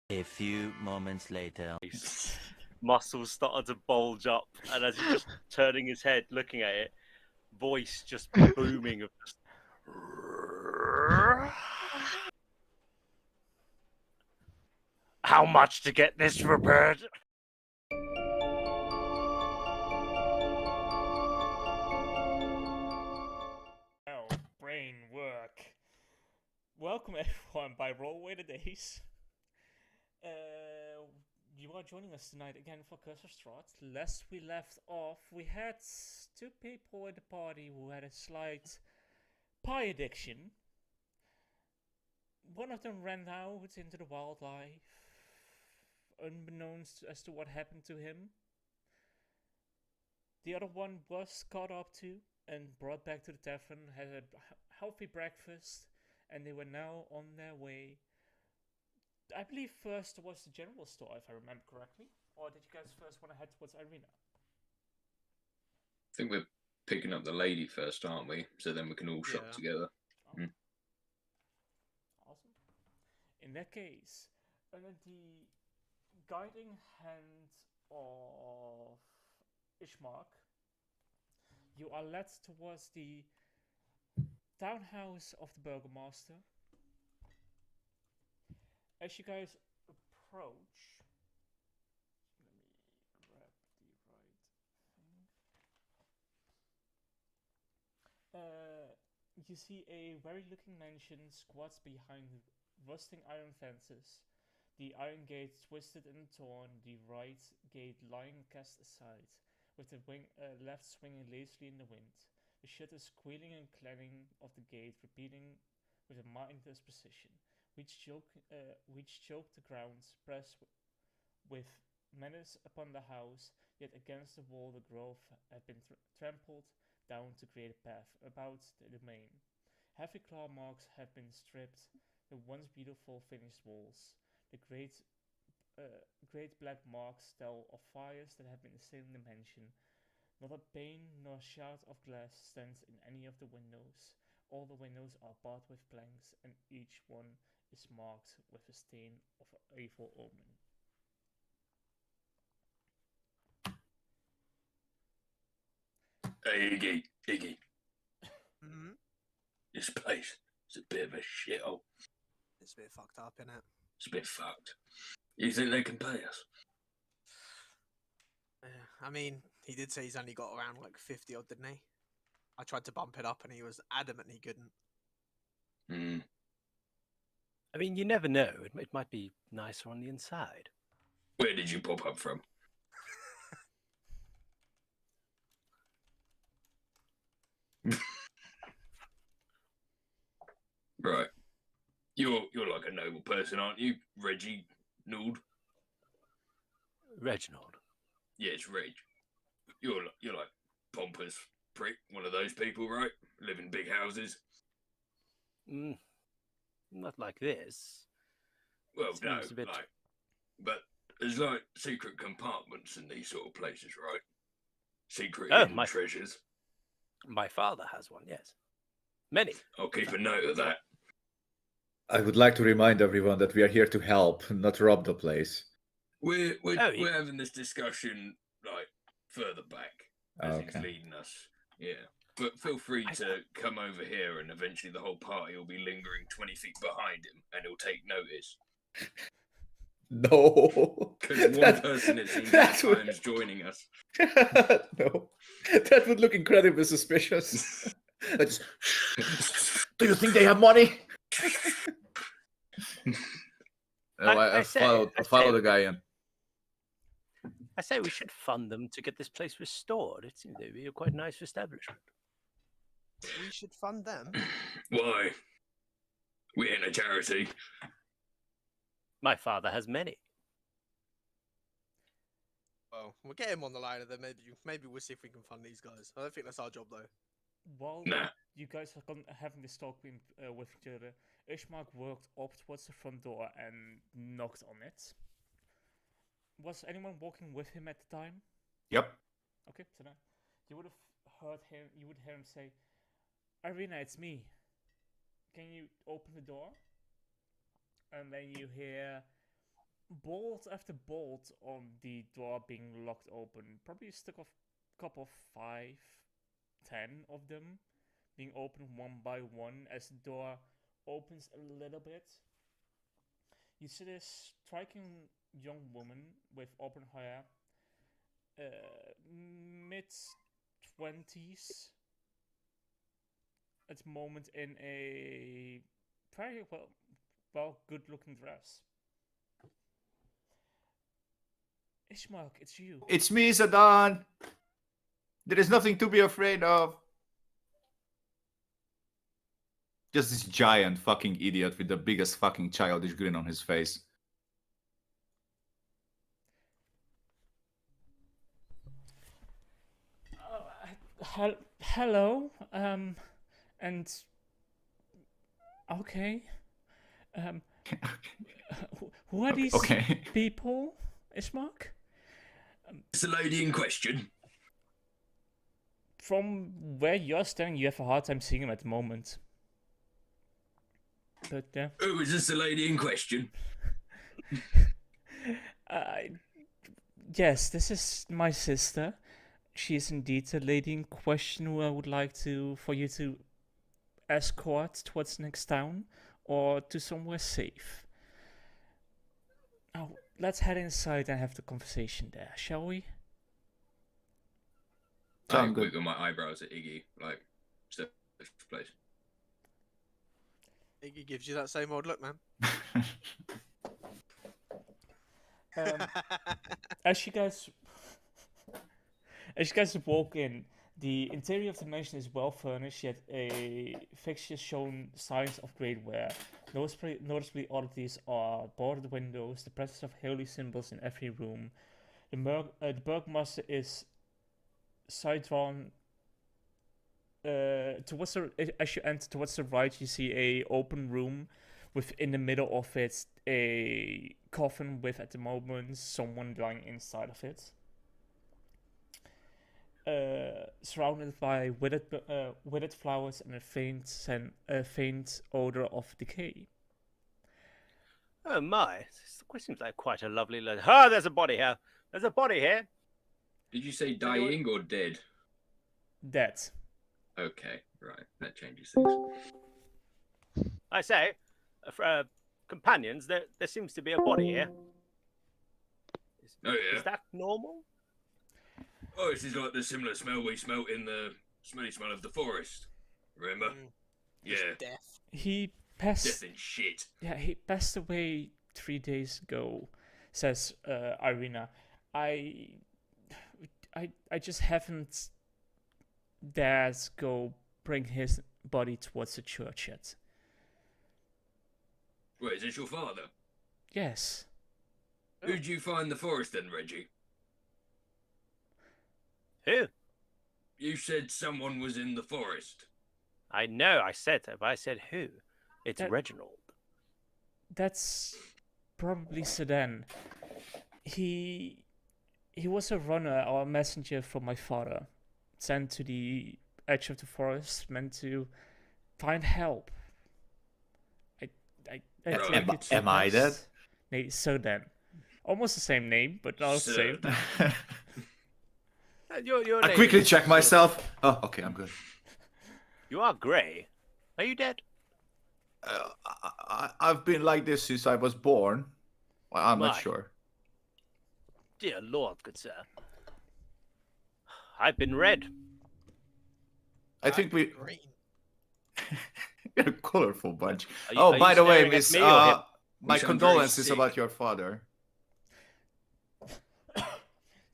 A few moments later. Muscles started to bulge up, and as he's just turning his head, looking at it, voice just booming of just. How much to get this repaired? Oh, brain work. Welcome everyone by Rollway the Days. You are joining us tonight again for Curse of Strahd. Last we left off, we had two people in the party who had a slight pie addiction. One of them ran out into the wildlife, unbeknownst as to what happened to him. The other one was caught up to and brought back to the tavern, had a healthy breakfast, and they were now on their way. I believe first towards the general store, if I remember correctly. Or did you guys first want to head towards Irina? I think we're picking up the lady first, aren't we? So then we can all shop together. Oh. Awesome. In that case, under the guiding hand of Ishmark, you are led towards the townhouse of the Burgomaster. As you guys approach, let me grab the right thing. You see a very-looking mansion squats behind rusting iron fences. The iron gate twisted and torn, the right gate lying cast aside, with the left swinging lazily in the wind. The shutters squealing and clanging of the gate repeating with a mindless precision, which choked the ground, pressed with menace upon the house, yet against the wall the growth had been trampled down to create a path about the domain. Heavy claw marks have been stripped the once beautiful finished walls. The great black marks tell of fires that have been assailing the mansion. Not a pane nor shard of glass stands in any of the windows. All the windows are barred with planks, and each one is marked with a stain of an evil omen. Hey, Iggy. Mm-hmm. This place is a bit of a shithole. It's a bit fucked up, innit? It's a bit fucked. You think they can pay us? I mean, he did say he's only got around like 50 odd, didn't he? I tried to bump it up and he was adamant he couldn't. Hmm. I mean, you never know. It might be nicer on the inside. Where did you pop up from? Right. You're like a noble person, aren't you, Reggie Nord? Reginald. Yeah, it's Reg. You're like pompous prick, one of those people, right? Live in big houses. Not like this. Well, no, Seems a bit... but there's like secret compartments in these sort of places, right? Secret hidden treasures. My father has one, yes. Many. I'll keep a note of that. I would like to remind everyone that we are here to help, not rob the place. We're having this discussion like further back as he's leading us. Yeah. But feel free to come over here, and eventually the whole party will be lingering 20 feet behind him, and he'll take notice. No. Because one person, it seems, at times joining us. No. That would look incredibly suspicious. Do you think they have money? I follow the guy in. I say we should fund them to get this place restored. It seems to be a quite nice establishment. We should fund them. Why? We ain't a charity. My father has many. Well, we'll get him on the line, and then maybe we'll see if we can fund these guys. I don't think that's our job, though. While you guys are having this talk with each other, Ishmark walked up towards the front door and knocked on it. Was anyone walking with him at the time? Yep. Okay, so now you would have heard him. You would hear him say, "Irina, it's me. Can you open the door?" And then you hear bolt after bolt on the door being locked open. Probably stuck a couple of 5, 10 of them being opened one by one as the door opens a little bit. You see this striking young woman with open hair, mid-20s at the moment, in a very well good-looking dress. Ishmael, it's you. It's me, Zidane. There is nothing to be afraid of. Just this giant fucking idiot with the biggest fucking childish grin on his face. Hello. And okay. Who are these people, Ishmael? It's the lady in question. From where you're standing, you have a hard time seeing him at the moment. But yeah. Oh, is this the lady in question? Yes, this is my sister. She is indeed the lady in question who I would like for you to escort towards the next town or to somewhere safe. Now, let's head inside and have the conversation there, shall we? I wiggle my eyebrows at Iggy, like, step place. Iggy gives you that same old look, man. As you guys walk in, the interior of the mansion is well furnished, yet a fixtures shown signs of great wear. Noticeably oddities are bordered windows, the presence of holy symbols in every room. The Burgmaster is side-drawn towards as you enter towards the right. You see a open room with in the middle of it a coffin with at the moment someone lying inside of it. Surrounded by withered flowers and a faint odor of decay. Oh my! This seems like quite a lovely. Ah, there's a body here. There's a body here. Did you say dying or dead? Dead. Okay, right. That changes things. I say, companions, there seems to be a body here. Oh yeah. Is that normal? Oh, this is like the similar smell we smelt in the smelly smell of the forest. Remember? Yeah. Death. He passed. Death and shit. Yeah, he passed away 3 days ago, says Irina. I just haven't dared go bring his body towards the church yet. Wait, is this your father? Yes. Who'd you find the forest then, Reggie? Who? You said someone was in the forest. I know, I said that, but I said who? It's Reginald. That's probably Sedan. He was a runner or a messenger from my father, sent to the edge of the forest, meant to find help. Am I that? Nee, Sedan. Almost the same name, but not the same. Your I name quickly is- check myself. Oh, okay, I'm good. You are grey. Are you dead? I've been like this since I was born. Well, I'm not My. sure. Dear Lord, good sir. I've been red. I think we. Green. You're a colorful bunch. Are you By the way, staring at Miss, me or him? my You sound very condolences sick. about your father.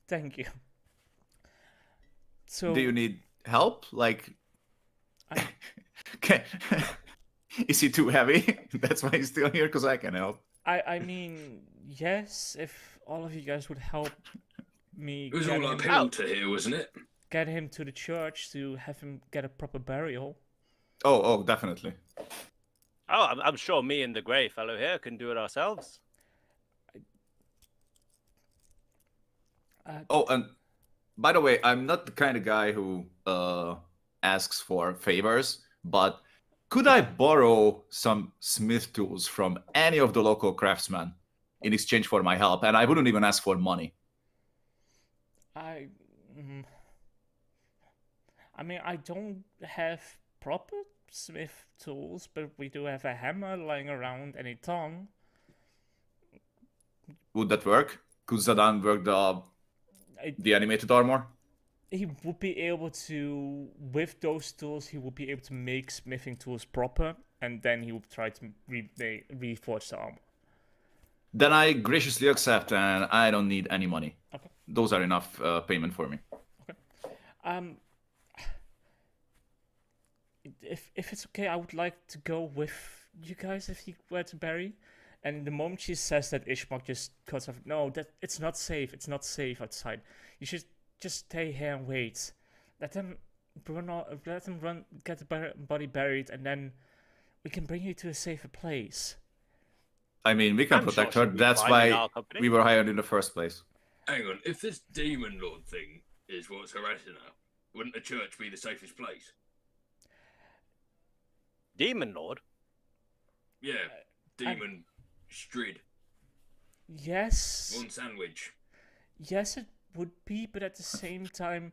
Thank you. So Do you need help? Like, I- is he too heavy? That's why he's still here, because I can help. I mean, yes, if all of you guys would help me It was get all him, uphill to here, wasn't it? get him to the church to have him get a proper burial. Oh, definitely. Oh, I'm sure me and the grey fellow here can do it ourselves. Oh, and by the way, I'm not the kind of guy who asks for favors, but could I borrow some smith tools from any of the local craftsmen? in exchange for my help, and I wouldn't even ask for money. I mean, I don't have proper smith tools, but we do have a hammer lying around and a tongue. Would that work? Could Zidane work the animated armor? He would be able to, with those tools, he would be able to make smithing tools proper, and then he would try to reforge the armor. Then I graciously accept, and I don't need any money. Okay. Those are enough payment for me. Okay. If it's okay, I would like to go with you guys if you were to bury. And the moment she says that, Ishmak just cuts off. No, it's not safe. It's not safe outside. You should just stay here and wait. Let them run, get the body buried, and then we can bring you to a safer place. I mean, we can protect her. That's why we were hired in the first place. Hang on, if this demon lord thing is what's harassing her, wouldn't the church be the safest place? Demon Lord? Yeah, demon Strahd. Yes. One sandwich. Yes, it would be, but at the same time,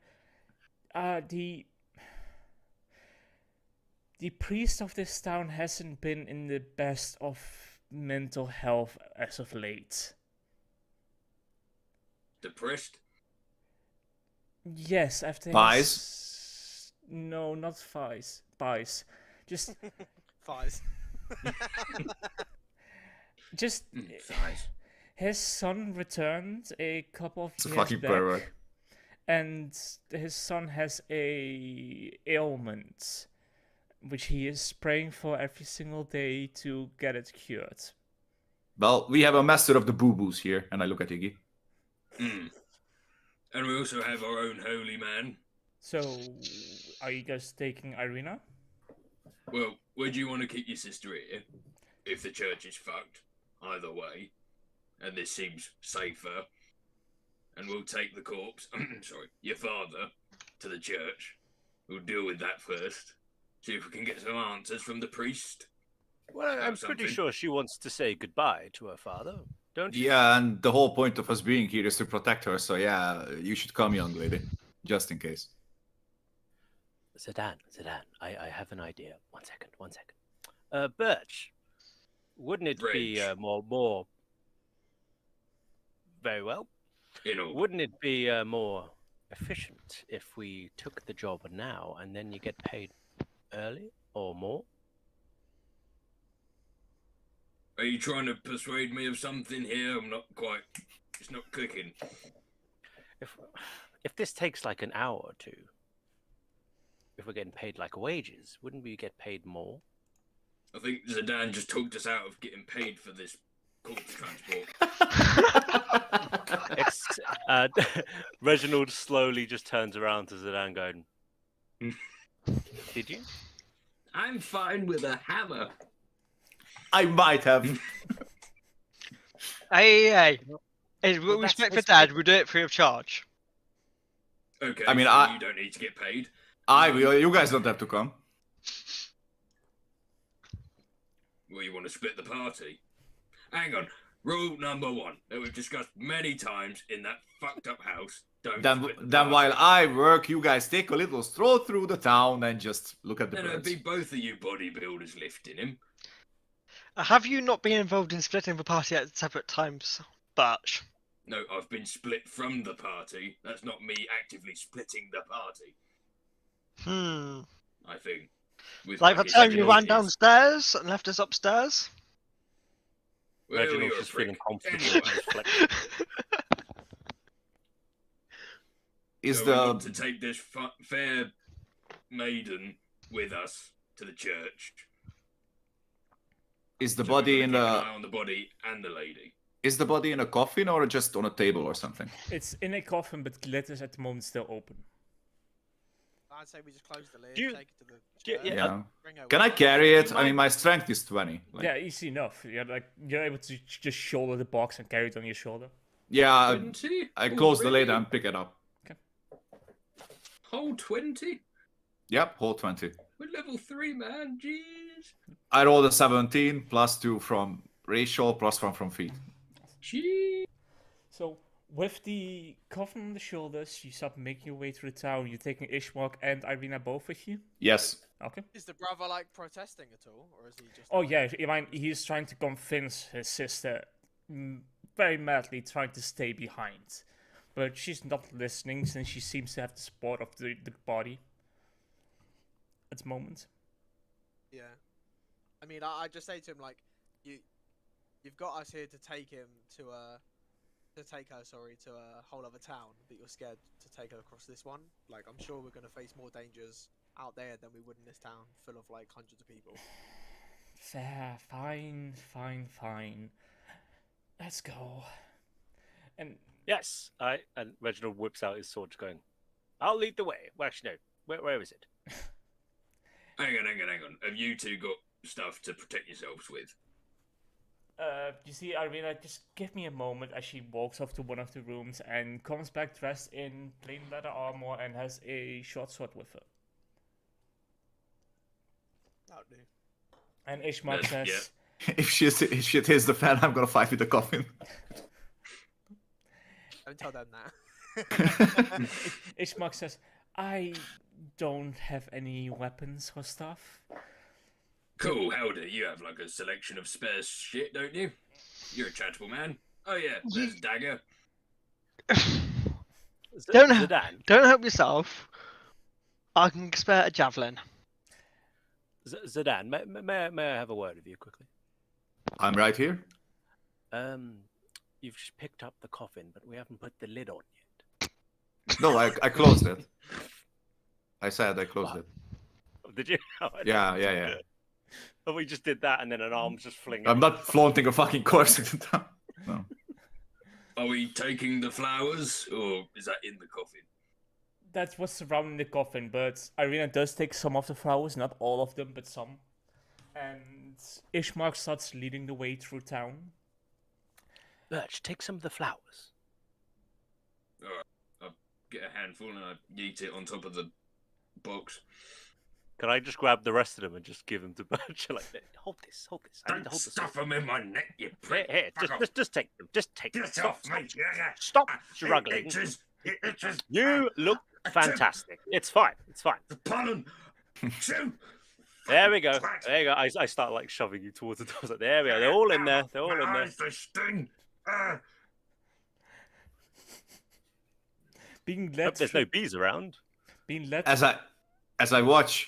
the priest of this town hasn't been in the best of mental health as of late. Depressed? Yes, after Pies? No, not Pies. Pies. Just Fies. just Size. his son returned a couple of It's a years fucking back, pervert. and his son has a ailment which he is praying for every single day to get it cured. Well, we have a master of the boo-boos here, and I look at Iggy. And we also have our own holy man. So, are you guys taking Irina? Well, where do you want to keep your sister here? If the church is fucked, either way, and this seems safer, and we'll take the corpse, sorry, your father, to the church. We'll deal with that first. See if we can get some answers from the priest. Well, I'm pretty sure she wants to say goodbye to her father, don't you? Yeah, and the whole point of us being here is to protect her, so yeah, you should come, young lady. Just in case. Zidane, I have an idea. One second. Birch, wouldn't it be more... Very well. Wouldn't it be more efficient if we took the job now and then you get paid early or more? Are you trying to persuade me of something here? I'm not quite... It's not clicking. If this takes like an hour or two, if we're getting paid like wages, wouldn't we get paid more? I think Zidane just talked us out of getting paid for this corpse transport. Reginald slowly just turns around to Zidane going, did you? I'm fine with a hammer. I might have. Hey. With respect for Dad, we'll do it free of charge. Okay, I mean, so you don't need to get paid. I will. You guys don't have to come. Well, you want to split the party? Hang on. Rule number 1 that we've discussed many times in that fucked up house. Don't split the Then party. while I work, you guys take a little stroll through the town and just look at the Then it'd birds. be both of you bodybuilders lifting him. Have you not been involved in splitting the party at separate times, Birch? No, I've been split from the party. That's not me actively splitting the party, I think. With Like the my time you ran abilities. downstairs and left us upstairs? Well, Reginald's you're a just feeling prick. comfortable. Anyway, Is so we the want to take this fair maiden with us to the church. is the So we've body gotta in keep an the eye on the body and the lady. is the body in a coffin or just on a table or something? It's in a coffin, but glitters at the moment still open. I'd say we just close the lid, Do you- take it to the do you- church, Yeah. bring her Can I with us. carry it? I mean, my strength is 20. Like, Yeah, easy enough. You're able to just shoulder the box and carry it on your shoulder. yeah, 20? I close the lid Already? and pick it up. Whole 20? Yep, whole 20. We're level 3, man. Jeez. I rolled a 17 plus 2 from racial plus 1 from feet. So, with the coffin on the shoulders, you start making your way through the town. You're taking Ishmael and Irina both with you? Yes. Okay. Is the brother like protesting at all, or is he just? Oh yeah, he's trying to convince his sister, very madly trying to stay behind, but she's not listening since she seems to have the support of the body at the moment. Yeah, I mean, I just say to him like, you've got us here to take him to to a whole other town, but you're scared to take her across this one. Like, I'm sure we're gonna face more dangers out there than we would in this town full of like hundreds of people. Fair, fine. Let's go. And yes, and Reginald whips out his sword, going, "I'll lead the way." Well, actually, no. Where is it? Hang on. Have you two got stuff to protect yourselves with? You see, Irina, just give me a moment as she walks off to one of the rooms and comes back dressed in plain leather armor and has a short sword with her. That'll do. And Ishmael says, yeah. If shit hits the fan, I'm gonna fight with the coffin. Don't tell them that. Ishmael says, I don't have any weapons or stuff. Cool, Helder, you have like a selection of spare shit, don't you? You're a charitable man. Oh yeah, there's a dagger. Don't help yourself. I can spare a javelin. Zidane, may I have a word with you quickly? I'm right here. You've just picked up the coffin, but we haven't put the lid on yet. No, I closed it. I said I closed it. Did you? Yeah. Oh, we just did that, and then an arm's just flinging. I'm not flaunting a fucking corpse into town. No. Are we taking the flowers, or is that in the coffin? That's what's surrounding the coffin, but Irina does take some of the flowers, not all of them, but some. And Ishmael starts leading the way through town. Birch, take some of the flowers. Alright, I'll get a handful and I yeet it on top of the box. Can I just grab the rest of them and just give them to Birch? Like, hold this. I need to Don't hold this. stuff them in my neck, you prick. Here, just take them. Just take them. Get off me. Stop struggling. It itches. You look fantastic. It's fine. The pollen. Shoot. There we go. I start like shoving you towards the doors. Like, there we go. They're all in there. My eyes, they sting. Being led. Hope there's no bees around. Being led. As I watch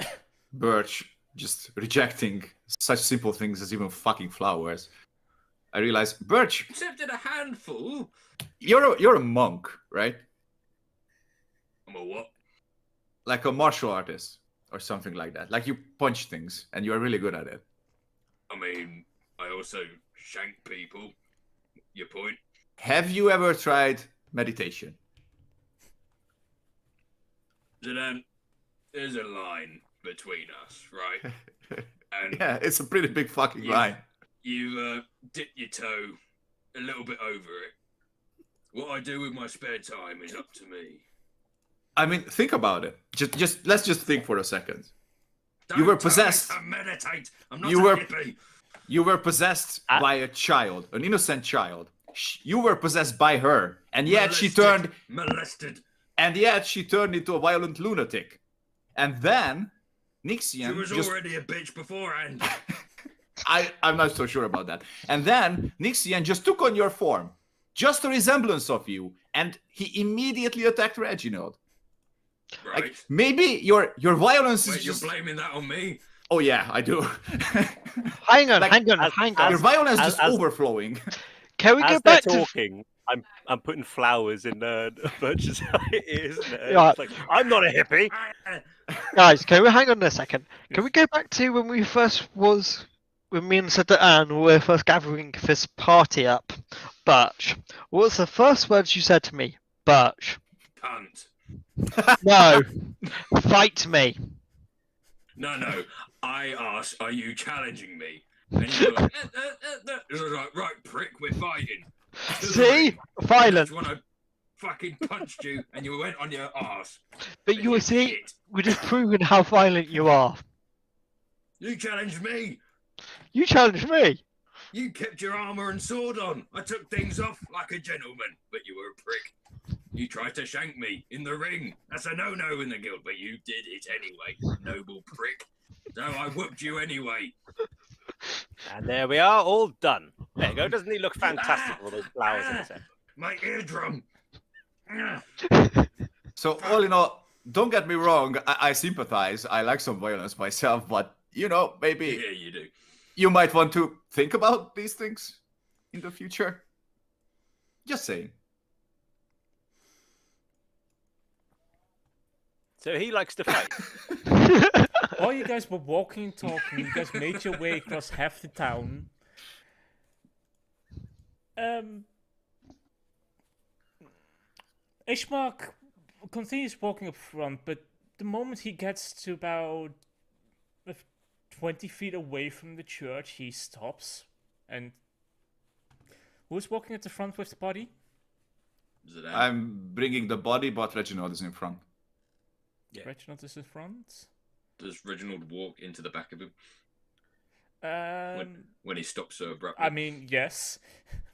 Birch just rejecting such simple things as even fucking flowers, I realize, Birch, Accepted a handful. you're a monk, right? I'm a what? Like a martial artist or something like that. Like you punch things and you're really good at it. I mean, I also shank people. Your point? Have you ever tried meditation? Zidane, there's a line between us, right? And Yeah, it's a pretty big fucking line. You've dipped your toe a little bit over it. What I do with my spare time is up to me. I mean, think about it. Let's just think for a second. Don't You were tell me possessed. to meditate. I'm not You a were- hippie. You were possessed by a child, an innocent child. You were possessed by her, and yet she turned molested. And yet she turned into a violent lunatic. And then Nixian She was already a bitch beforehand. I'm not so sure about that. And then Nixian just took on your form, just a resemblance of you, and he immediately attacked Reginald. Right. Like, maybe your violence Wait, is you're just... blaming that on me? Oh yeah, I do. Hang on. Your violence is overflowing. Can we go As back they're to? talking, I'm putting flowers in Birch's ears. Right. It's like, I'm not a hippie. Guys, can we hang on a second? Can we go back to when we first was, when me and Zidane were first gathering this party up? Birch, what was the first words you said to me? Birch. Cunt. No. Fight me. No. I asked, are you challenging me? And you were like, It was like, right, prick, we're fighting. See? Violent. That's when I fucking punched you and you went on your arse. But you were see, we're just proving how violent you are. You challenged me. You challenged me. You kept your armor and sword on. I took things off like a gentleman, but you were a prick. You tried to shank me in the ring. That's a no-no in the guild, but you did it anyway, noble prick. So I whooped you anyway. And there we are, all done. There you go. Doesn't he look fantastic with all those flowers in his head? My eardrum. So all in all, don't get me wrong, I sympathize. I like some violence myself, but you know, maybe Yeah, you do. you might want to think about these things in the future. Just saying. So he likes to fight. While you guys were walking and talking, you guys made your way across half the town. Ishmark continues walking up front, but the moment he gets to about 20 feet away from the church, he stops. And who's walking at the front with the body? I'm bringing the body, but Reginald is in front. Yeah. Reginald is in front. Does Reginald walk into the back of him Um, when he stops so abruptly? I mean, yes,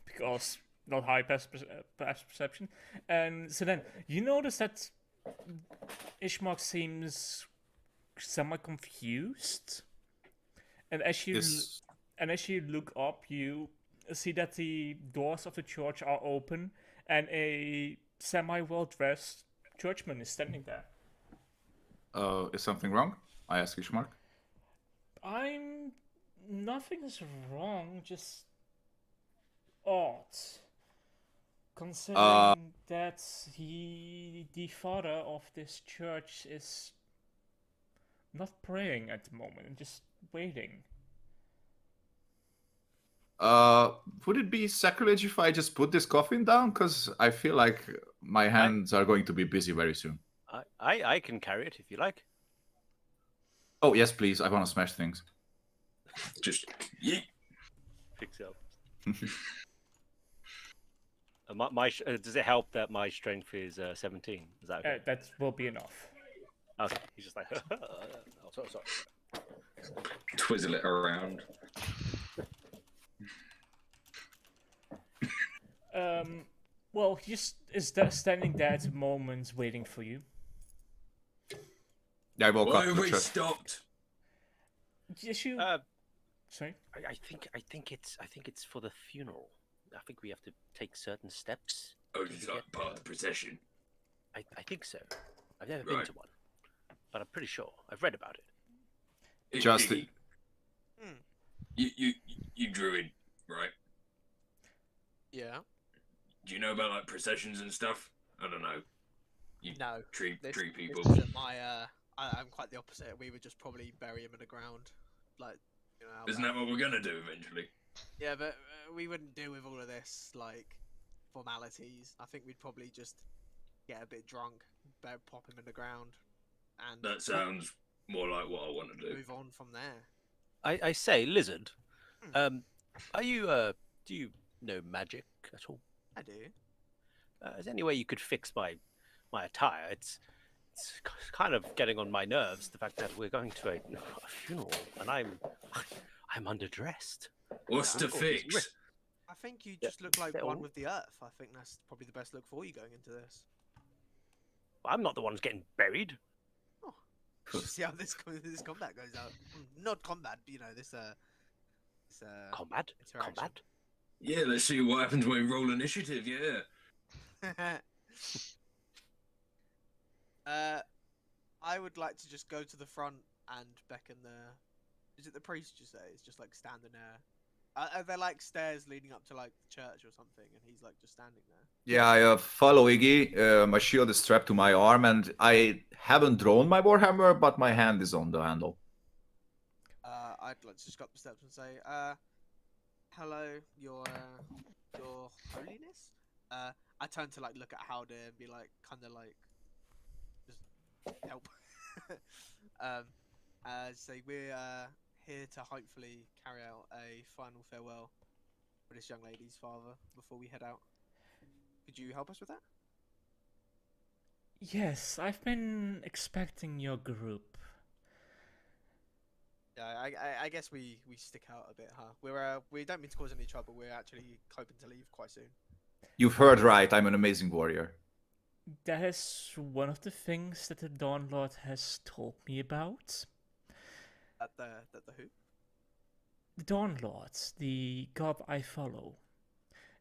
because not high past perception. And so then you notice that Ishmark seems semi-confused, and as you look up, you see that the doors of the church are open, and a semi-well-dressed churchman is standing there. Is something wrong? I ask Ishmark. Nothing is wrong, just odd. Considering that the father of this church is not praying at the moment and just waiting. Would it be sacrilege if I just put this coffin down? Because I feel like my hands are going to be busy very soon. I can carry it if you like. Oh, yes, please. I want to smash things. Just yeet. Picks up. Does it help that my strength is 17? Is that okay? That will be enough. Okay. He's just like, oh, sorry. Twizzle it around. Well, he just is there standing there at the moment, waiting for you. Yeah, I woke Why up. have we Sure. stopped? Yes, you. Sorry. I think it's for the funeral. I think we have to take certain steps. Oh, it's like part of the procession. I think so. I've never been Right. to one, but I'm pretty sure I've read about it. Just Iggy, you druid, right? Yeah. Do you know about like processions and stuff? I don't know. You No. tree people. This isn't my. I'm quite the opposite. We would just probably bury him in the ground, like. You know, Isn't that what we're gonna do eventually? Yeah, but we wouldn't deal with all of this like formalities. I think we'd probably just get a bit drunk, pop him in the ground, and That sounds more like what I want to do. move on from there. I say, Lizard. Are you do you know magic at all? I do. Is there any way you could fix my attire? It's kind of getting on my nerves, the fact that we're going to a funeral and I'm underdressed. What's to fix? I think you just look like they're one all- with the earth. I think that's probably the best look for you going into this. I'm not the one who's getting buried. Oh, see how this combat goes out. Not combat, you know, this Combat? interaction. Combat? Yeah, let's see what happens when we roll initiative. Yeah. I would like to just go to the front and beckon the. Is it the priest? You say it's just like standing there. Are there like stairs leading up to like the church or something, and he's like just standing there? Yeah, I follow Iggy. My shield is strapped to my arm, and I haven't drawn my warhammer, but my hand is on the handle. I'd like to just go up the steps and say, "Hello, your holiness." I turn to like look at Howder and be like, kind of like, just help. Say we're here to hopefully carry out a final farewell for this young lady's father before we head out. Could you help us with that? Yes, I've been expecting your group. Yeah, I guess we stick out a bit, huh? We don't mean to cause any trouble. We're actually hoping to leave quite soon. You've heard right. I'm an amazing warrior. That is one of the things that the Dawn Lord has told me about. The who? The Dawn Lord, the god I follow.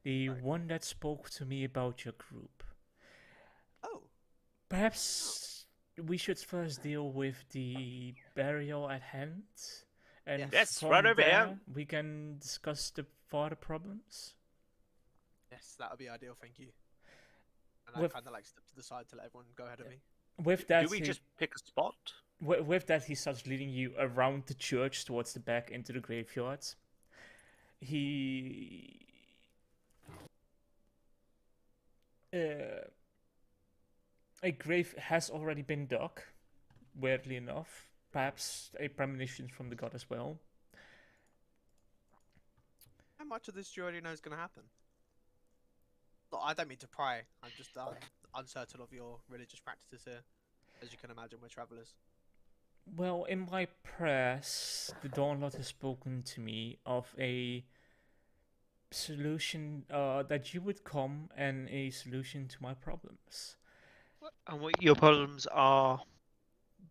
The Right. one that spoke to me about your group. Oh, Perhaps we should first deal with the burial at hand. And Yes, from right over here. there, we can discuss the further problems. yes, that would be ideal. Thank you. And I With- kind of like step to the side to let everyone go ahead of me. With that, Do we just pick a spot? with that, he starts leading you around the church towards the back into the graveyard. He. A grave has already been dug, weirdly enough. Perhaps a premonition from the god as well. How much of this do you already know is going to happen? Look, I don't mean to pry. I'm just uncertain of your religious practices here. As you can imagine, we're travelers. Well, in my prayers, the Dawn Lord has spoken to me of a solution, that you would come and a solution to my problems. And what your problems are?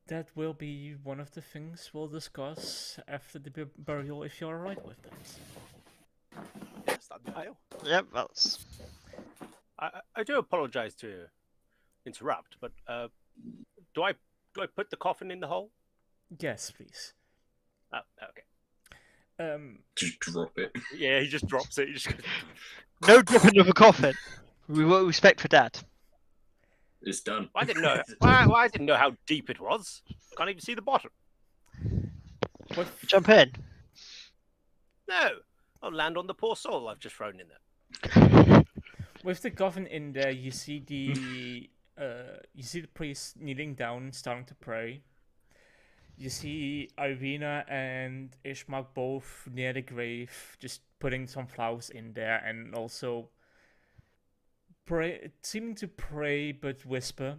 That will be one of the things we'll discuss after the burial, if you're alright with that. Yes, that'd be ideal. Yep, that's. I do apologize to interrupt, but do I put the coffin in the hole? Yes, please. Oh, okay. Just drop it. Yeah, he just drops it. He just goes, No dropping of a coffin. We will respect for Dad. It's done. I didn't know. I didn't know how deep it was. Can't even see the bottom. What? Jump in. No, I'll land on the poor soul I've just thrown in there. With the coffin in there, you see the priest kneeling down, starting to pray. You see Irina and Ishmak both near the grave, just putting some flowers in there, and also seeming to pray but whisper.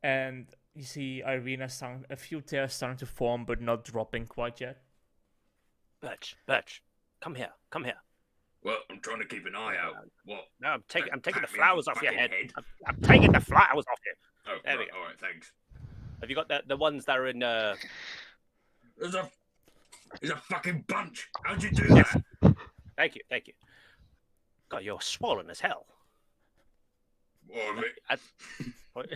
And you see Irina a few tears starting to form, but not dropping quite yet. Birch, come here. Well, I'm trying to keep an eye out. What? No, I'm taking the Pat me on flowers the off your fucking head. head. I'm taking the flowers off you. Oh, There we right, go. all right, thanks. Have you got the ones that are in? There's a fucking bunch. How'd you do that? Thank you. God, you're swollen as hell. More of it.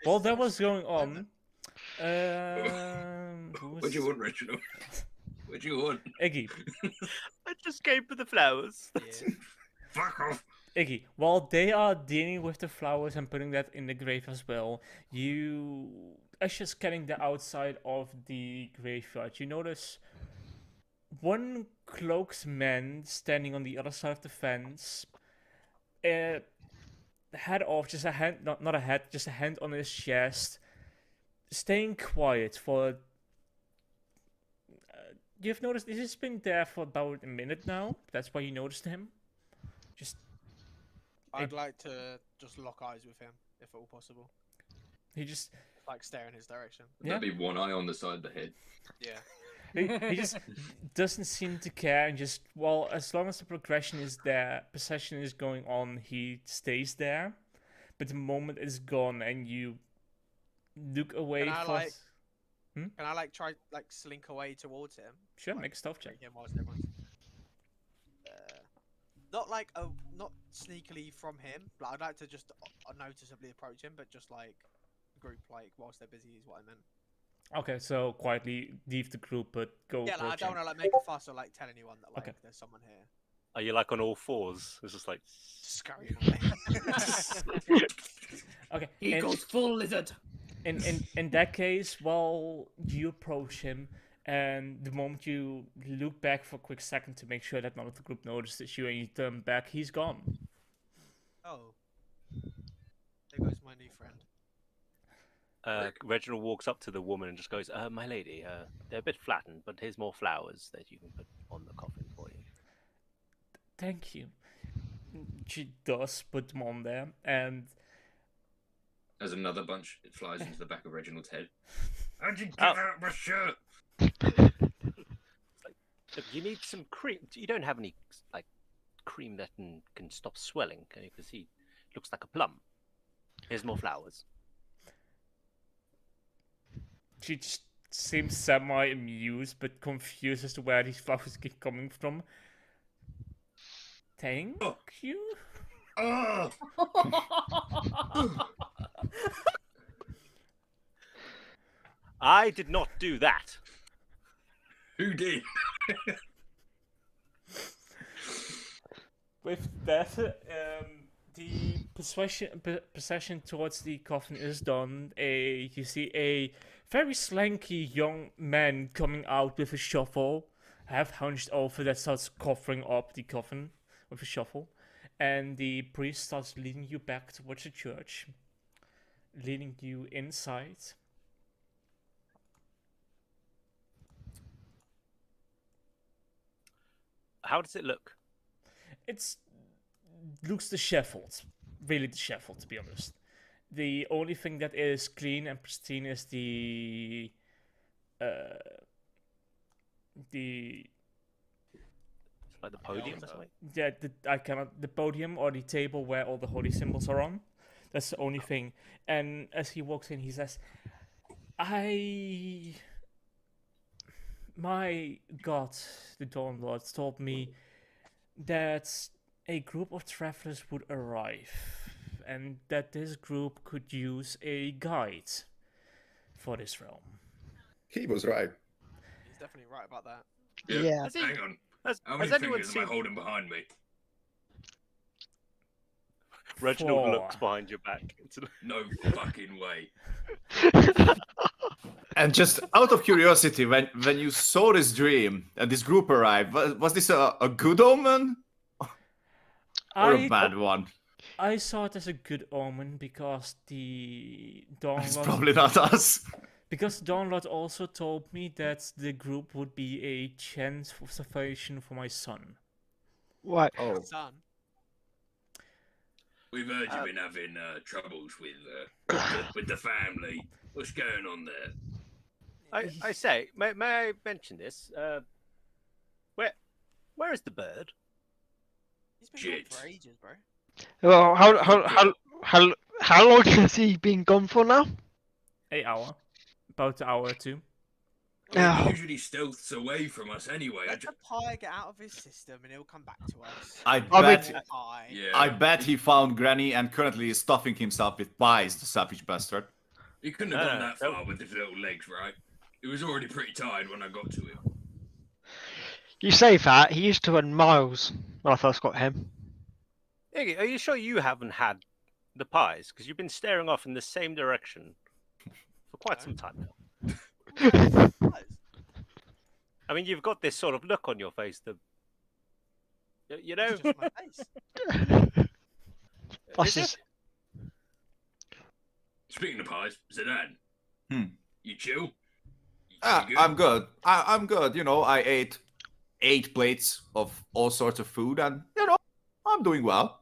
While that was going on, What do you want, Reginald? What do you want? Iggy. I just came for the flowers. Yeah. Fuck off. Iggy, while they are dealing with the flowers and putting that in the grave as well, as you're scanning the outside of the graveyard, you notice one cloaked man standing on the other side of the fence, head off, just a hand, not a head, just a hand on his chest, staying quiet for. You've noticed he's been there for about a minute now. That's why you noticed him. I'd like to just lock eyes with him, if at all possible. He just Like stare in his direction. Yeah. There'd be one eye on the side of the head. Yeah. he just doesn't seem to care, and just, well, as long as the progression is there, procession is going on, he stays there. But the moment it's gone and you look away Can I, for like- Can I like try like slink away towards him? sure, like, make a stealth check. Him whilst everyone's... Not like not sneakily from him. Like I'd like to just noticeably approach him, but just like group like whilst they're busy is what I meant. Okay, so quietly leave the group, but go Yeah, like, I approach don't him. want to like make a fuss or like tell anyone that like Okay. there's someone here. Are you like on all fours? It's just like. Just scurrying away. Okay, He and- goes full lizard. in that case, while you approach him, and the moment you look back for a quick second to make sure that none of the group notices you, and you turn back, he's gone. Oh, there goes my new friend. Reginald walks up to the woman and just goes, "My lady, they're a bit flattened, but here's more flowers that you can put on the coffin for you." Thank you. She does put them on there, and As another bunch, it flies into the back of Reginald's head. How'd you get out my shirt? Look, you need some cream. You don't have any like cream that can stop swelling, can you? Because he looks like a plum. Here's more flowers. She just seems semi-amused but confused as to where these flowers keep coming from. Thank you. Oh! I did not do that. Who did? With that, the procession towards the coffin is done. You see a very slanky young man coming out with a shovel, half hunched over, that starts covering up the coffin with a shovel. And the priest starts leading you back towards the church, leading you inside. How does it look? It looks disheveled, really disheveled, to be honest. The only thing that is clean and pristine is the Like the podium or something? yeah, the podium or the table where all the holy symbols are on. That's the only thing. And as he walks in, he says, my God, the Dawn Lord told me that a group of travelers would arrive, and that this group could use a guide for this realm. He was right. He's definitely right about that. Yeah. Hang on. How Has many anyone fingers am I seen... holding behind me? Reginald 4. looks behind your back. No fucking way. And just out of curiosity, when you saw this dream and this group arrived, was this a good omen or a bad one? I saw it as a good omen because the Dawn It's Lord, probably not us. because Dawn Lord also told me that the group would be a chance for salvation for my son. Right. Oh. Son. We've heard you've been having troubles with the family. What's going on there? I say, may I mention this? Where is the bird? He's been Shit. gone for ages, bro. Well, how long has he been gone for now? An hour. About an hour or two. I mean, he usually stealths away from us anyway. Let the pie get out of his system and he'll come back to us. I bet- bet. Pie. Yeah. I bet he found Granny and currently is stuffing himself with pies, the savage bastard. He couldn't have gone that far with his little legs, right? He was already pretty tired when I got to him. You say that, he used to run miles when I first got him. Iggy, are you sure you haven't had the pies? Because you've been staring off in the same direction for quite some time now. I mean, you've got this sort of look on your face that, you know... It's just my face. That's Is it? just, Speaking of pies, Zidane. You chill? You I'm good. I'm good. You know, I ate 8 plates of all sorts of food, and you know, I'm doing well.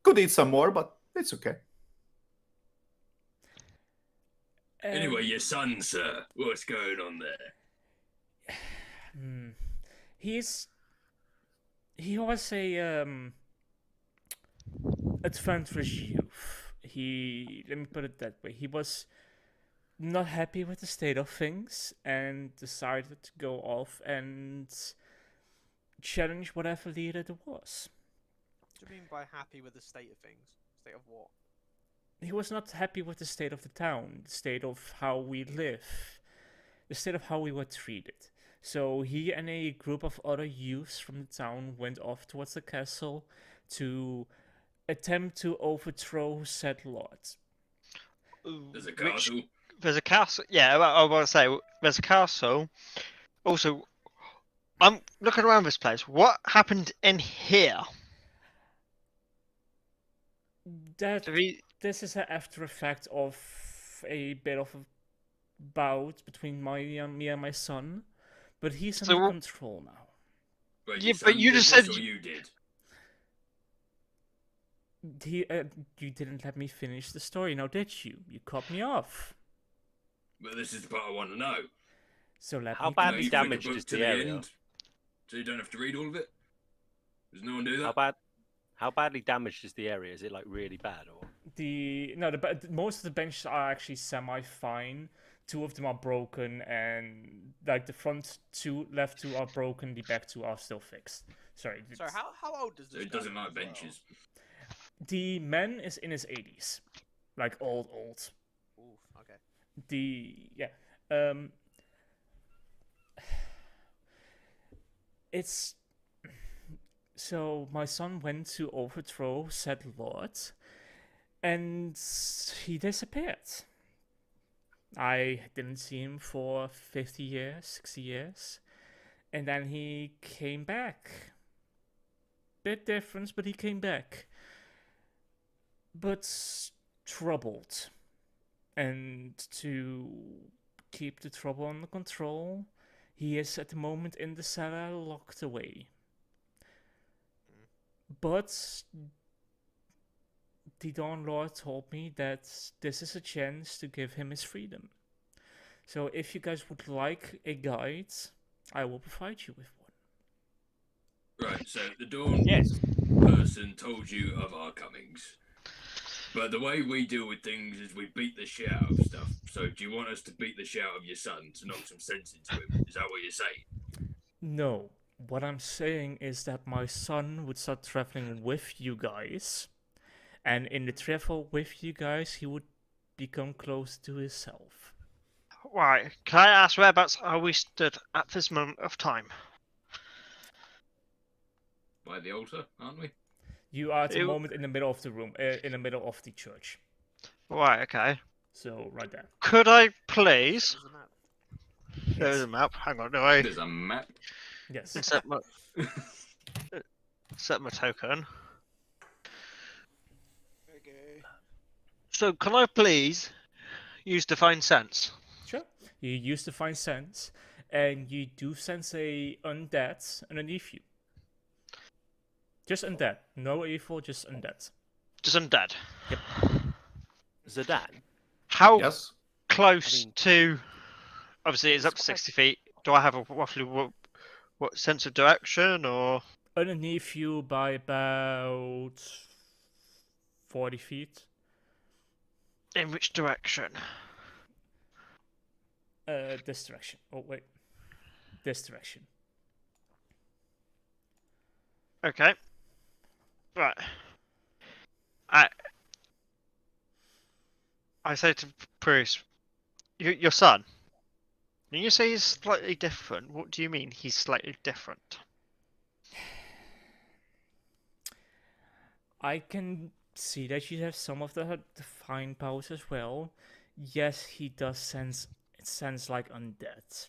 Could eat some more, but it's okay. Anyway, your son, sir. What's going on there? He was a adventurous youth. Let me put it that way. He was not happy with the state of things and decided to go off and challenge whatever leader there was. What do you mean by happy with the state of things? State of what? He was not happy with the state of the town, the state of how we live, the state of how we were treated. So he and a group of other youths from the town went off towards the castle to attempt to overthrow said lord. There's a castle. There's a castle. Yeah, I want to say there's a castle. Also, I'm looking around this place. What happened in here? This is an after effect of a bit of a bout between me and my son, but he's under control now. Wait, Yeah, your but son you did just this said or you did. You didn't let me finish the story, now did you? You cut me off. But this is the part I want to know. So let How me badly You flick a damaged book is to the area? end, so you don't have to read all of it? Does no one do How that? How badly damaged is the area? Is it like really bad or? Most of the benches are actually semi-fine. 2 of them are broken, and like the front 2, left 2 are broken. The back 2 are still fixed. Sorry. Sorry, how old does So this he guy doesn't look like as well? benches. The man is in his 80s, like old. Oof, okay. It's so my son went to overthrow said lord, and he disappeared. I didn't see him for 50 years, 60 years, and then he came back. Bit difference, but he came back. But troubled. And to keep the trouble under control, he is at the moment in the cellar locked away. But the Dawn Lord told me that this is a chance to give him his freedom. So if you guys would like a guide, I will provide you with one. Right, so the Dawn Yes. person told you of our comings. But the way we deal with things is we beat the shit out of stuff. So do you want us to beat the shit out of your son to knock some sense into him? Is that what you're saying? No. What I'm saying is that my son would start traveling with you guys, and in the travel with you guys, he would become close to himself. Right. Can I ask whereabouts are we stood at this moment of time? By the altar, aren't we? You are at the Ew. moment in the middle of the room, in the middle of the church. Right. Okay. So right there. Could I please? There's a map. There's a map. Hang on. Do I There's a map. Yes. set my token? Okay. So can I please use Divine Sense? Sure. You use the Divine Sense, and you do sense a undead underneath you. Just undead. No evil, just undead. Just undead. Yep. Zidane. How Yes. close I mean- to? Obviously, it's up to 60 feet. Do I have a roughly what sense of direction or? Underneath you by about 40 feet. In which direction? This direction. Oh, wait. This direction. Okay. Right. I say to Bruce, your son. When you say he's slightly different, what do you mean he's slightly different? I can see that you have some of the divine powers as well. Yes, he does sense like undead.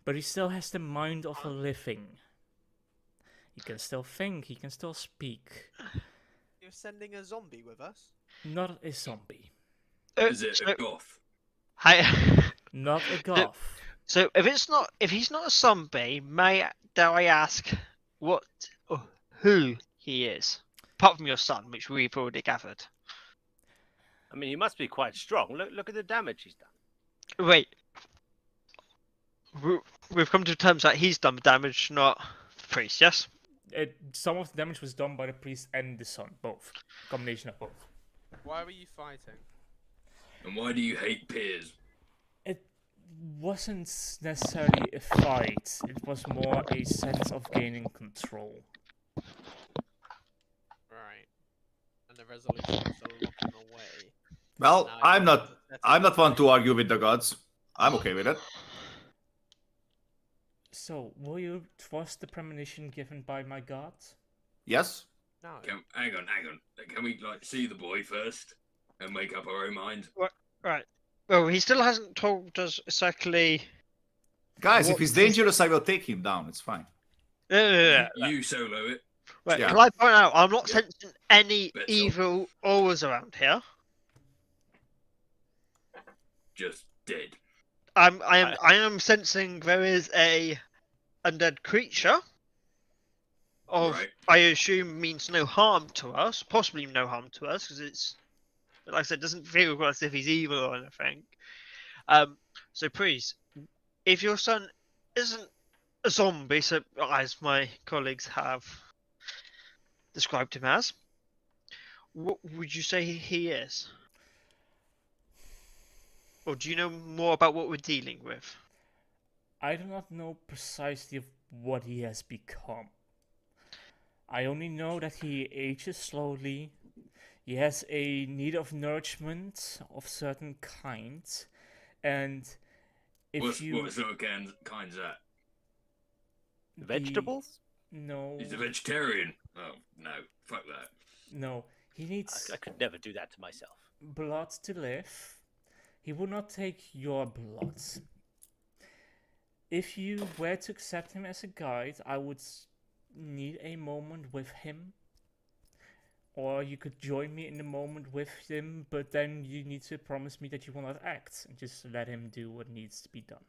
But he still has the mind of a living. He can still think, he can still speak. You're sending a zombie with us? Not a zombie. Is it a goth? Not a goth. So if he's not a zombie, dare I ask what or who he is? Apart from your son, which we've already gathered. I mean, he must be quite strong. Look at the damage he's done. Wait. We've come to terms that he's done the damage, not the priest, yes? Some of the damage was done by the priest and the son, both. Combination of both. Why were you fighting? And why do you hate peers? It wasn't necessarily a fight, it was more a sense of gaining control. Right. And the resolution was to lock him away. Well, Now I'm you not. want to set I'm him not one free. to argue with the gods. I'm okay with it. So, will you trust the premonition given by my god? Yes. No. Hang on. Can we see the boy first and make up our own mind? Right. Well, he still hasn't told us exactly. Guys, if What he's is- dangerous, I will take him down. It's fine. You solo it. Right. Yeah. Can I point out I'm not Yeah. sensing any Bet so. evil auras around here. Just dead. I am sensing there is a undead creature of, Right. I assume, means no harm to us, possibly no harm to us, because it's, like I said, doesn't feel as if he's evil or anything. So priest, if your son isn't a zombie, so as my colleagues have described him as, what would you say he is? Or do you know more about what we're dealing with? I do not know precisely of what he has become. I only know that he ages slowly. He has a need of nourishment of certain kinds, and if What sort of kind's that? Vegetables? No. He's a vegetarian. Oh no, fuck that. No, he needs I could never do that to myself. blood to live. He will not take your blood. If you were to accept him as a guide, I would need a moment with him. Or you could join me in the moment with him, but then you need to promise me that you will not act and just let him do what needs to be done.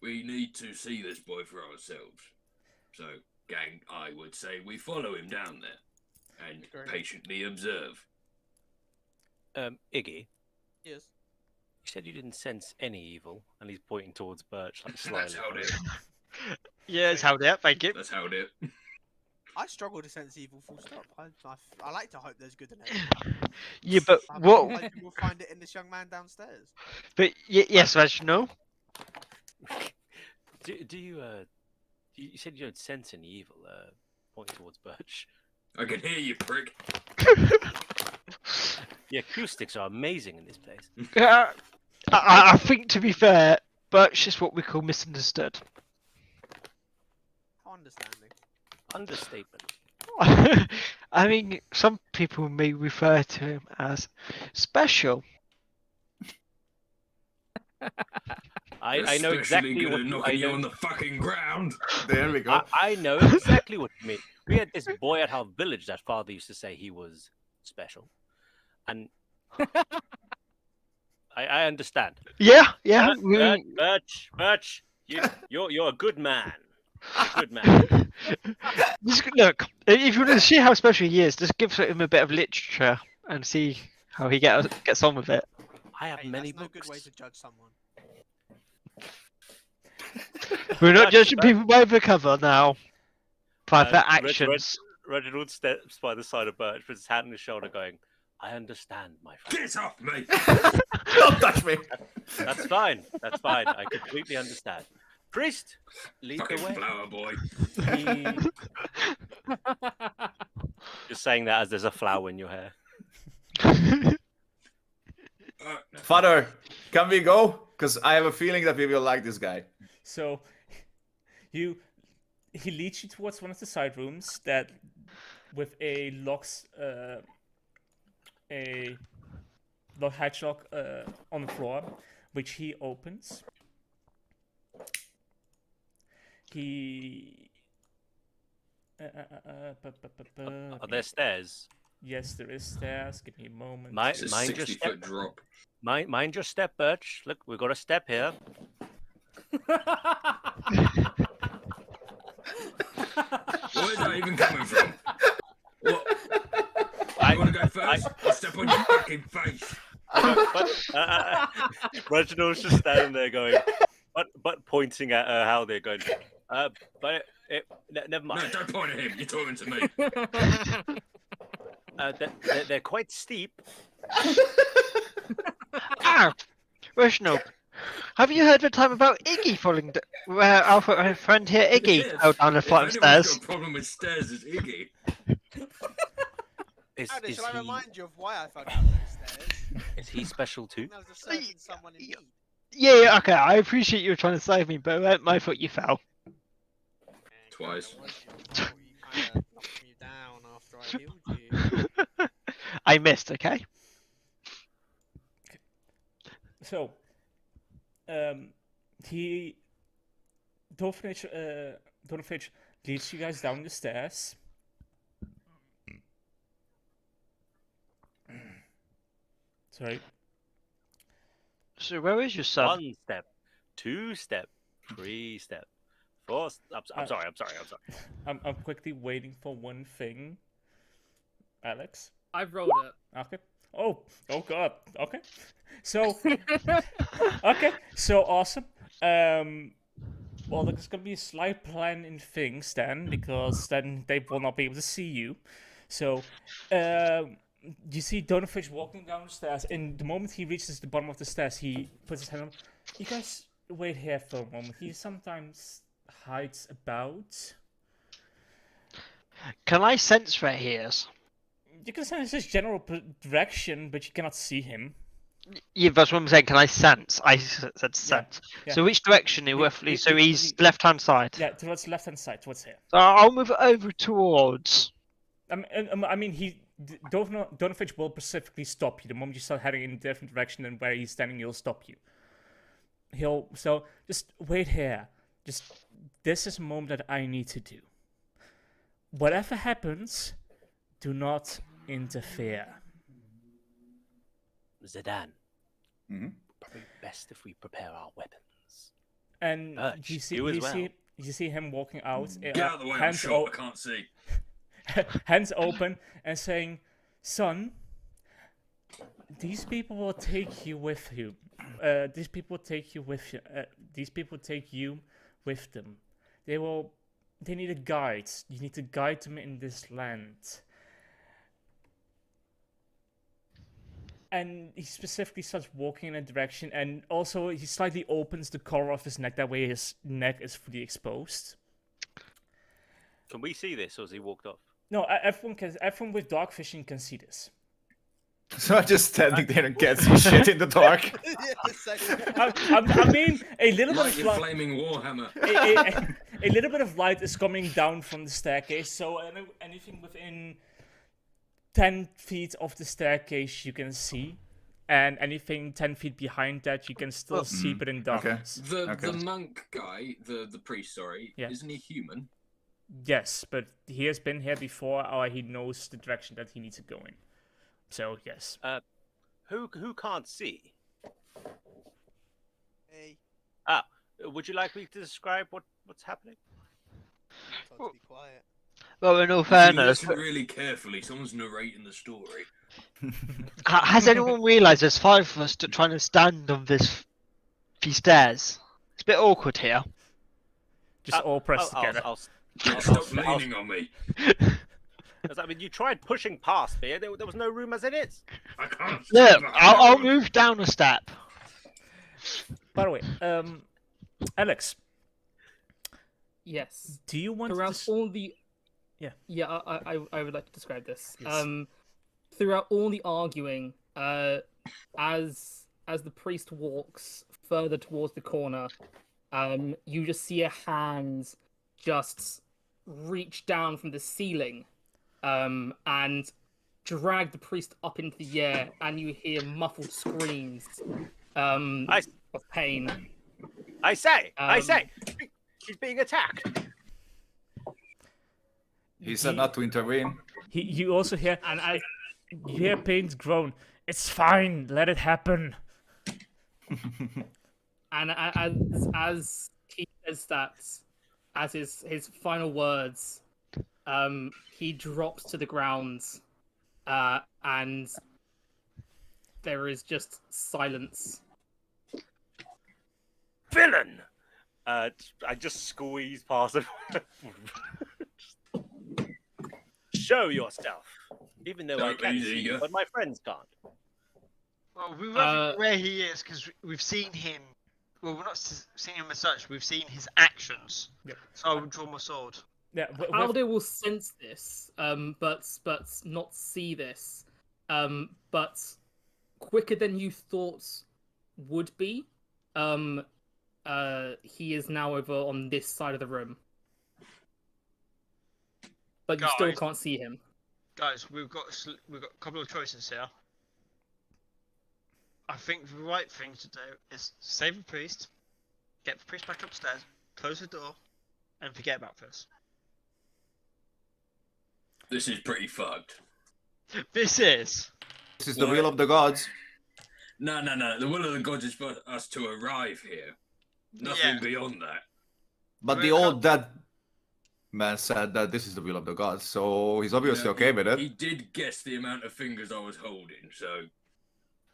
We need to see this boy for ourselves. So, gang, I would say we follow him down there and patiently observe. Iggy, Yes. you said you didn't sense any evil, and he's pointing towards Birch like That's slyly. how it is. Yeah, it's held out, thank you. That's how it is. I struggle to sense evil. Full stop. I like to hope there's good in it. Yeah, but I'm what? hoping we'll find it in this young man downstairs. But yes, as you know. Do you you said you don't sense any evil? Pointing towards Birch. I can hear you, prick. The acoustics are amazing in this place. I think, to be fair, Birch is what we call misunderstood. Understanding. Understatement. I mean, some people may refer to him as special. I know exactly what knocking you on the fucking ground. There we go. I know exactly what you mean. We had this boy at our village that father used to say he was special, and I understand. Yeah. Birch, you're a good man. You're a good man. Look, if you want to see how special he is, just give him a bit of literature and see how he gets on with it. I have many that's books. no good way to judge someone. We're not judging people by the cover now. By their actions. Reginald steps by the side of Birch with his hand on his shoulder going, I understand, my friend. Get off me! Don't touch me. That's fine. That's fine. I completely understand. Priest, lead Fucking the way. flower boy. Just saying that as there's a flower in your hair. Father, can we go? Because I have a feeling that we will like this guy. So, he leads you towards one of the side rooms that, with a hatch lock on the floor, which he opens. Are there stairs? Yes, there is stairs. Give me a moment. It's a 60-foot drop. Mind your step, Birch. Look, we've got a step here. Where's that even coming from? What? You want to go first? I'll step on your fucking face. Reginald's just standing there going, but pointing at how they're going. Never mind. No, don't point at him. You're talking to me. They're quite steep. Reginald, have you heard the time about Iggy falling where our friend here, Iggy, fell down a flight of stairs? Got a problem with stairs is Iggy. Shall I remind you of why I fell down those stairs? Is he special too? There was a certain someone in need. Yeah, okay, I appreciate you trying to save me, but it wasn't my fault you fell. Twice. You kind of knocked me down after I healed you. I missed, okay? So, Dorfridge leads you guys down the stairs. Sorry. So where is your son? 1 step, 2 step, 3 step, course. I'm sorry. I'm quickly waiting for one thing. Alex? I've rolled it. Okay. Oh god. Okay. So okay. So awesome. Well, there's gonna be a slight plan in things then, because then they will not be able to see you. So, you see Donovich walking down the stairs. In the moment he reaches the bottom of the stairs, he puts his hand on. You guys wait here for a moment. He sometimes hides about. Can I sense where he is? You can sense his general direction, but you cannot see him. Yeah, that's what I'm saying. Can I sense? I said sense. yeah. So which direction are roughly? So he's left-hand side. Yeah, towards the left-hand side, towards here. So I'll move it over towards. I mean, Donovich will specifically stop you the moment you start heading in a different direction than where he's standing. He'll stop you. So just wait here. This is a moment that I need to do. Whatever happens, do not interfere. Zidane. Mm-hmm. Probably best if we prepare our weapons. And you see him walking out. Get out of the way, I'm short, I can't see. Hands open and saying, "Son, these people will take you with you. These people take you with you. These people take you with them. They need a guide. You need to guide them in this land." And he specifically starts walking in a direction, and also he slightly opens the collar of his neck. That way his neck is fully exposed. Can we see this, or has he walked off? No, everyone with dark vision can see this. So I'm just standing there and can't see shit in the dark. I mean, a little bit Like of your light. flaming warhammer. A little bit of light is coming down from the staircase, so anything within 10 feet of the staircase you can see, and anything 10 feet behind that you can still see, but in darkness. The monk guy, the priest, sorry, isn't he human? Yes, but he has been here before, or he knows the direction that he needs to go in. So yes. Who can't see? Hey, Would you like me to describe what's happening? told to be quiet. Well, in all If you fairness, listen really carefully, someone's narrating the story. has anyone realised there's 5 of us trying to stand on these stairs? It's a bit awkward here. Just all pressed together. Stop leaning on me. I mean, you tried pushing past me. There was no room as it is. I can't. Look, I'll move down a step. By the way, Alex, Yes. do you want Throughout to... all the... Yeah. I would like to describe this. Yes. Throughout all the arguing, as the priest walks further towards the corner, you just see a hand just reach down from the ceiling, and drag the priest up into the air, and you hear muffled screams of pain. I say, he's being attacked. He said not to intervene. You also hear... And as You hear Payne's groan. It's fine. Let it happen. And as he says that, as his final words, he drops to the ground, and there is just silence. Villain! I just squeeze past him. Show yourself. Even though I can see you, but my friends can't. Well, we won't know where he is because we've seen him. Well, we're not seen him as such. We've seen his actions. Yep. So I would draw my sword. Yeah, Aldo will sense this, but not see this. But quicker than you thought would be. He is now over on this side of the room, but you still can't see him. Guys, we've got a couple of choices here. I think the right thing to do is save the priest, get the priest back upstairs, close the door, and forget about this. This is pretty fucked. This is The will of the gods. No. The will of the gods is for us to arrive here. Nothing beyond that. But the old dead man said that this is the will of the gods, so he's obviously okay with it. He did guess the amount of fingers I was holding, so...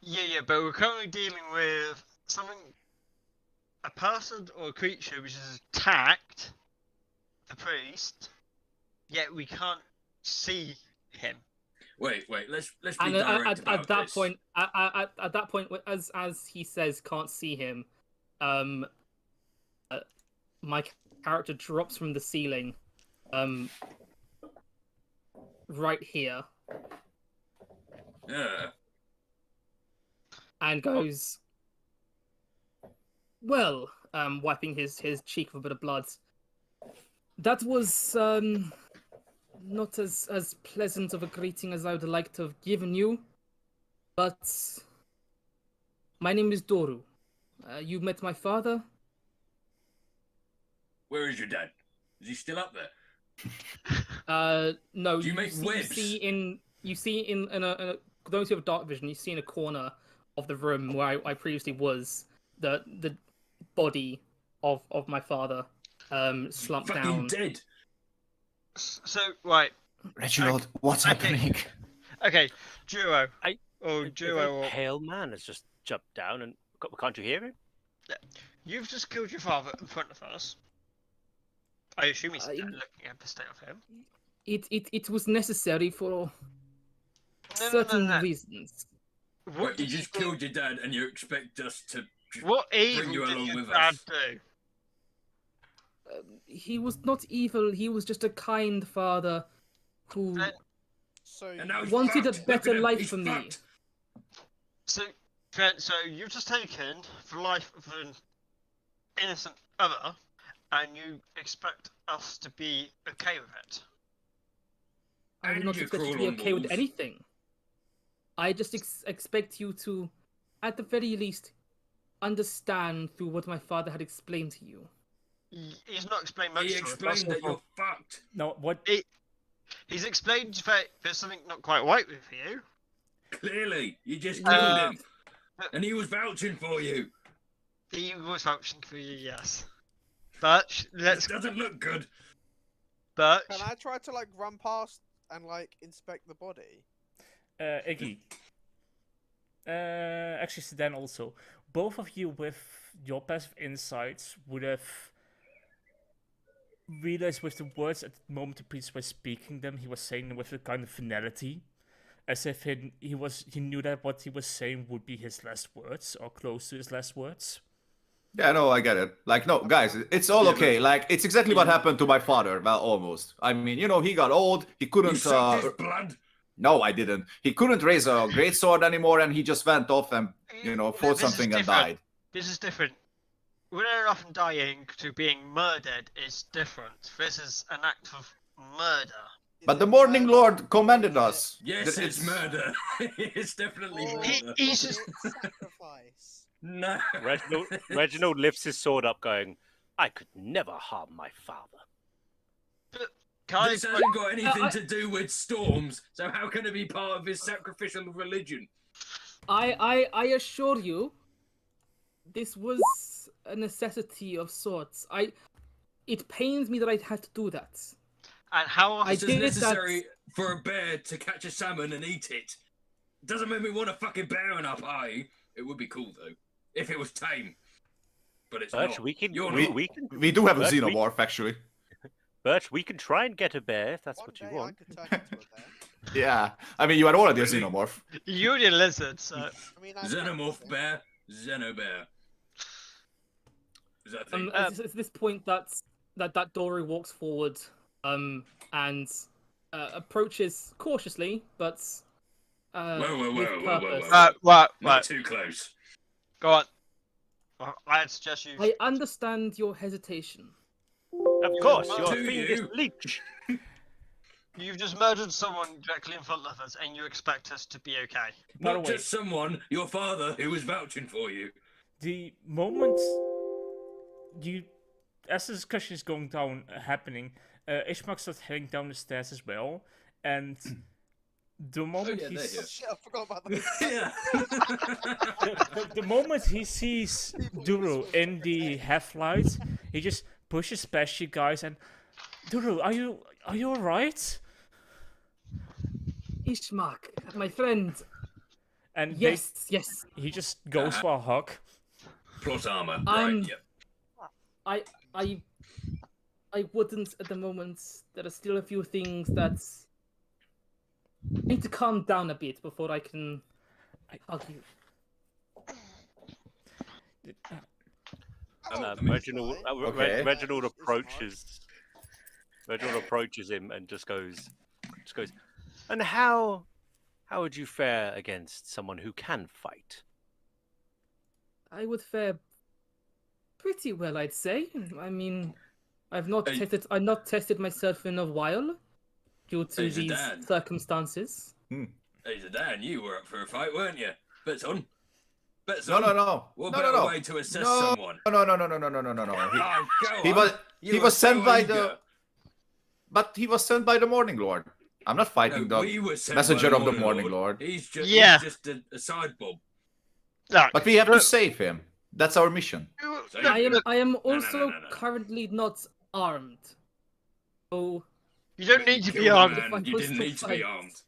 Yeah, but we're currently dealing with something, a person or a creature which has attacked the priest, yet we can't see him. Wait, let's be And direct about at that this. point, at that point, as he says, can't see him. My character drops from the ceiling, right here, and goes, well, wiping his cheek with a bit of blood. That was not as pleasant of a greeting as I would like to have given you, but my name is Doru. You met my father? Where is your dad? Is he still up there? No. Do you make webs? You see in a those who have dark vision, you see in a corner of the room where I previously was the body of my father slumped Fucking down. dead. So, right. Reginald, what's happening? Okay, Duo. A Duo. pale man has just jumped down, and can't you hear him? You've just killed your father in front of us. I assume he's looking at the state of him. It was necessary for certain reasons. What, you just killed your dad and you expect us to What bring evil you did along your with dad us? do? He was not evil. He was just a kind father who So And now he's wanted a fucked. Look better at him, life he's for me. fucked. So you've just taken the life of an innocent other, and you expect us to be okay with it? I would And not you expect you to crawl be on okay with walls. anything. I just expect you to, at the very least, understand through what my father had explained to you. He's not explained much He to us. explained that you're fucked. No, what? He's explained that there's something not quite right with you. Clearly, you just killed him. And he was vouching for you. He was vouching for you, yes. But This doesn't look good. But can I try to like run past and like inspect the body? Iggy. Actually, Sedan also. Both of you with your passive insights would have realized with the words at the moment the priest was speaking them, he was saying them with a kind of finality. As if he knew that what he was saying would be his last words, or close to his last words. Yeah, no, I get it. Like, no, guys, it's all okay. Like, it's exactly what happened to my father. Well, almost. I mean, you know, he got old. He couldn't. You sucked his blood. No, I didn't. He couldn't raise a great sword anymore, and he just went off and, you know, fought This is something and different. died. This is different. Running off and dying to being murdered is different. This is an act of murder. But the Morning Lord commanded us. Yes, that it's murder. It's definitely Or murder. He's is just- it sacrifice? No. Reginald lifts his sword up, going, "I could never harm my father." This hasn't got anything to do with storms, so how can it be part of his sacrificial religion? I assure you, this was a necessity of sorts. It pains me that I had to do that. And how I It's did it necessary for a bear to catch a salmon and eat it. Doesn't make me want a fucking bear in our pie. It would be cool though, if it was tame. But it's Birch, not. we can, You're we, not. we can, We do have a Birch, we- xenomorph, actually. Birch, we can try and get a bear if that's One what you day want. I could turn into a bear. Yeah. I mean, you are already a Really? xenomorph. You're a lizard, so I mean, I'm Xenomorph bear, Xenobear. Is that a thing? It's this point that Dory walks forward, and approaches cautiously, but Whoa, with whoa, whoa, whoa, purpose. whoa. Not too close. Go on. I'd suggest you. I understand your hesitation. Of course, well, you're do a fiendish you? leech. You've just murdered someone directly in front of us, and you expect us to be okay. By the Not way, just someone, your father, who was vouching for you. the moment as the discussion is going down, happening, Ishmak starts heading down the stairs as well, and the moment yeah, he they're s- here. Oh, shit, I forgot about that. Yeah. the moment he sees Duro in the half light, he just pushes past you guys and, Duru, are you alright? Ishmak, my friend. And Yes. he just goes for a hug. Plot armor. I'm- Right. Yep. I wouldn't at the moment. There are still a few things that need to calm down a bit before I can hug you. Reginald, Okay. Reginald It's approaches. Reginald approaches him and just goes. And how would you fare against someone who can fight? I would fare pretty well, I'd say. I mean, I've not tested myself in a while due to Hey, these Zidane. circumstances. Hey, Zidane, you were up for a fight, weren't you? Bets on. No. What No, better no. way to assess No. someone? No. He was sent by the. But he was sent by the Morning Lord. I'm not fighting the messenger of the Morning Lord. He's Yeah. just a side bob. Look, But we have to save him. That's our mission. I am also no. currently not armed. So you don't need to be Killed a armed. If I man. You was didn't to need to be fight- armed.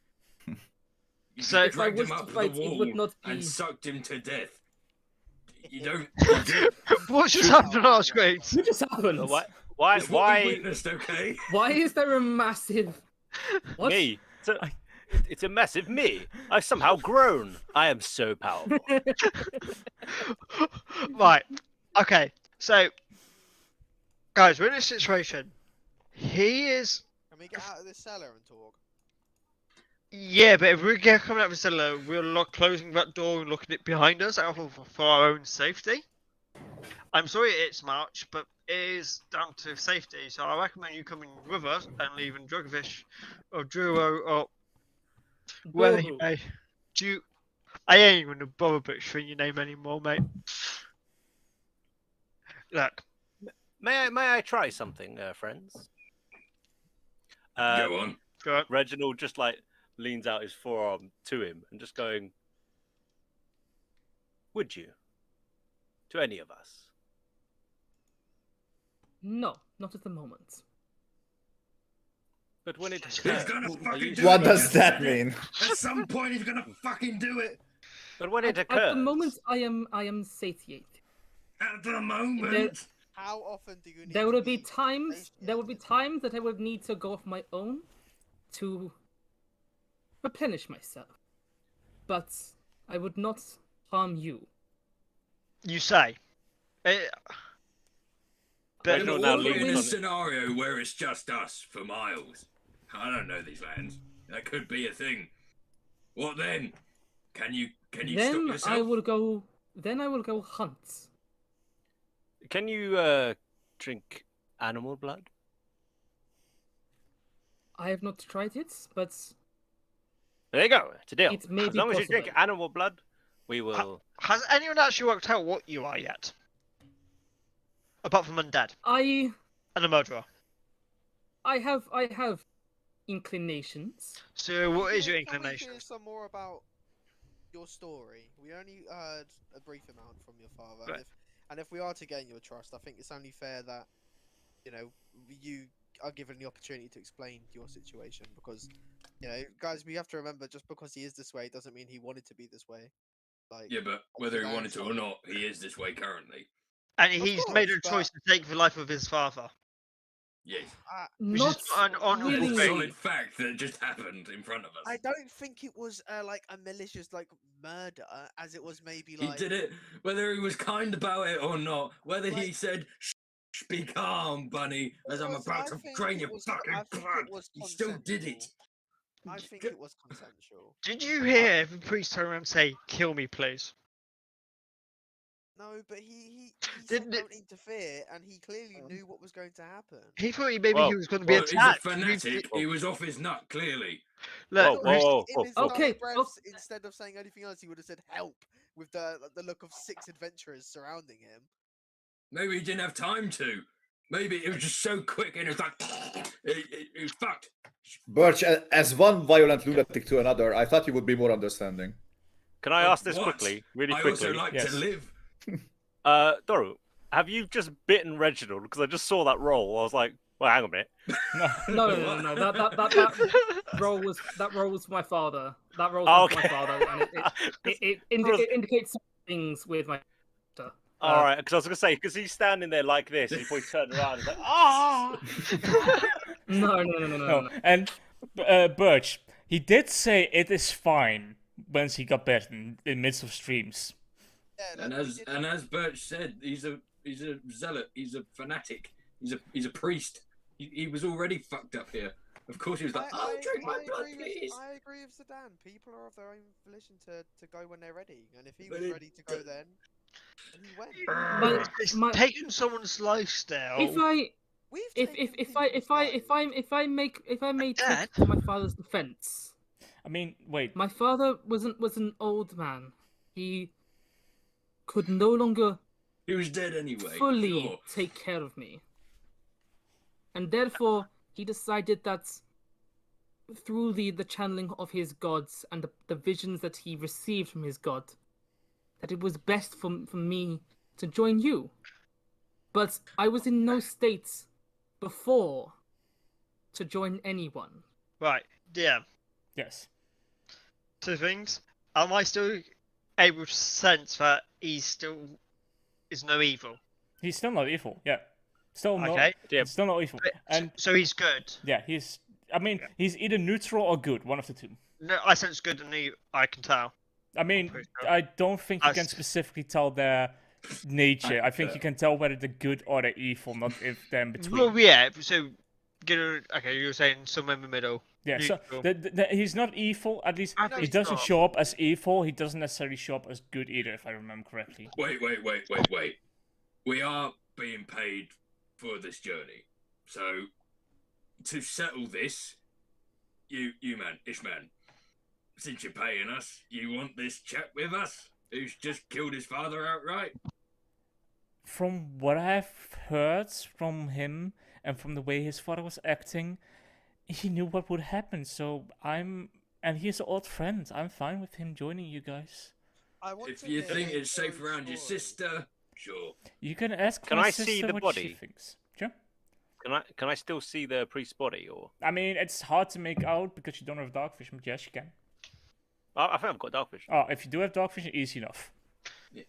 You So- just dragged If I was him to up the fight, it wall would not and be- sucked him to death. You don't. What just happened on our screens? What just happened? Why? It's what we witnessed, okay? Why is there a massive? What? Me? It's a massive me. I've somehow grown. I am so powerful. Right. Okay. So, guys, we're in a situation. He is. Can we get out of this cellar and talk? Yeah, but if we get coming out of the cellar, we're closing that door and looking it behind us for our own safety. I'm sorry it's March, but it is down to safety. So I recommend you coming with us and leaving Drugfish or Duro or whether he Boru. may. I ain't even gonna bother butchering your name anymore, mate. Look, May I try something, friends? Go on. go on. Reginald just leans out his forearm to him and just going, "Would you? To any of us?" No, not at the moment. But when it He's occurs, gonna fucking do What it. does that mean? At some point, he's gonna fucking do it. but when it At occurs, the moment, I am satiated. At the moment. How often do you need There to will be times. There will be satiated? times that I will need to go off my own to replenish myself, but I would not harm you. You say. But Reginald What now if leans in on a it. scenario where it's just us for miles. I don't know these lands. That could be a thing. What then? Can you stop Then yourself? I will go. Then I will go hunt. Can you drink animal blood? I have not tried it, but There you go. It's a deal. It may As be long as you drink possible. animal blood, we will. has anyone actually worked out what you are yet? Apart from undead I and a murderer. have inclinations. So what is your Can we inclination? hear some more about your story? We only heard a brief amount from your father, Right. and if we are to gain your trust, I think it's only fair that you are given the opportunity to explain your situation, because guys, we have to remember, just because he is this way doesn't mean he wanted to be this way. Like, Yeah, but whether he Zidane wanted to or told- not, he is this way currently. And he's made a course, choice to take the life of his father. Yes. Which Not is an honourable It's a thing. willingly. solid fact that just happened in front of us. I don't think it was like a malicious murder, as it was maybe He like did it, whether he was kind about it or not. Whether he Like- said, "Shh, be calm, bunny," as I'm Also, about I to think drain it your was- fucking I think it blood. was He still did it. consensual. I think it was consensual. Did you hear the priest turn around and say, "Kill me, please"? No, but he said Didn't it- don't interfere, and he clearly knew what was going to happen. He thought maybe Whoa. he was going to be Well, he's a attacked. fanatic. He was off his nut, clearly. Look, Whoa. In his Okay, dying breaths, instead of saying anything else, he would have said "help" with the look of 6 adventurers surrounding him. Maybe he didn't have time to. Maybe it was just so quick and it was like, it was fucked. Birch, as one violent lunatic to another, I thought you would be more understanding. Can I ask this What? quickly? Really I quickly. also like yes. to live. Doru, have you just bitten Reginald? Because I just saw that roll. I was like, well, hang on a minute. No. That roll was for my father. That roll was for my father, and it indicates some things with my. All right, because I was gonna say, because he's standing there like this, and he turned around and like, ah. No. And Birch, he did say it is fine once he got bitten in midst of streams. Yeah, And as Birch said, he's a zealot. He's a fanatic. He's a priest. He was already fucked up here. Of course, he was like, drink my blood, please. I agree with Sedan. People are of their own volition to go when they're ready, and if he was ready to go then he went. It's taking someone's lifestyle. If I may take to my father's defense. I mean, wait. My father was an old man. He could no longer. He was dead anyway. Fully take care of me, and therefore he decided that through the channeling of his gods and the visions that he received from his god, that it was best for me to join you. But I was in no state before to join anyone. Right, yeah. Yes. Two things. Am I still able to sense that he still is no evil? He's still not evil, yeah. Still not, okay. Still not evil. And so he's good. Yeah, he's either neutral or good, one of the two. No, I sense good and I can tell. I mean, I don't think you can specifically tell their nature. I think you can tell whether they're good or they're evil, not if they're in between. Well, yeah, so, okay, you were saying somewhere in the middle. Yeah, so he's not evil, at least he doesn't show up as evil, he doesn't necessarily show up as good either, if I remember correctly. Wait. We are being paid for this journey. So, to settle this, you man, Ishman, since you're paying us, you want this chap with us, who's just killed his father outright? From what I've heard from him, and from the way his father was acting, he knew what would happen, so and he's an old friend. I'm fine with him joining you guys. If you think it's safe around your sister, sure. You can ask Can my I sister see the what body? she thinks. Sure. Can I still see the priest's body, or? I mean, it's hard to make out because you don't have dark vision, but yes, you can. I think I've got dark vision. Oh, if you do have dark vision, easy enough. Yeah.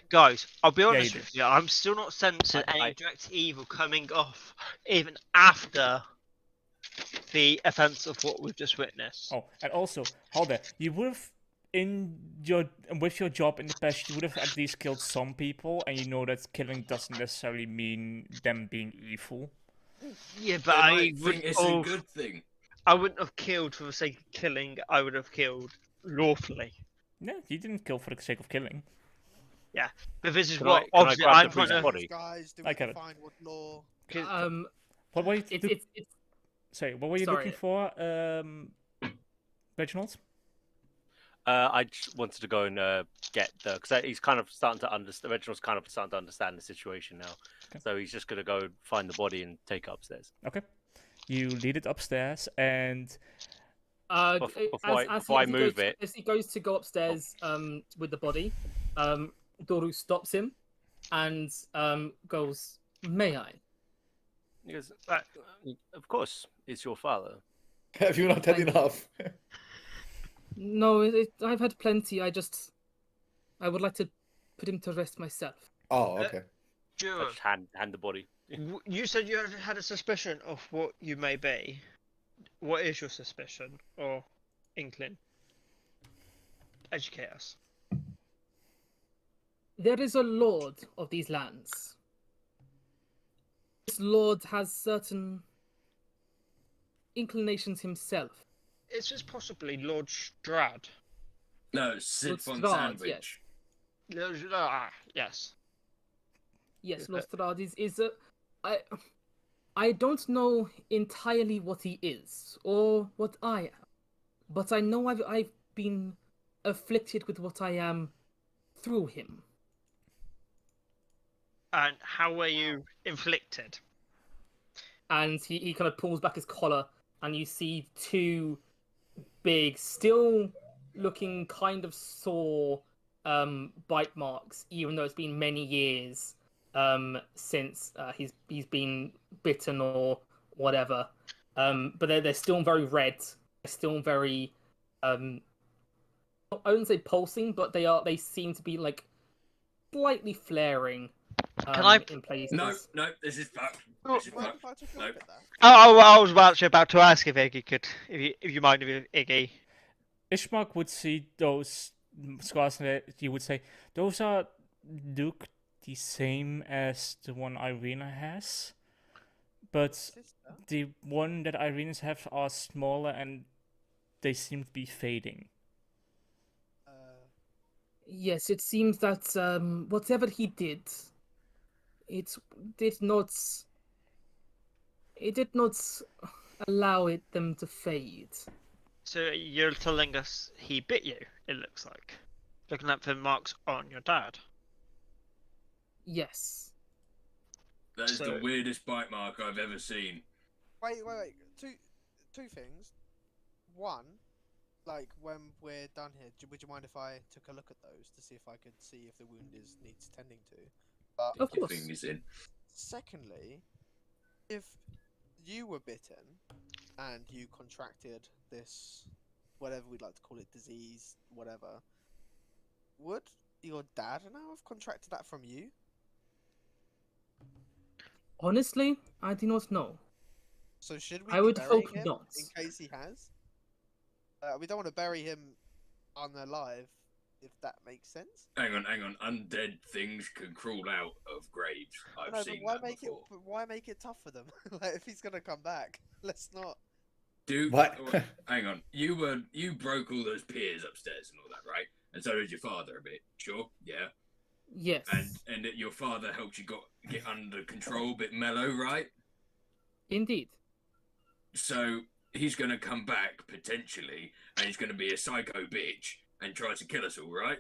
Guys, I'll be honest with you. I'm still not sensing any direct evil coming off, even after the offense of what we've just witnessed. Oh, and also, hold on. You would have, with your job in the past, you would have at least killed some people, and you know that killing doesn't necessarily mean them being evil. Yeah, but I think it's a good thing. I wouldn't have killed for the sake of killing. I would have killed lawfully. No, you didn't kill for the sake of killing. Yeah, but this is Can what I obviously grab I'm the trying priest's to. body? Guys, do I we get it. define what law? What were you Sorry, what were you Sorry. looking for, Reginald? I just wanted to go and get because he's kind of starting to understand. Reginald's kind of starting to understand the situation now, so he's just gonna go find the body and take it upstairs. Okay, you lead it upstairs, and before I move it, as he goes to go upstairs, with the body, Doru stops him, and goes, "May I?" he goes, "Of course, it's your father." Have you not had enough? No, I've had plenty. I would like to put him to rest myself. Oh, okay. I just hand the body. You said you had a suspicion of what you may be. What is your suspicion or inkling? Educate us. There is a lord of these lands. This lord has certain inclinations himself. Is this possibly Lord Strahd? No, Sid Lord von Strahd, Sandwich. Yes. Yes, Lord Strahd is a. I don't know entirely what he is or what I am, but I know I've been afflicted with what I am through him. And how were you inflicted? And he kind of pulls back his collar, and you see two big, still looking kind of sore bite marks, even though it's been many years, since he's been bitten or whatever. But they're still very red. They're still very I wouldn't say pulsing, but they seem to be like slightly flaring. In places? No, this is fact. This is fact. No. I was actually about to ask if Iggy could, if you mind, if Iggy. Ishmak would see those scars and he would say, those look the same as the one Irina has, but the one that Irina's have are smaller and they seem to be fading. Yes, it seems that whatever he did, it did not allow them to fade. So you're telling us he bit you? It looks like, looking at the marks on your dad. Yes. That is the weirdest bite mark I've ever seen. Wait. Two things. One, like when we're done here, would you mind if I took a look at those to see if I could see if the wound needs tending to? But of course. Fingers in. Secondly, if you were bitten and you contracted this, whatever we'd like to call it, disease, whatever, would your dad now have contracted that from you? Honestly, I do not know. So should we I would bury hope him not. in case he has? We don't want to bury him unalive, if that makes sense. Hang on. Undead things can crawl out of graves. I've seen that before. But why make it tough for them? Like, if he's gonna come back, let's not. Dude, What? Hang on. You broke all those piers upstairs and all that, right? And so did your father a bit. Sure, yeah. Yes. And that your father helped you get under control, a bit mellow, right? Indeed. So he's gonna come back potentially, and he's gonna be a psycho bitch and try to kill us all, right?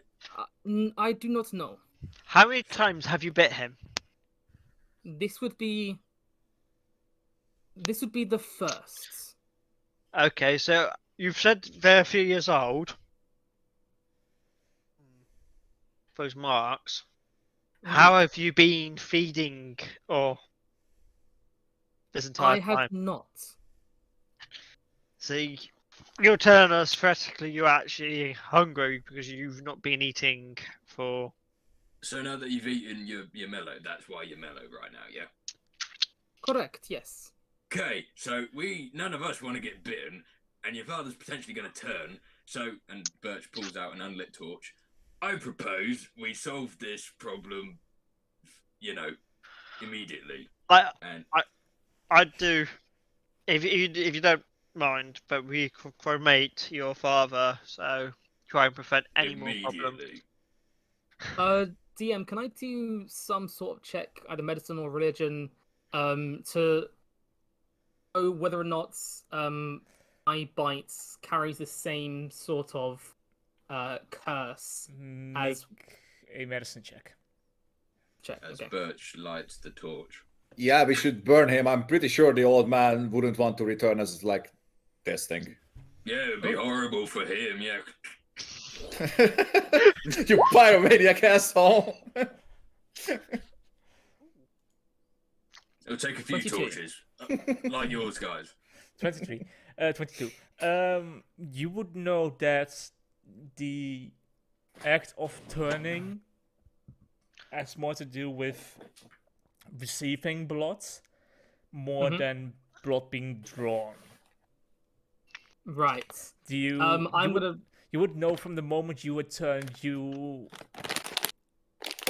I do not know. How many times have you bit him? This would be the first. Okay, so you've said they're a few years old. Those marks. How have you been feeding or this entire I time? have not. See, you're telling us theoretically you're actually hungry because you've not been eating for. So now that you've eaten your mellow, that's why you're mellow right now, yeah? Correct, yes. Okay, so none of us want to get bitten, and your father's potentially going to turn. So, and Birch pulls out an unlit torch. I propose we solve this problem, immediately. I do, if you don't mind, but we cremate your father, so try and prevent any more problems. DM, can I do some sort of check, either medicine or religion, to know whether or not my bites carries the same sort of curse as a medicine check. As Birch lights the torch. Yeah, we should burn him. I'm pretty sure the old man wouldn't want to return as like this thing. Yeah, it'd be horrible for him, yeah. You pyromaniac asshole! It'll take a few 22. torches, like yours, guys. 22. You would know that the act of turning has more to do with receiving blood more than blood being drawn. Right. You would know from the moment you would turn,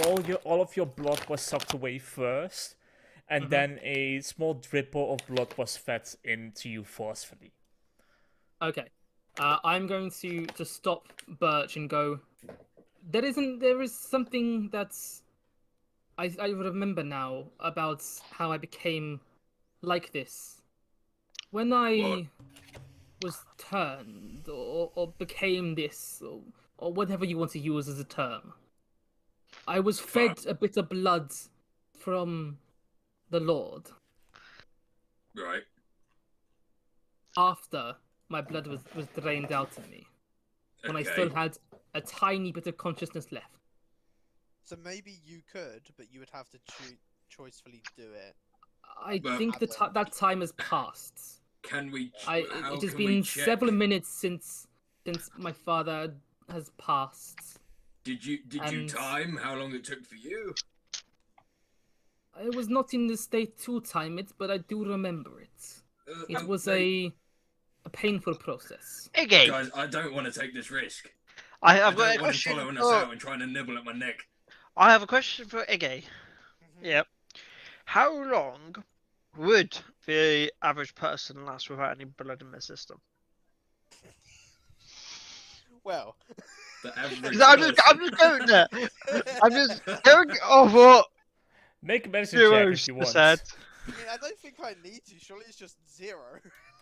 all of your blood was sucked away first, and then a small dripper of blood was fed into you forcefully. Okay. I'm going to stop Birch and go. There is something that's I remember now about how I became like this. When I was turned or became this or whatever you want to use as a term, I was fed a bit of blood from the Lord. Right. After my blood was drained out of me. When I still had a tiny bit of consciousness left. So maybe you could, but you would have to choicefully do it. I But- think that time has passed. Can we? It has can we been check? several minutes since my father has passed. Did you and- time how long it took for you? I was not in the state to time it, but I do remember it. It was okay. a painful process. Iggy, Guys, I don't want to take this risk. I've got I a don't want him question. following us out and trying to nibble at my neck. I have a question for Iggy. Mm-hmm. Yep. How long would the average person last without any blood in their system? Well, The average I'm just going there. I'm just going off what Make a medicine check Heroes if you want. said. I mean, I don't think I need to. Surely it's just 0.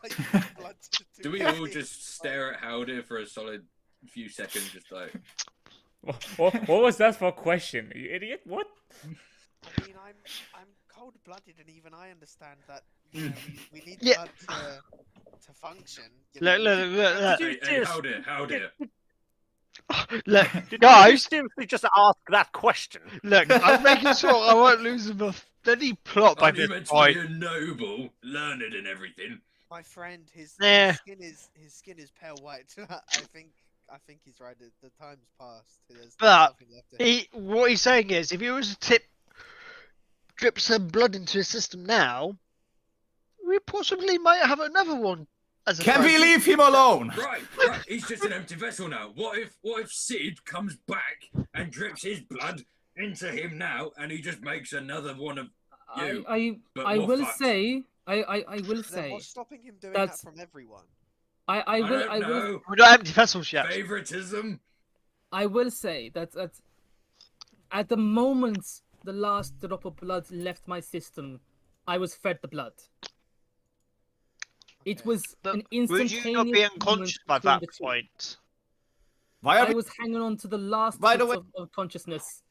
Like, blood Do we all just stare at Howdy for a solid few seconds, just like? What was that for a question? You idiot! What? I mean, I'm cold-blooded, and even I understand that. You know, we need Yeah. blood to function. You Look, know? look. Hey, Howdy. Look, Did you guys, seriously just ask that question? look, I'm making sure I won't lose the bloody plot by Aren't you this meant to point. be a noble, learned and everything? My friend, his Nah. skin is pale white. I think he's right. The time's passed. There's But nothing left in it. what he's saying is, if he was to drip some blood into his system now, we possibly might have another one as a Can we friend. leave him alone? Right. He's just an empty vessel now. What if Sid comes back and drips his blood into him now, and he just makes another one of you? but I more will fucked? say I will Then say what's stopping him doing that that's- from everyone? I will don't know. We're not empty vessels yet. Favoritism. I will say that at the moment the last drop of blood left my system, I was fed the blood. It Okay. was But an would you instantaneous not be moment unconscious by between that the two. point? Why are I we, was hanging on to the last By the bits way- of consciousness.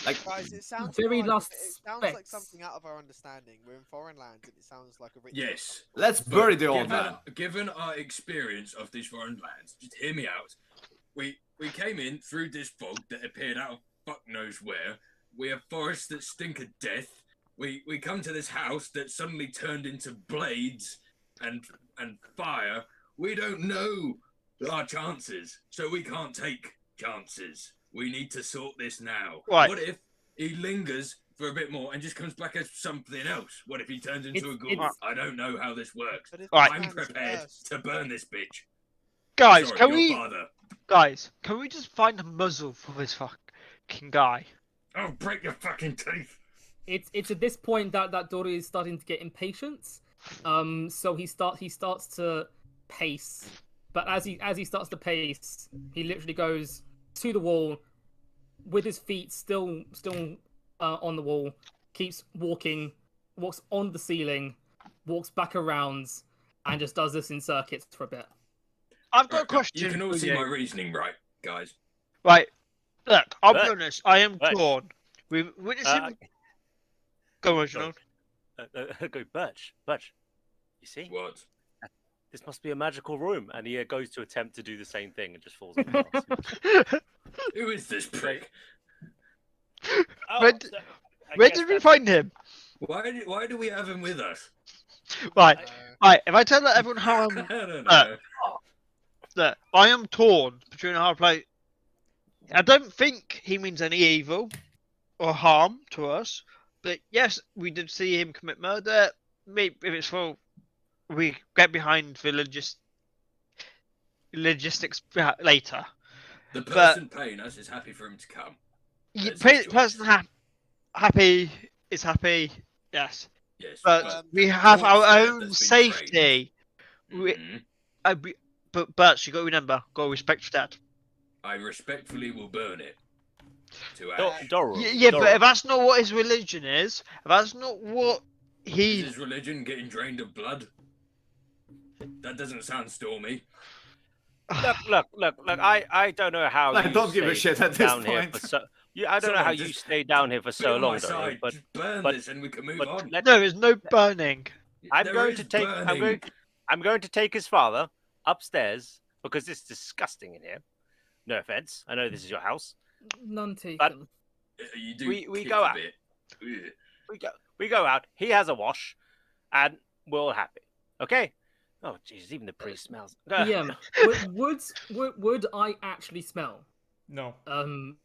like, Guys, it sounds Very more like, last it sounds like specks. something out of our understanding. We're in foreign lands, and it sounds like a ritual. Yes. let's But bury the old given, man. Given our experience of these foreign lands, just hear me out. We came in through this fog that appeared out of fuck knows where. We have forests that stink of death. We come to this house that suddenly turned into blades and fire. We don't know our chances, so we can't take chances. We need to sort this now. Right. What if he lingers for a bit more and just comes back as something else? What if he turns into a ghoul? It's- I don't know how this works. But if Right. the I'm man's prepared cursed- to burn this bitch. Guys, Sorry, can your we? father. Guys, can we just find a muzzle for this fucking guy? I'll break your fucking teeth. It's at this point that Dory is starting to get impatient. So he starts to pace, but as he starts to pace, he literally goes to the wall with his feet still on the wall, keeps walking, walks on the ceiling, walks back around, and just does this in circuits for a bit. I've got a Right, question. You can all for see you. my reasoning, right, guys? Right. Look, I'll be But- honest. I am but- torn. We're witnessing. Go on, Reginald. Go, Birch. You see? What? This must be a magical room. And he goes to attempt to do the same thing and just falls on the glass. Who is this prick? Oh, Where I did guess we that's- find him? Why do we have him with us? Right. Uh, Right. If I tell everyone how I I'm, don't know. look, I am torn between how I play. I don't think he means any evil or harm to us, but yes, we did see him commit murder. Maybe if it's for, we get behind the logistics later. The person paying us is happy for him to come. That's his choice. Person happy is happy. Yes, Yes, but we have our warfare own that's been trained. safety. But you got to remember, got to respect that. I respectfully will burn it to ash. Doro. Yeah, but if that's not what his religion is, if that's not what Is he, his religion getting drained of blood? That doesn't sound stormy. Look. I don't know how. I you don't give a stayed shit at this down here point. for so. I don't know Someone how you just stayed down here for Be so on long, my Doro, side, but just burn but- this and we can move but on. let- no, there's no burning. I'm There going to is take. burning. I'm going to take his father upstairs because it's disgusting in here. No offense. I know this is your house. None taken. You do We kick go a out. bit. Ugh. We go out. He has a wash, and we're all happy. Okay. Oh Jesus! Even the priest smells. DM, would I actually smell? No, Um,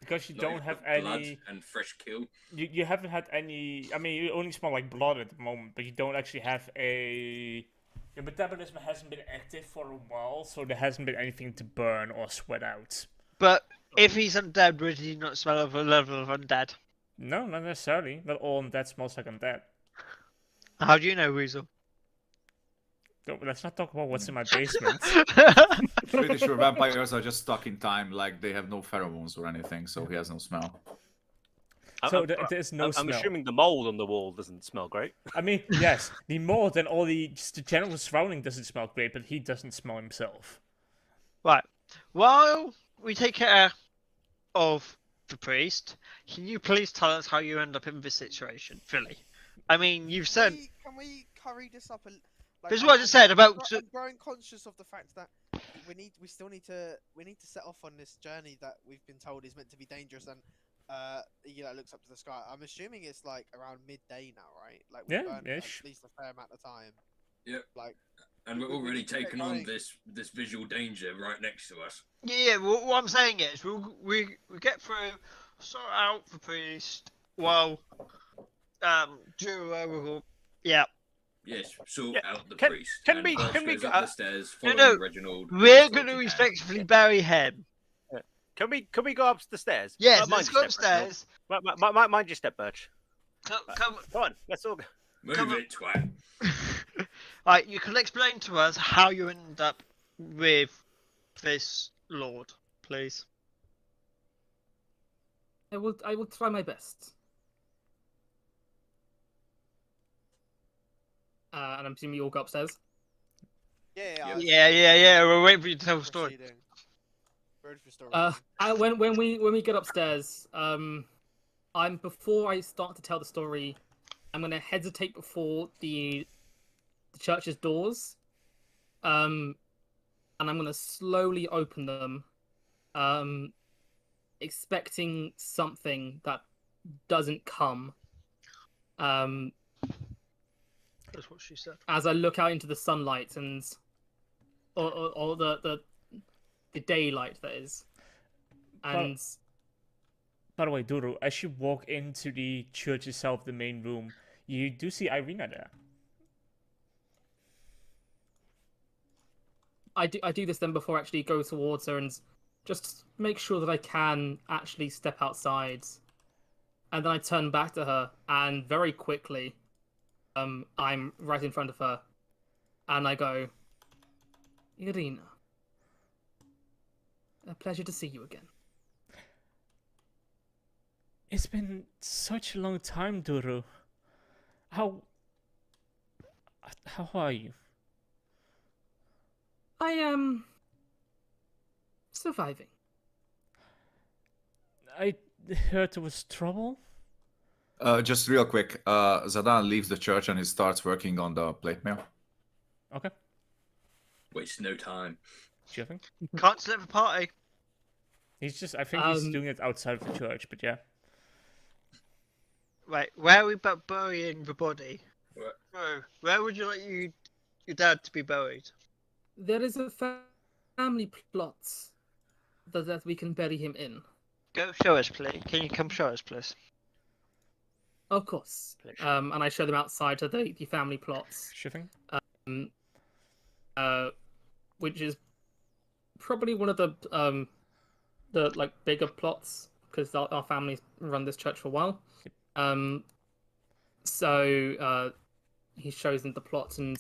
because you Like don't have blood any. and fresh kill. You haven't had any. I mean, you only smell like blood at the moment, but you don't actually have a. Your metabolism hasn't been active for a while, so there hasn't been anything to burn or sweat out. But if he's undead, would he not smell of a level of undead? No, not necessarily. But all undead smells like undead. How do you know, Weasel? Let's not talk about what's in my basement. Pretty sure vampires are just stuck in time, like they have no pheromones or anything, so he has no smell. So there's no I'm smell. assuming the mold on the wall doesn't smell great. I mean, yes, the mold and all just the general surrounding doesn't smell great, but he doesn't smell himself. Right. While we take care of the priest, can you please tell us how you end up in this situation, Philly? I mean, you've said. Can we curry this up? This is what I just said about. I'm growing conscious of the fact that we still need to set off on this journey that we've been told is meant to be dangerous and looks up to the sky. I'm assuming it's like around midday now, right? Like we've burned at least a fair amount of time. Yep. Like, and we're we already need to get taking on going. this visual danger right next to us. Yeah. What I'm saying is, we get through, sort out the priest. Well, yeah. Yes, sort Yeah, out the can- priest. can and we- Bosch can we goes go- up the stairs, following no, Reginald. We're with going to his effectively bury him. Can we go up the stairs? Yes, Mind let's your go step, Reginald. upstairs. Mind your step, Birch. Come. Come on, let's all go. Move Come on. it, twat. Right, you can explain to us how you end up with this lord, please. I will try my best. And I'm assuming you all go upstairs. Yeah. We're waiting for you to tell the story. Ready for story. When we get upstairs, before I start to tell the story, I'm gonna hesitate before the church's doors, and I'm gonna slowly open them, expecting something that doesn't come. That's what she said. As I look out into the sunlight and or the daylight that is, and. By the way, Duru, as you walk into the church itself, the main room, you do see Irina there. I do this then before I actually go towards her and just make sure that I can actually step outside. And then I turn back to her and very quickly, I'm right in front of her and I go, Irina, a pleasure to see you again. It's been such a long time, Duru. How are you? I am surviving. I heard there was trouble. Just real quick, Zadan leaves the church and he starts working on the plate mail. Okay. Waste no time. Do you think? Can't slip a party. I think he's doing it outside of the church, but yeah. Right, where are we burying the body? What? Oh, where would you like your dad to be buried? There is a family plot that we can bury him in. Go show us, please. Can you come show us, please? Of course. And I show them outside of the family plots. Shipping? Which is probably one of the like bigger plots because our families run this church for a while. So he shows them the plot and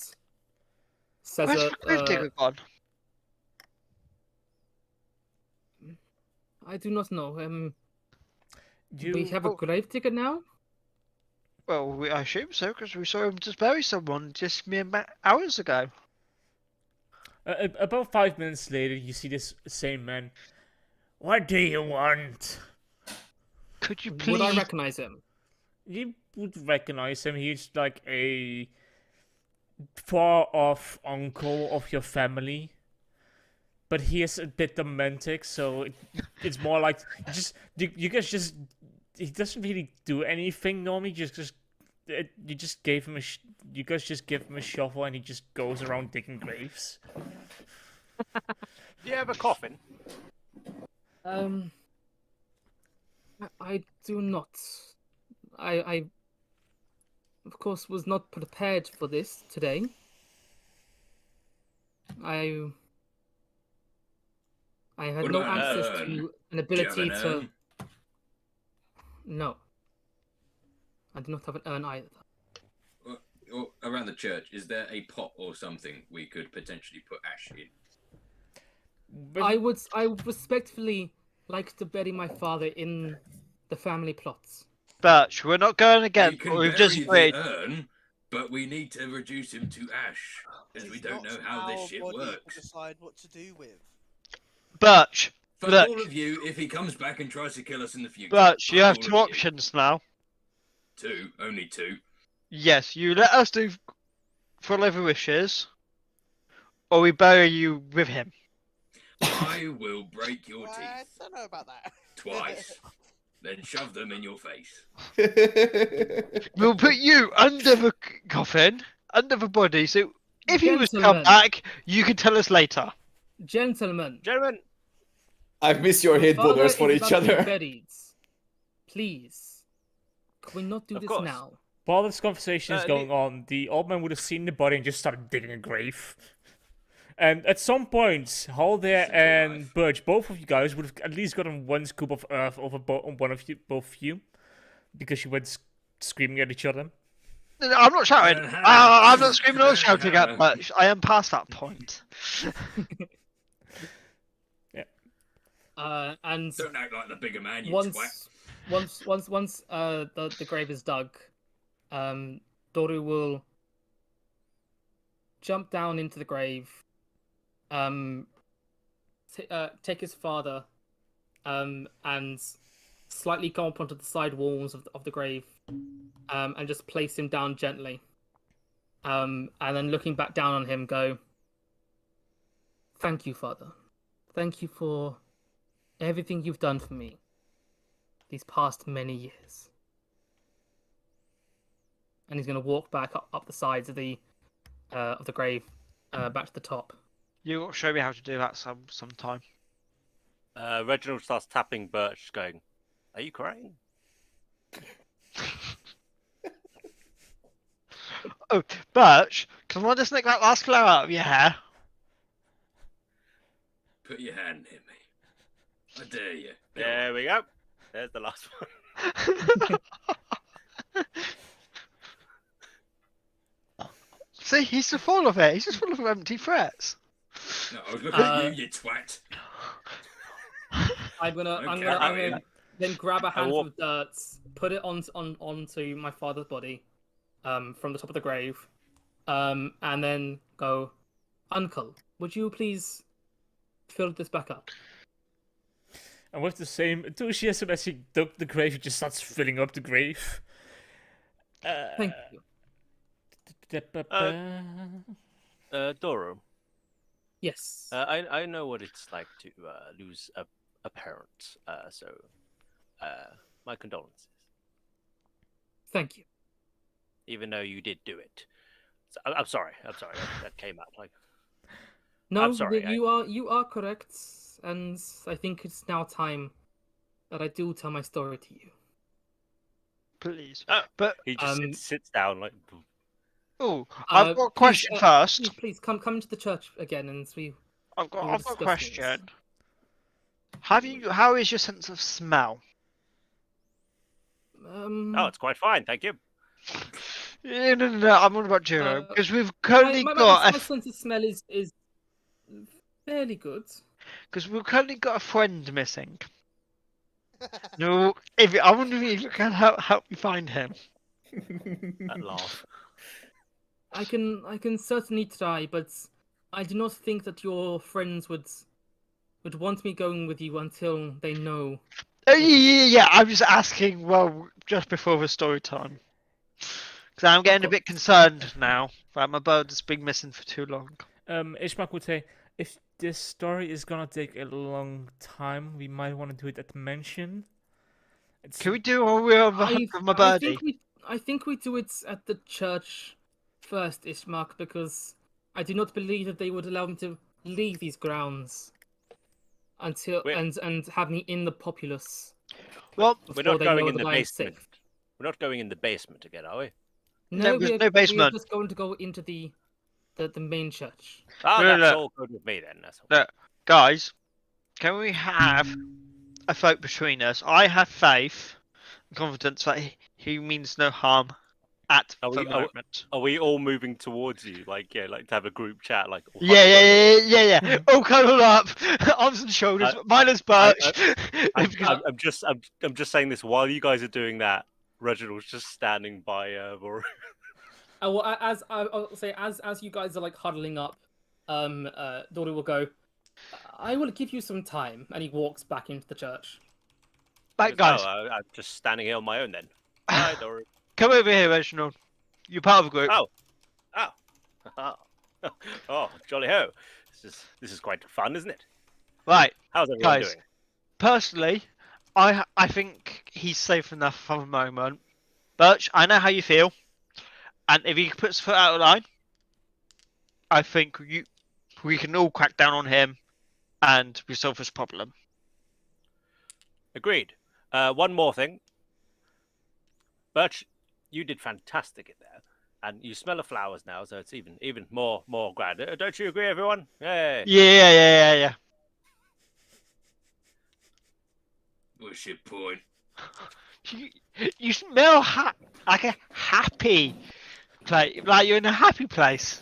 says Where's the grave digger gone? I do not know. We have a gravedigger now? Well, I assume so, because we saw him just bury someone just mere hours ago. About 5 minutes later, you see this same man. What do you want? Could you please... Would I recognize him? You would recognize him. He's like a far-off uncle of your family. but he is a bit dementic, so it's more like you guys just he doesn't really do anything normally. You just gave him you guys just give him a shovel and he just goes around digging graves. Do you have a coffin? I do not. I of course was not prepared for this today. I had What no about an access urn? to an Do you ability have an to. urn? No, I do not have an urn either. Or around the church, is there a pot or something we could potentially put ash in? But I would respectfully like to bury my father in the family plots. Birch, we're not going again. We can We've bury just agreed. the urn, but we need to reduce him to ash, because we It's don't not know how this our shit body to works. decide what to do with. Birch, Fuck look. all of you if he comes back and tries to kill us in the future. Birch, you Fuck have all two of options now. Two, only two. Yes, you let us do forever wishes, or we bury you with him. I will break your I teeth don't know about that. twice, then shove them in your face. We'll put you under the coffin, under the body, so if he was to come Gentlemen. back, you can tell us later. Gentlemen, Gentlemen, I've missed your head father builders for is each about to be other. buried. Please, can we not do Of this course. now? while this conversation is Uh, going the- on, the old man would have seen the body and just started digging a grave. And at some point, Haldir Simple and life. Birch, both of you guys would have at least gotten one scoop of earth over both of you, because you went screaming at each other. No, I'm not shouting. I'm not screaming or shouting at Birch. I am past that point. And Don't act like the bigger man, you twat. once the grave is dug, Doru will jump down into the grave, take his father, and slightly go up onto the side walls of the grave, and just place him down gently, and then looking back down on him, go, "Thank you, Father. Thank you for everything you've done for me these past many years." And he's going to walk back up the sides of the grave, back to the top. You will show me how to do that sometime. Reginald starts tapping Birch, going, "Are you crying?" Oh, Birch, can I just nick that last flower out of your hair? Put your hand near me. I dare you. Go There we go. There's the last one. See, he's so full of it. He's just full of empty threats. on. No, I was looking at you, you twat. I'm gonna Okay. then grab a handful walk- of dirt, put it onto my father's body, from the top of the grave, and then go, "Uncle, would you please fill this back up?" And with the same enthusiasm as he dug the grave, he just starts filling up the grave. Thank you. Doro, Yes. I know what it's like to lose a parent, so my condolences. Thank you. Even though you did do it. So, I'm sorry. That came out like. No, I'm sorry, you are correct, and I think it's now time that I do tell my story to you. Please. Oh, But, he just sits down like. oh, I've got a question first. Please come to the church again, and I've got we'll a discuss question. How is your sense of smell? Oh, it's quite fine, thank you. No, I'm on about Jiro, because we've my currently got sense of smell is fairly good. because we've currently got a friend missing. No, I wonder if you can help me find him. That laugh. I can certainly try, but I do not think that your friends would want me going with you until they know. Oh, yeah, I'm just asking, well, just before the story time. Because I'm getting a bit concerned now that my bird has been missing for too long. Ishmak would say, if this story is gonna take a long time, we might want to do it at the mansion. Can we do all we have I, of my I birdie? think we do it at the church first, Ishmak, because I do not believe that they would allow me to leave these grounds until and have me in the populace. Well, we're not going in that the I'm basement. safe. We're not going in the basement again, are we? No, there's no We are basement. just going to go into the main church. Oh, No, that's no. all good with me then. That's all. No, guys, can we have a vote between us? I have faith and confidence that he means no harm at the moment. Are we all moving towards you? Like to have a group chat, like. All Yeah. All cuddled up, arms and shoulders, minus Birch. I'm just saying this while you guys are doing that. Reginald's just standing by Voru. Oh, well, I'll say, as you guys are like huddling up, Dory will go, I will give you some time, and he walks back into the church. Right, guys. I'm just standing here on my own then. Hi, Dory. Come over here, Reginald. You're part of the group. Oh, jolly ho! This is quite fun, isn't it? Right. How's everyone doing? Personally, I think he's safe enough for the moment. Birch, I know how you feel, and if he puts his foot out of line, I think we can all crack down on him and resolve this problem. Agreed. One more thing. Birch, you did fantastic in there, and you smell of flowers now, so it's even more grand. Don't you agree, everyone? Yay. Yeah. What's your point? You smell like a happy place, like you're in a happy place.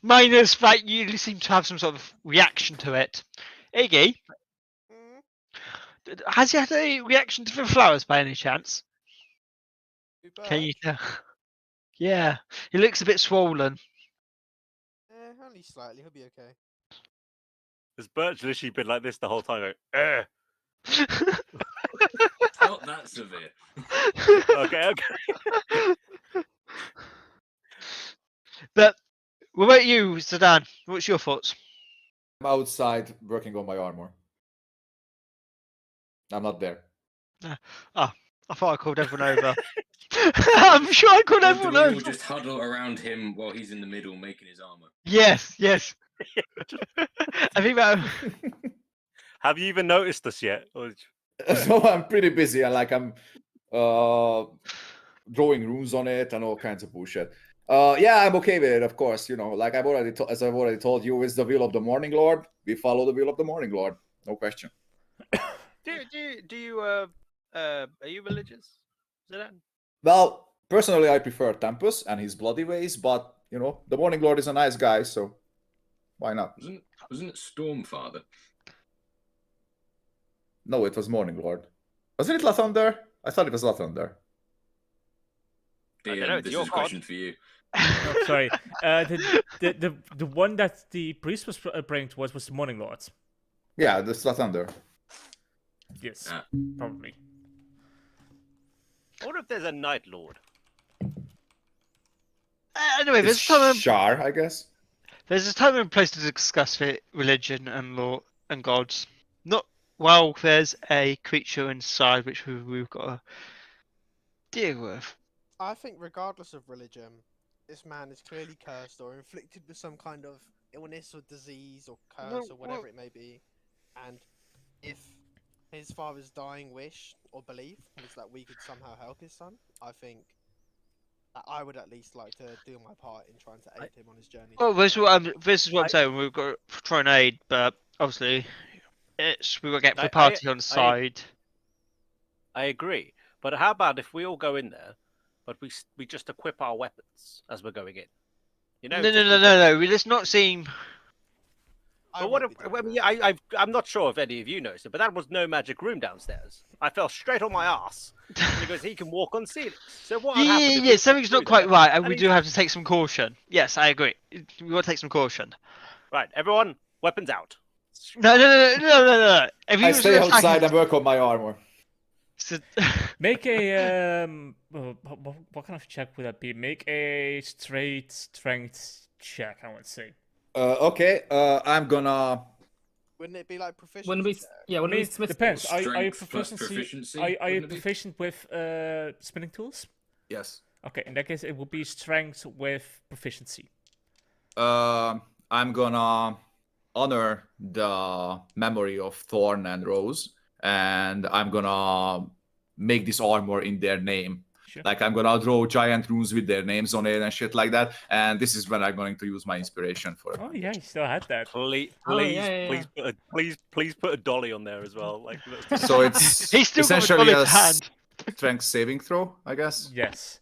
Minus that you seem to have some sort of reaction to it. Iggy, has he had a reaction to the flowers by any chance? Can you tell? Yeah, he looks a bit swollen. Only slightly. He'll be okay. Has Birch literally been like this the whole time? Going, Not that severe. Okay. But what about you, Zidane? What's your thoughts? I'm outside working on my armor. I'm not there. I thought I called everyone over. I'm sure I called everyone do we over. all just huddle around him while he's in the middle making his armor? Yes. I think that. Have you even noticed us yet? So I'm pretty busy. I'm drawing runes on it and all kinds of bullshit. Yeah, I'm okay with it, of course. Like as I've already told you, it's the will of the Morning Lord. We follow the will of the Morning Lord. No question. Do you are you religious? Zidane? Well, personally, I prefer Tempus and his bloody ways, but the Morning Lord is a nice guy, so why not? Wasn't it Stormfather? No, it was Morning Lord. Wasn't it Lathander? I thought it was Lathander. This is a question for you. Oh, sorry. The one that the priest was praying towards was the Morning Lord. Yeah, the Lathander. Yes, probably. I wonder if there's a Night Lord. Anyway, there's a time. Shar, I guess. There's a time and place to discuss religion and law and gods. Not while there's a creature inside which we've got to deal with. I think regardless of religion, this man is clearly cursed or inflicted with some kind of illness or disease or curse or whatever it may be. And if his father's dying wish or belief was that we could somehow help his son, I think that I would at least like to do my part in trying to aid him on his journey. Well, this is what I'm saying. We've got to try and aid, but obviously, we've got to get the party on side. I agree, but how about if we all go in there, but we just equip our weapons as we're going in? No. Let's not seem. But what if, I'm not sure if any of you noticed it, but that was no magic room downstairs. I fell straight on my ass because he can walk on ceilings. So what? Yeah, something's not quite right, and we do have to take some caution. Yes, I agree. We got to take some caution. Right, everyone, weapons out. No. I stay outside and work on my armor. So, Make a what kind of check would that be? Make a straight strength check, I would say. Okay. I'm gonna. Wouldn't it be like proficiency? Wouldn't it be? check? Yeah, I wouldn't it mean, be Smith's depends. tools? Are you Strength plus proficiency, Are you wouldn't it be? proficient with spinning tools? Yes. Okay, in that case, it would be strength with proficiency. I'm gonna honor the memory of Thorn and Rose, and I'm gonna make this armor in their name. Sure. Like I'm gonna draw giant runes with their names on it and shit like that. And this is when I'm going to use my inspiration for it. Oh yeah, you still had that. Please, Oh, yeah, yeah, please put a dolly on there as well. Like, So it's He's still got a essentially dolly a to hand. strength saving throw, I guess. Yes.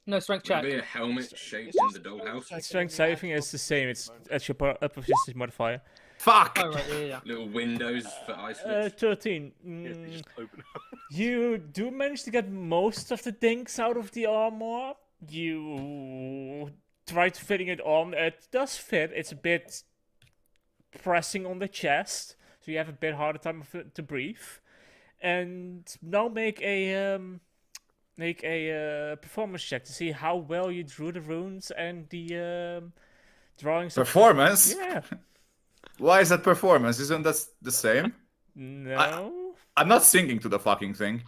No, strength check. Maybe a helmet shaped It's in just the a dollhouse. check Strength in the saving is actual the same. It's proficiency your proficiency modifier. Fuck! Oh, right, yeah. Little windows for ice flicks. 13. Yeah, you just open. You do manage to get most of the dinks out of the armor. You try to fitting it on. It does fit. It's a bit pressing on the chest, so you have a bit harder time to breathe. And now make a performance check to see how well you drew the runes and the drawings. Performance? Yeah. Why is that performance? Isn't that the same? No. I'm not singing to the fucking thing.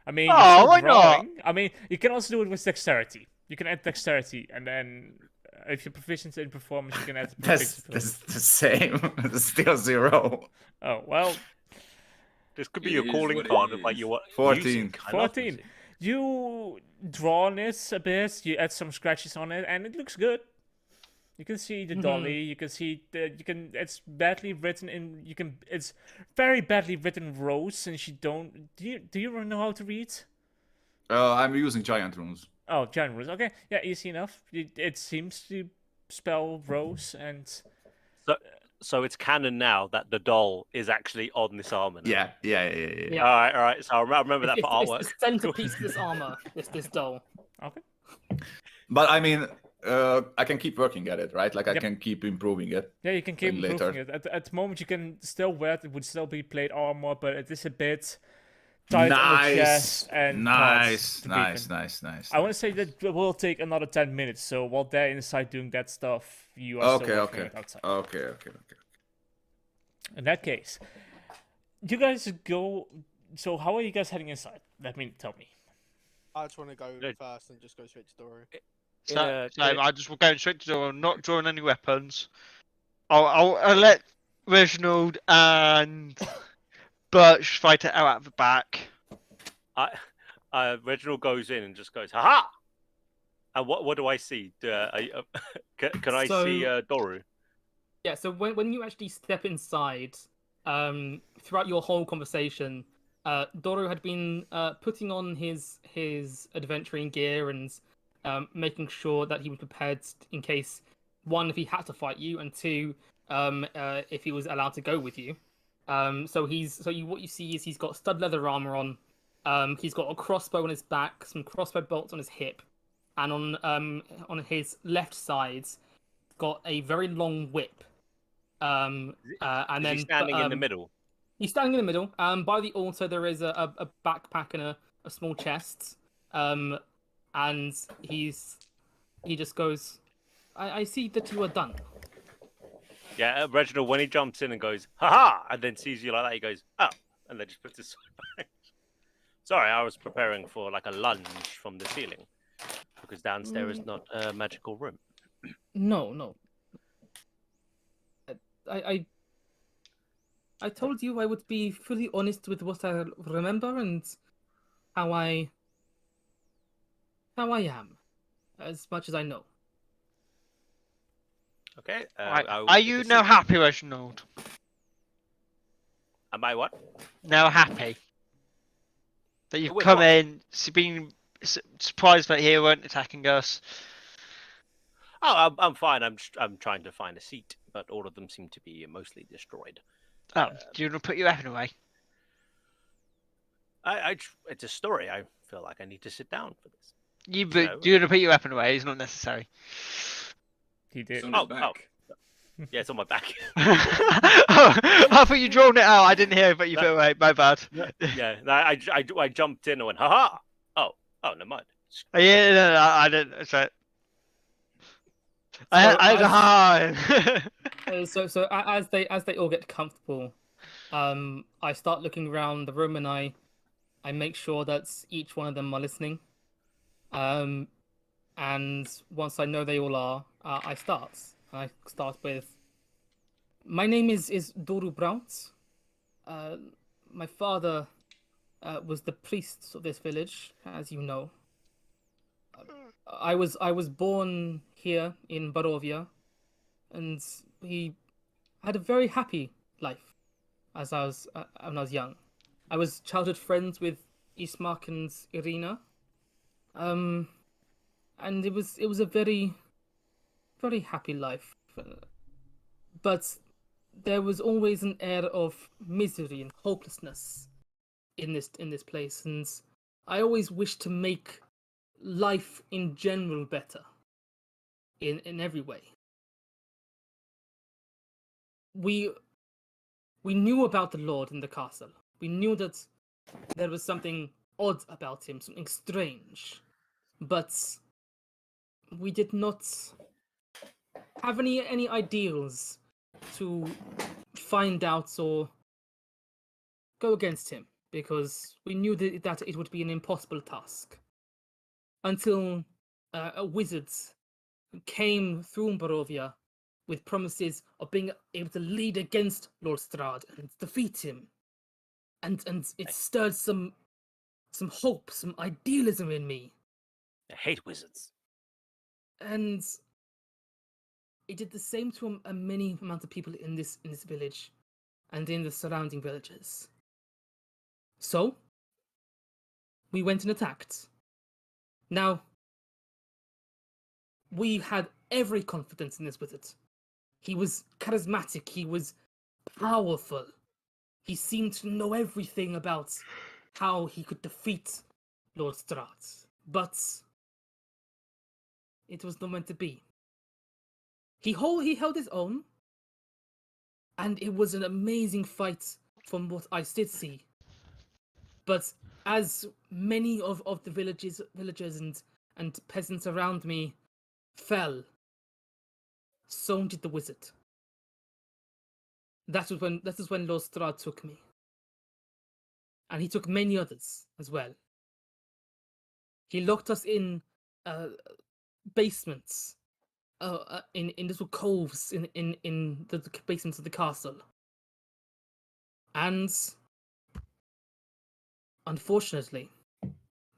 I mean, Oh, you're still why not? drawing. I mean, you can also do it with dexterity. You can add dexterity, and then if you're proficient in performance, you can add That's proficiency. the same. It's still 0. Oh well, This could be It your is calling what it card of like is. your 14. music. I love 14. music. You draw on it a bit. You add some scratches on it, and it looks good. You can see the dolly. You can see It's badly written in. It's very badly written Rose, since you don't. Do you know how to read? I'm using giant runes. Oh, giant rules. Okay, yeah, easy enough. It seems to spell Rose, and So it's canon now that the doll is actually on this armor. Now. Yeah. Yeah. All right. So I remember that for artwork. It's the centerpiece of this armor. This doll. okay. But I mean, I can keep working at it, right? Like I Yep. can keep improving it. Yeah, you can keep Later. improving it. At the moment, you can still wear it. It would still be plate armor, but it is a bit tight on the chest and hard Nice. to breathe in. I I want to say that it will take another 10 minutes. So while they're inside doing that stuff, you are still working Okay. it outside. Okay. In that case, you guys go. So how are you guys heading inside? Tell me. I just want to go Good. first and just go straight to Dory. So I just will go straight to the door. I'm not drawing any weapons. I'll let Reginald and Birch fight it out at the back. Reginald goes in and just goes, "Ha!" And what do I see? Can I So- see Doru? Yeah. So when you actually step inside, throughout your whole conversation, Doru had been putting on his adventuring gear and making sure that he was prepared in case, one, if he had to fight you, and two, if he was allowed to go with you. What you see is he's got stud leather armor on. He's got a crossbow on his back, some crossbow bolts on his hip, and on his left side, got a very long whip. And Is then he standing in the middle? He's standing in the middle. By the altar, there is a backpack and a small chest. And he just goes, I see that you are done. Yeah, Reginald, when he jumps in and goes, "Ha ha!" and then sees you like that, he goes, "Oh," and then just puts his sword back. Sorry, I was preparing for like a lunge from the ceiling because downstairs is not a magical room. No. I told you I would be fully honest with what I remember and how I am, as much as I know. Okay. Are you now happy, Reginald? Am I what? Now happy that you've With come what? in, been surprised that he weren't attacking us. Oh, I'm fine. I'm trying to find a seat, but all of them seem to be mostly destroyed. Oh, do you want to put your weapon away? It's a story. I feel like I need to sit down for this. Do you want to put your weapon away? It's not necessary. He did. It's on his back. Yeah, it's on my back. Oh, I thought you drawn it out. I didn't hear it, but you No. threw it away. My bad. Yeah, no, I jumped in and went, haha. Oh, never mind. Yeah, no, I didn't. So, As they all get comfortable, I start looking around the room and I make sure that each one of them are listening. And once I know they all are, I start. I start with, my name is Doru Braunt. My father was the priest of this village, as you know. I was born here in Barovia, and he had a very happy life as when I was young. I was childhood friends with Ismark and Irina. And it was a very, very happy life. But there was always an air of misery and hopelessness in this place, and I always wished to make life in general better in every way. We knew about the Lord in the castle. We knew that there was something odd about him, something strange. But we did not have any ideals to find out or go against him, because we knew that it would be an impossible task. Until a wizard came through Barovia with promises of being able to lead against Lord Strahd and defeat him. And it stirred some hope, some idealism in me. I hate wizards. And it did the same to a many amount of people in this village and in the surrounding villages. So we went and attacked. Now, we had every confidence in this wizard. He was charismatic, he was powerful. He seemed to know everything about how he could defeat Lord Strahd. But it was not meant to be. He held his own, and it was an amazing fight from what I did see. But as many of the villagers and peasants around me fell, so did the wizard. That is when Lord Strahd took me. And he took many others as well. He locked us in basements, in little coves in the basements of the castle. And unfortunately,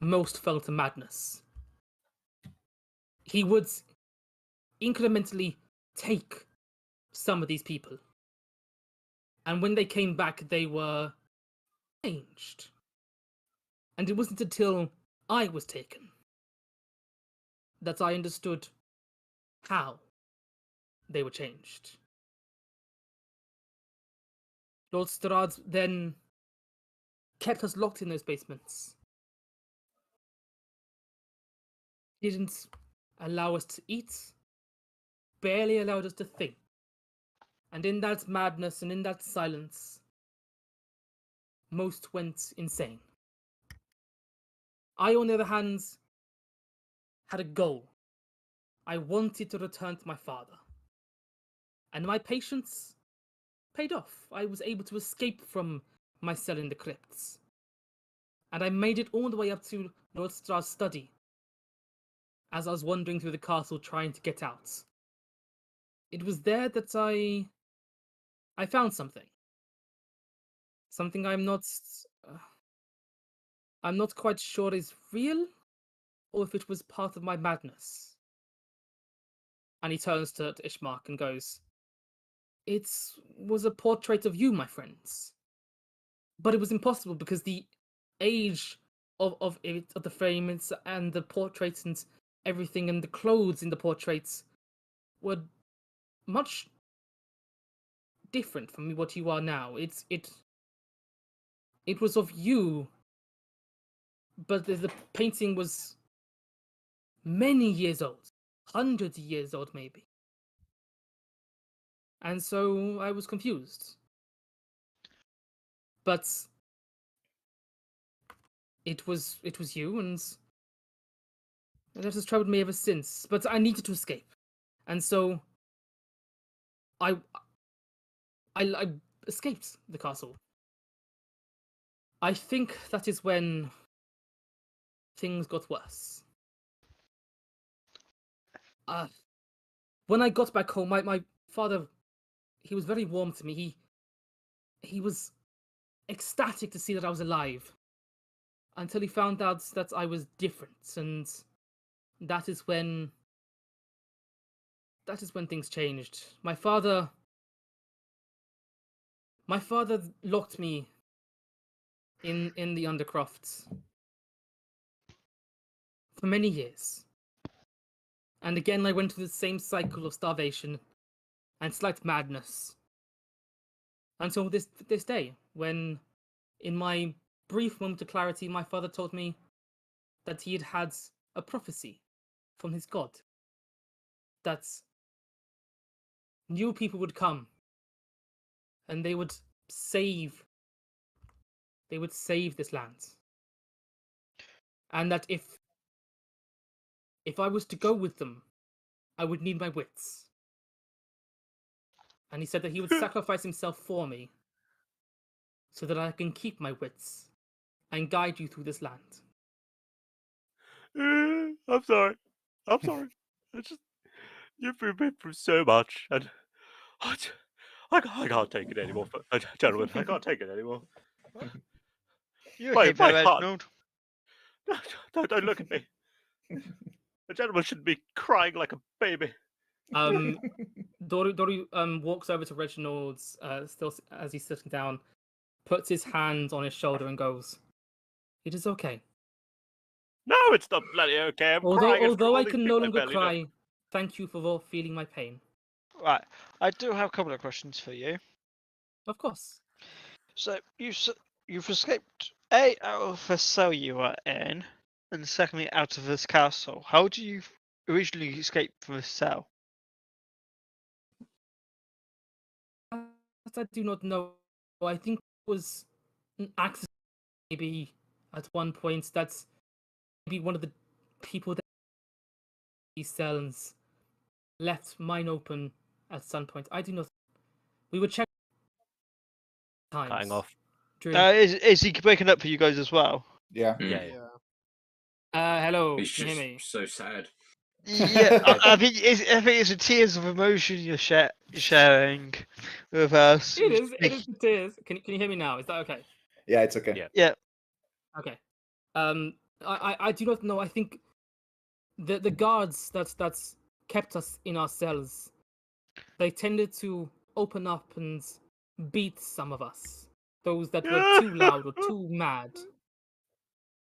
most fell to madness. He would incrementally take some of these people. And when they came back, they were changed. And it wasn't until I was taken that I understood how they were changed. Lord Strahd then kept us locked in those basements. Didn't allow us to eat, barely allowed us to think. And in that madness and in that silence, most went insane. I, on the other hand, had a goal. I wanted to return to my father. And my patience paid off. I was able to escape from my cell in the crypts. And I made it all the way up to Lord Strahd's study as I was wandering through the castle trying to get out. It was there that I found something. Something I'm not quite sure is real, or if it was part of my madness. And he turns to Ishmark and goes, "It was a portrait of you, my friends. But it was impossible because the age of the frame and the portraits and everything and the clothes in the portraits were much different from what you are now. It was of you, but the painting was many years old, hundreds of years old maybe. And so I was confused. But it was you, and that has troubled me ever since. But I needed to escape, and so I escaped the castle. I think that is when things got worse. When I got back home, my father, he was very warm to me. He was ecstatic to see that I was alive, until he found out that I was different, and that is when things changed. My father locked me in the Undercrofts for many years. And again I went through the same cycle of starvation and slight madness. Until this day, when in my brief moment of clarity my father told me that he had had a prophecy from his god that new people would come and they would save this land. And that if I was to go with them, I would need my wits. And he said that he would sacrifice himself for me so that I can keep my wits and guide you through this land. I'm sorry. I'm sorry. You've been through so much, and I can't take it anymore, gentlemen. I can't take it anymore. You okay My there, heart. Reginald? Don't look at me. A gentleman shouldn't be crying like a baby. Dory walks over to Reginald's, still as he's sitting down, puts his hand on his shoulder and goes, "It is okay. No, it's not bloody okay. I'm crying. Although I can no longer cry, thank you for feeling my pain." Right, I do have a couple of questions for you. Of course. So you've escaped out of the cell you were in, and secondly out of this castle. How did you originally escape from this cell? I do not know. I think it was an accident, maybe at one point. That's maybe one of the people that these cells left mine open at some point. I do not. We would check times. Cutting off. Is he breaking up for you guys as well? Yeah. Yeah. Hello. It's Can you just hear me? so sad. Yeah, I think it's the tears of emotion you're sharing with us. It is the tears. Can you hear me now? Is that okay? Yeah, it's okay. Yeah. Okay. I do not know. I think the guards that's kept us in our cells, they tended to open up and beat some of us. Those that were too loud or too mad.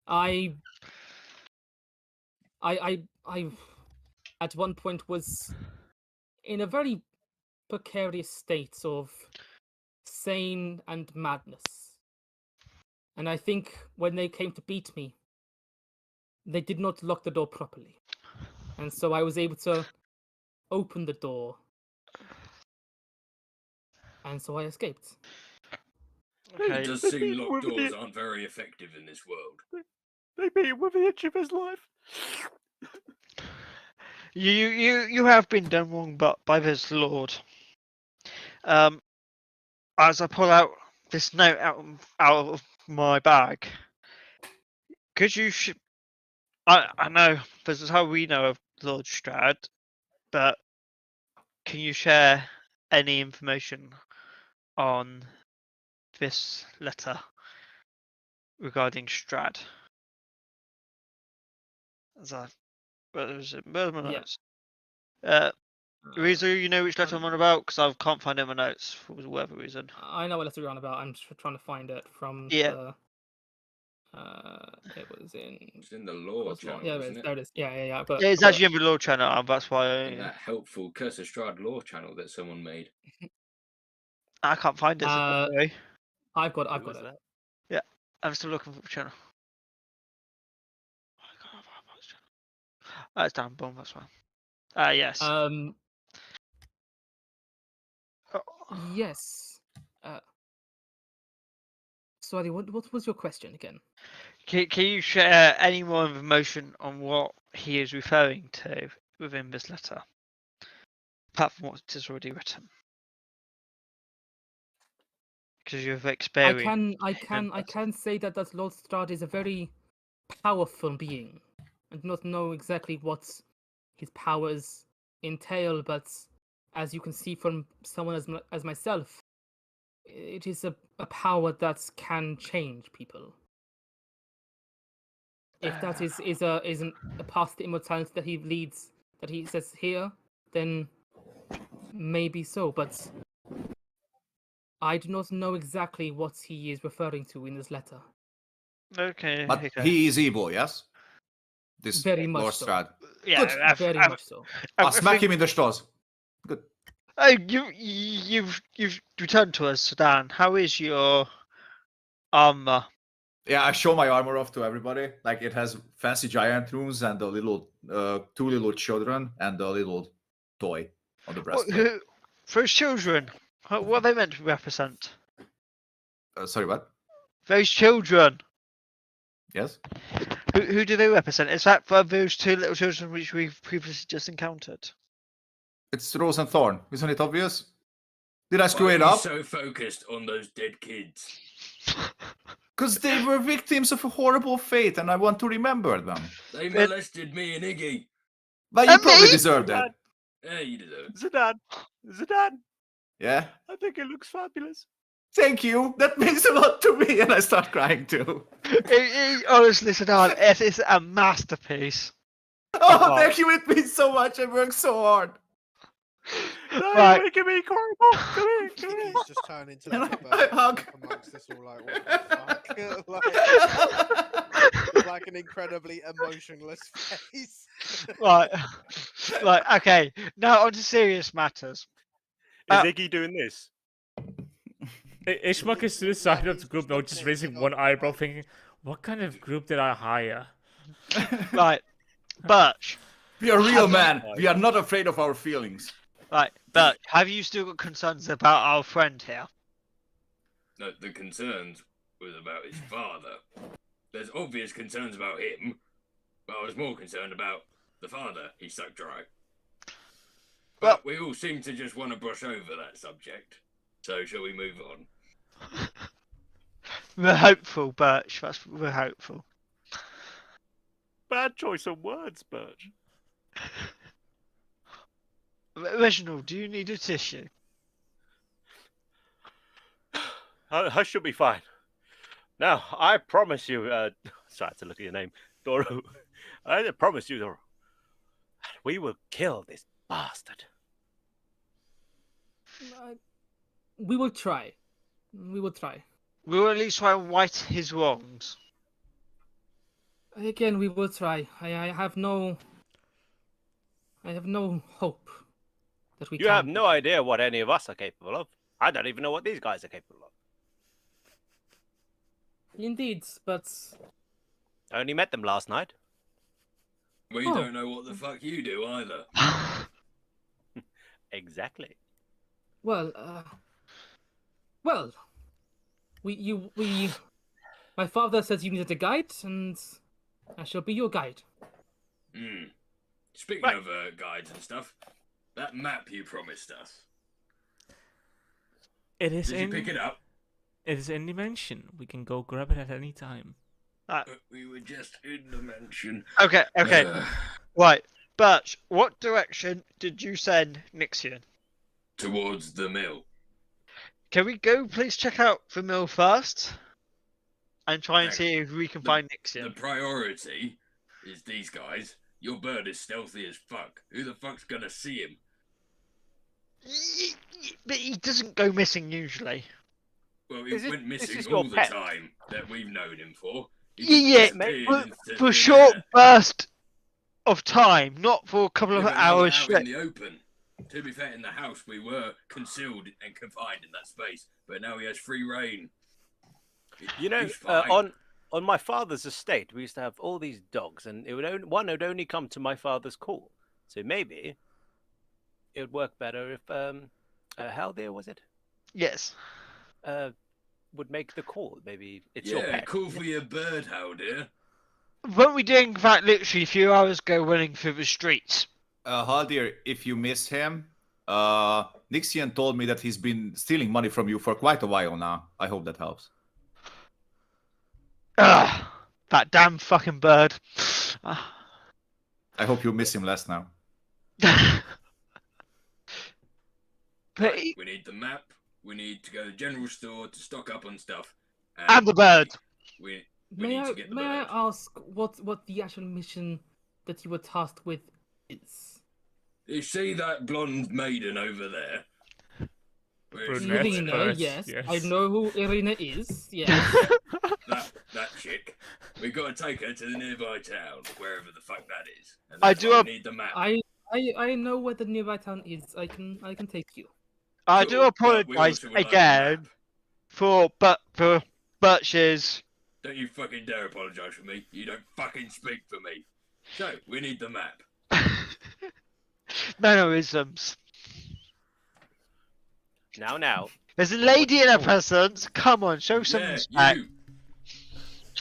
I at one point was in a very precarious state of sane and madness. And I think when they came to beat me, they did not lock the door properly. And so I was able to open the door. And so I escaped. Okay. It does seem locked doors aren't very effective in this world. They beat him with the itch of his life. You have been done wrong, but by this lord. As I pull out this note out of my bag, could you? I know this is how we know of Lord Strahd, but can you share any information on this letter regarding Strahd? As I, where is it? Where are my notes? Reason, you know which letter I'm on about? Because I can't find it in my notes for whatever reason. I know what letter you're on about. I'm just trying to find it from Yeah. It was in. It's in the lore channel, Yeah, isn't it? there it is. Yeah. Yeah, it's actually in the lore channel, and that's why In that helpful Curse of Strahd lore channel that someone made. I can't find it. Sorry. I've got it. That? Yeah, I'm still looking for the channel. It's down, boom, that's fine. Yes. Yes. Sorry, what was your question again? Can you share any more information on what he is referring to within this letter, apart from what is already written? Because you've experienced. I can say that Lord Strahd is a very powerful being. I do not know exactly what his powers entail, but as you can see from someone as myself, it is a power that can change people. If that is a path to immortality that he leads, that he says here, then maybe so. But I do not know exactly what he is referring to in this letter. Okay. But okay. he is evil, yes? This Very much Lord so. Strahd. Yeah, Very much so. I'll smack him in the straws. Good. Oh, you've returned to us, Sedan. How is your armor? Yeah, I show my armor off to everybody. Like it has fancy giant runes and the little two little children and the little toy on the breastplate. For his children, what are they meant to represent? Sorry, what? Those children. Yes. Who do they represent? Is that for those two little children which we've previously just encountered? It's Rose and Thorn. Isn't it obvious? Did I screw Why it are you up? so focused on those dead kids? Because they were victims of a horrible fate and I want to remember them. They molested me and Iggy. But you And probably me? deserved it. Yeah, you deserve it. Zidane, Yeah? I think it looks fabulous. Thank you. That means a lot to me. And I start crying too. Honestly, Sedan, it is a masterpiece. Oh, thank you. It means so much. I worked so hard. No, Right. you're making me cry. Come here, come here. He's just turned into And like a I bird hug. amongst this all like, what the fuck? Like, like an incredibly emotionless face. Right. Okay. Now on to serious matters. Is Iggy doing this? Ishmak is to the side of the group now, just raising one eyebrow, thinking, "What kind of group did I hire?" Right. Birch. We are real men. We are not afraid of our feelings. Right. Birch, have you still got concerns about our friend here? No, the concerns was about his father. There's obvious concerns about him, but I was more concerned about the father he sucked dry. Well- But we all seem to just want to brush over that subject. So shall we move on? We're hopeful, Birch. We're hopeful. Bad choice of words, Birch. Reginald, do you need a tissue? Hush should be fine. Now, I promise you, sorry, I had to look at your name, Doro. I promise you, Doro, we will kill this bastard. We will try. We will try. We'll at least try and right his wrongs. Again, we will try. I have no hope that we You can. have no idea what any of us are capable of. I don't even know what these guys are capable of. Indeed, but I only met them last night. We Oh. don't know what the fuck you do either. Exactly. well, my father says you needed a guide, and I shall be your guide. Hmm. Speaking Right. of guides and stuff, that map you promised us, It is did you pick it up? It is in dimension. We can go grab it at any time. We were just in the mansion. Okay. Right. Birch, what direction did you send Nixian? Towards the mill. Can we go please check out the mill first? And try and Right. see if we can The- find The Nixian. priority is these guys. Your bird is stealthy as fuck. Who the fuck's gonna see him? But he doesn't go missing usually. Well, he Is it- went this missing is your all the pet? time that we've known him for. He Yeah, just disappeared into for thin short air. burst of time, not for a couple Yeah, of but now hours we're out straight. in the open. To be fair, in the house we were concealed and confined in that space, but now he has free reign. You know, He's fine. on my father's estate, we used to have all these dogs, and one would only come to my father's call. So maybe it would work better if how there was it? Yes. would make the call. Maybe it's your Yeah, pet. call for your bird, how dear. Weren't we doing that literally a few hours ago running through the streets? Haldir, if you miss him, Nixian told me that he's been stealing money from you for quite a while now. I hope that helps. Ugh, that damn fucking bird. I hope you miss him less now. But Right, we need the map. We need to go to the general store to stock up on stuff. and the bird. We May need I to get the may bird. I ask what the actual mission that you were tasked with is? You see that blonde maiden over there? Where's she Brunette, going? Irina, but yes. yes. I know who Irina is. Yes. that chick. We got to take her to the nearby town, wherever the fuck that is. And I that's do why have- we need the map. I know where the nearby town is. I can take you. I do Cool, but we apologise also would like the again map. for Birch's. Don't you fucking dare apologise for me. You don't fucking speak for me. So, we need the map. mannerisms. Now. There's a lady in her presence. Come on, show some Yeah, respect. you.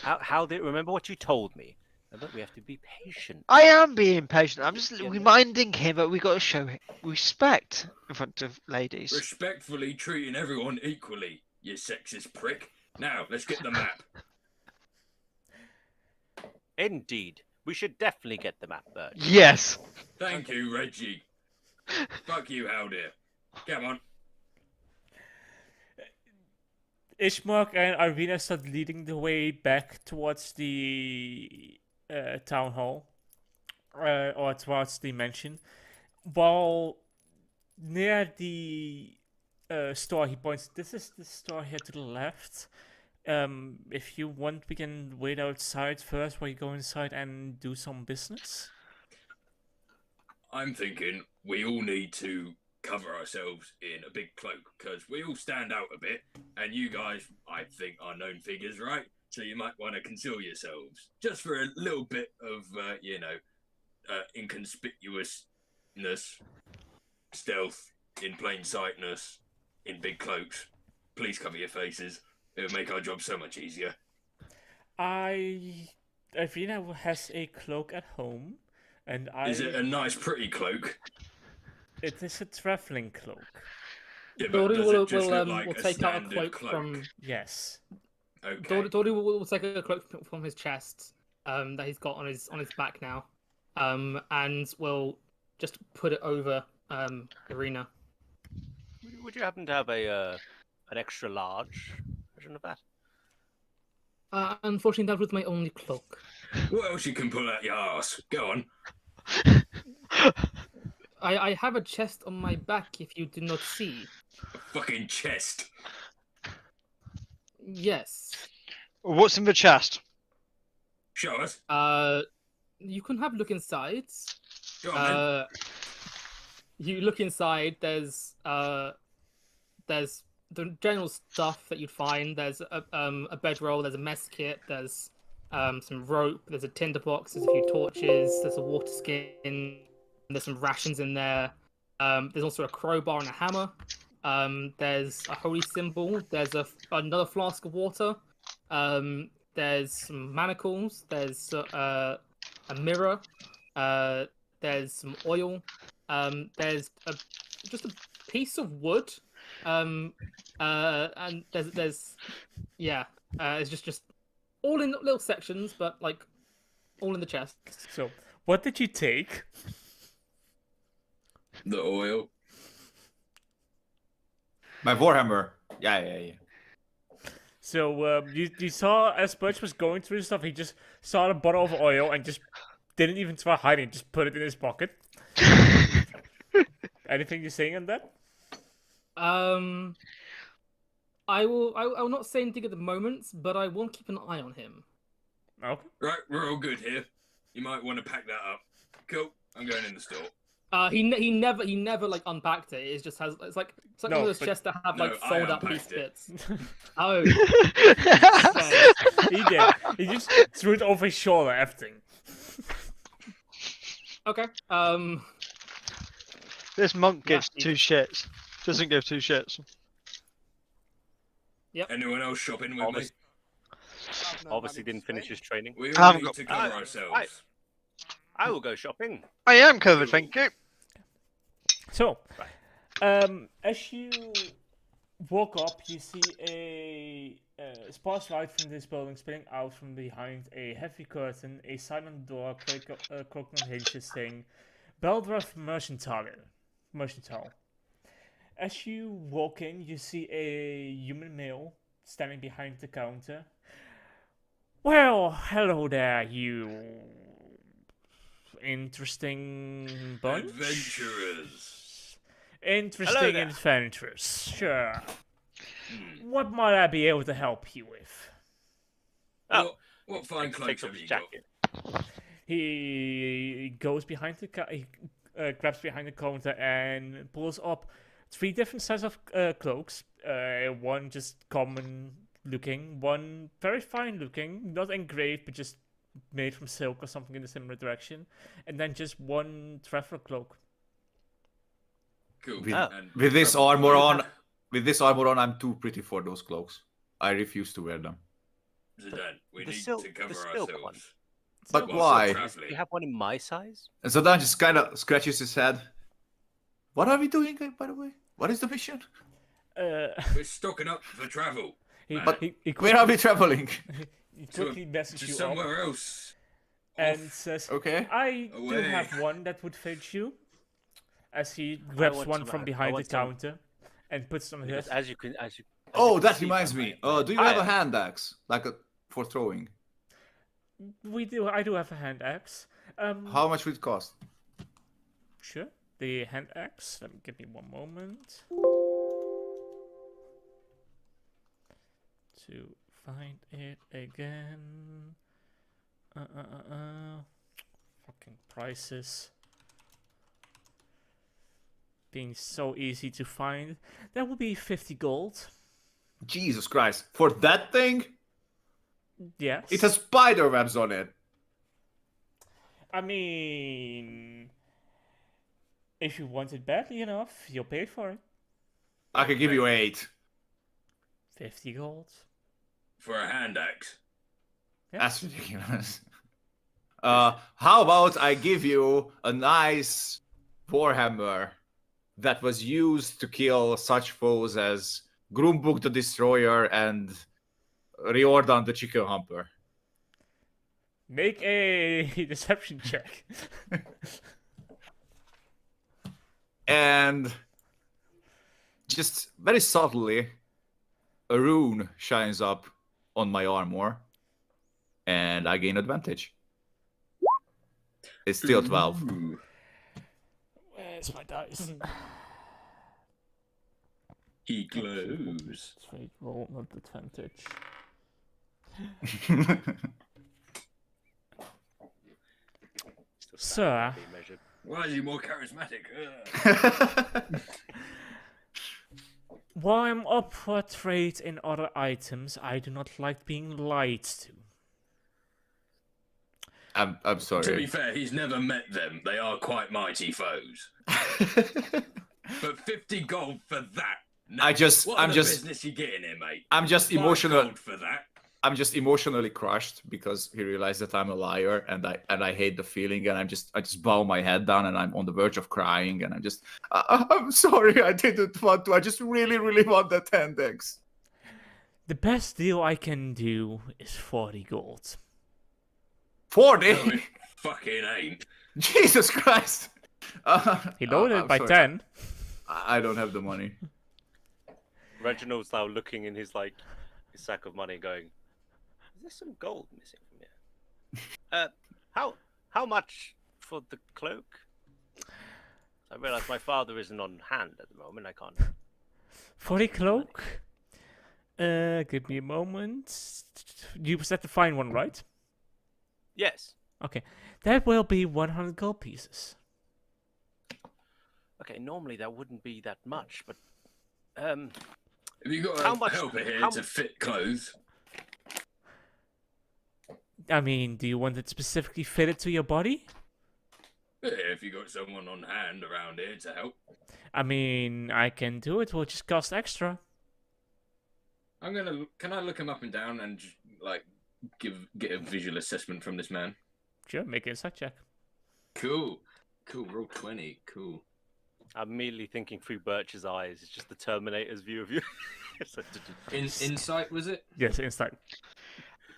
How did remember what you told me? Remember, we have to be patient. I am being patient. I'm just Yeah. reminding him that we got to show respect in front of ladies. Respectfully treating everyone equally, you sexist prick. Now, let's get the map. Indeed, we should definitely get the map, Bird. Yes. Thank you, Reggie. Fuck you, Haldir. Come on. Ishmark and Arvina start leading the way back towards the town hall, or towards the mansion. While near the store, he points, this is the store here to the left. If you want, we can wait outside first while you go inside and do some business. I'm thinking we all need to cover ourselves in a big cloak, because we all stand out a bit, and you guys, I think, are known figures, right? So you might want to conceal yourselves, just for a little bit of, inconspicuousness, stealth, in plain sightness, in big cloaks. Please cover your faces. It would make our job so much easier. Arvina has a cloak at home, and Is it a nice, pretty cloak? It is a traveling cloak. Yeah, but Dory does will it just look like will a take out a standard cloak from. Yes. Okay. Dory will take a cloak from his chest, that he's got on his back now, and will just put it over Irina. Would you happen to have an extra large version of that? Unfortunately, that was my only cloak. What else you can pull out your ass? Go on. I have a chest on my back. If you do not see. A fucking chest. Yes. What's in the chest? Show us. You can have a look inside. Go on, You look inside. There's the general stuff that you'd find. There's a bedroll. There's a mess kit. There's some rope. There's a tinderbox. There's a few torches. There's a water skin. There's some rations in there. There's also a crowbar and a hammer. There's a holy symbol. There's another flask of water. There's some manacles. There's a mirror. There's some oil. There's just a piece of wood. And there's it's just all in little sections, but like all in the chest. So, what did you take? The oil. My Warhammer. Yeah. So, you saw as Birch was going through the stuff, he just saw a bottle of oil and just didn't even try hiding, just put it in his pocket. Anything you're saying on that? I will not say anything at the moment, but I will keep an eye on him. Okay. Right, we're all good here. You might want to pack that up. Cool. I'm going in the store. He never like unpacked it. It just has it's like No, one of those but- chests that have No, like I fold up piece unpacked it. bits. Oh, He did. He just threw it over his shoulder, everything. okay. This monk gives Yeah. 2 shits. Doesn't give 2 shits. Yep. Anyone else shopping with me? I've no Obviously money to didn't finish spend. his training. We I all haven't need got- to cover I- ourselves. I will go shopping. I am covered, thank you. So, as you walk up, you see a sparse light from this building spilling out from behind a heavy curtain, a silent door, clocked on hinges saying, Beldref Mercantile. As you walk in, you see a human male standing behind the counter. Well, hello there, you interesting bunch. Adventurers. Interesting there. adventures, sure. What might I be able to help you with? Oh, What fine takes clothes off have his you got? jacket. He goes behind he grabs behind the counter and pulls up 3 different sets of cloaks. One just common looking, one very fine looking, not engraved but just made from silk or something in a similar direction, and then just one traveler cloak. Cool. With, And with this travel- armor on, I'm too pretty for those cloaks. I refuse to wear them. Zidane, we The need silk- to cover the silk ourselves. one. But Whilst why? we're Do travelling. you have one in my size? And Zidane just kind of scratches his head. What are we doing, by the way? What is the mission? We're stocking up for travel. He Where quickly, are we traveling? he To, quickly messes to you up somewhere else. and says, Okay. I do Away. have one that would fit you. As he grabs want one some- from I behind the want some- counter and puts it on Because his. as you can, as you Oh, can that see reminds by me. my- Do you have a fire. hand axe, for throwing? I do have a hand axe. How much would it cost? Sure. The hand axe. Give me one moment to find it again. Fucking prices. Being so easy to find. That would be 50 gold. Jesus Christ! For that thing, Yes. it has spider webs on it. I mean, if you want it badly enough, you'll pay for it. I can give you 8. 50 gold. For a hand axe. Yeah. That's ridiculous. How about I give you a nice warhammer that was used to kill such foes as Groombuk the Destroyer and Riordan the Chicken Humper. Make a deception check. And just very subtly, a rune shines up on my armor, and I gain advantage. It's still 12. Ooh. Where's my dice? He glows. Straight roll, not advantage. Still Sir. being measured. Why is he more charismatic? While I'm up for trade in other items, I do not like being lied to. I'm To be sorry. fair, he's never met them. They are quite mighty foes. But 50 gold for that. No. I just- What I'm other just- business you getting here, mate? I'm just 5 emotional. gold for that. I'm just emotionally crushed because he realized that I'm a liar, and I hate the feeling, and I just bow my head down, and I'm on the verge of crying, and I'm sorry, I didn't want to. I just really want that 10x. The best deal I can do is 40 gold. 40. No, it fucking ain't. Jesus Christ. He lowered it I'm by sorry. 10. I don't have the money. Reginald's now looking in his sack of money, going, "Is there some gold missing from here?" How much for the cloak? I realise my father isn't on hand at the moment. I can't. 40 cloak? Give me a moment. You said the fine one, right? Yes. Okay. That will be 100 gold pieces. Okay. Normally that wouldn't be that much, but Have you got How a much- helper here how- to fit clothes? I mean, do you want it specifically fitted to your body? Yeah, if you got someone on hand around here to help. I mean, I can do it. Will just cost extra. Can I look him up and down and just, like get a visual assessment from this man? Sure, make an insight check. Cool. Roll 20. Cool. I'm immediately thinking through Birch's eyes. It's just the Terminator's view of you. Insight was it? Yes, insight.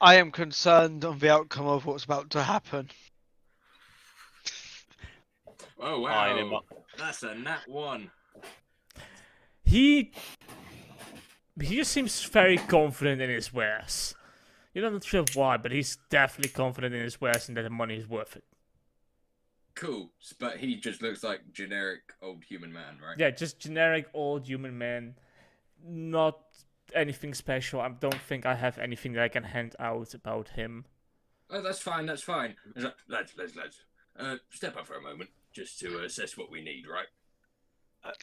I am concerned on the outcome of what's about to happen. Oh wow, that's a nat 1. He just seems very confident in his wares. You're not sure why, but he's definitely confident in his wares and that the money is worth it. Cool, but he just looks like generic old human man, right? Yeah, just generic old human man. Not anything special. I don't think I have anything that I can hand out about him. Oh, that's fine. Lads. Step up for a moment, just to assess what we need, right?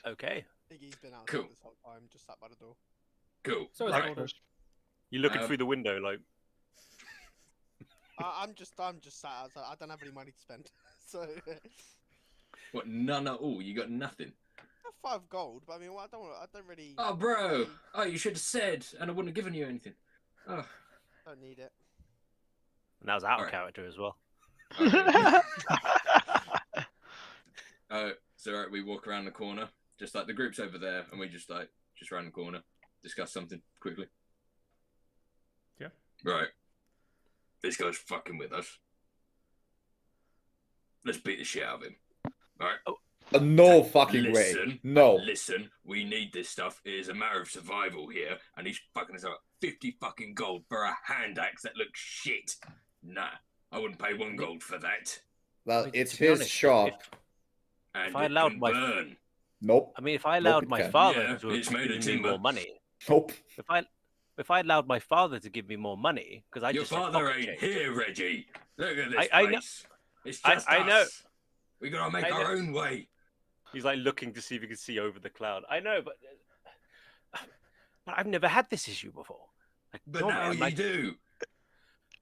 Okay. Iggy's been outside Cool. this whole time, just sat by the door. Cool. So is Right. orders. You're looking through the window, like. I'm just sat outside. I don't have any money to spend, so. What? None at all. You got nothing. I have 5 gold, but I mean, I don't really. Oh, bro. Oh, you should have said, and I wouldn't have given you anything. Oh. Don't need it. And that was out of Alright. character as well. So right, we walk around the corner, just like the group's over there, and we just round the corner, discuss something quickly. Yeah. Right. This guy's fucking with us. Let's beat the shit out of him. All right. No fucking way. Listen, No. Listen, we need this stuff. It is a matter of survival here, and he's fucking us up 50 fucking gold for a hand axe that looks shit. Nah, I wouldn't pay 1 gold for that. Well, Wait, it's to be his honest, shop. And If I it allowed can my- burn. Nope. I mean, if I Nope, allowed it my can't. father Yeah, to it's made of give me timber. more money, Nope. if I allowed my father to give me more money, because I Your just said father pocket ain't change. here, Reggie. Look at this I know- place. It's just I know. us. We gotta make I our know. own way. He's like looking to see if he can see over the cloud. I know, but I've never had this issue before. Like, But normally now I'm you like, do.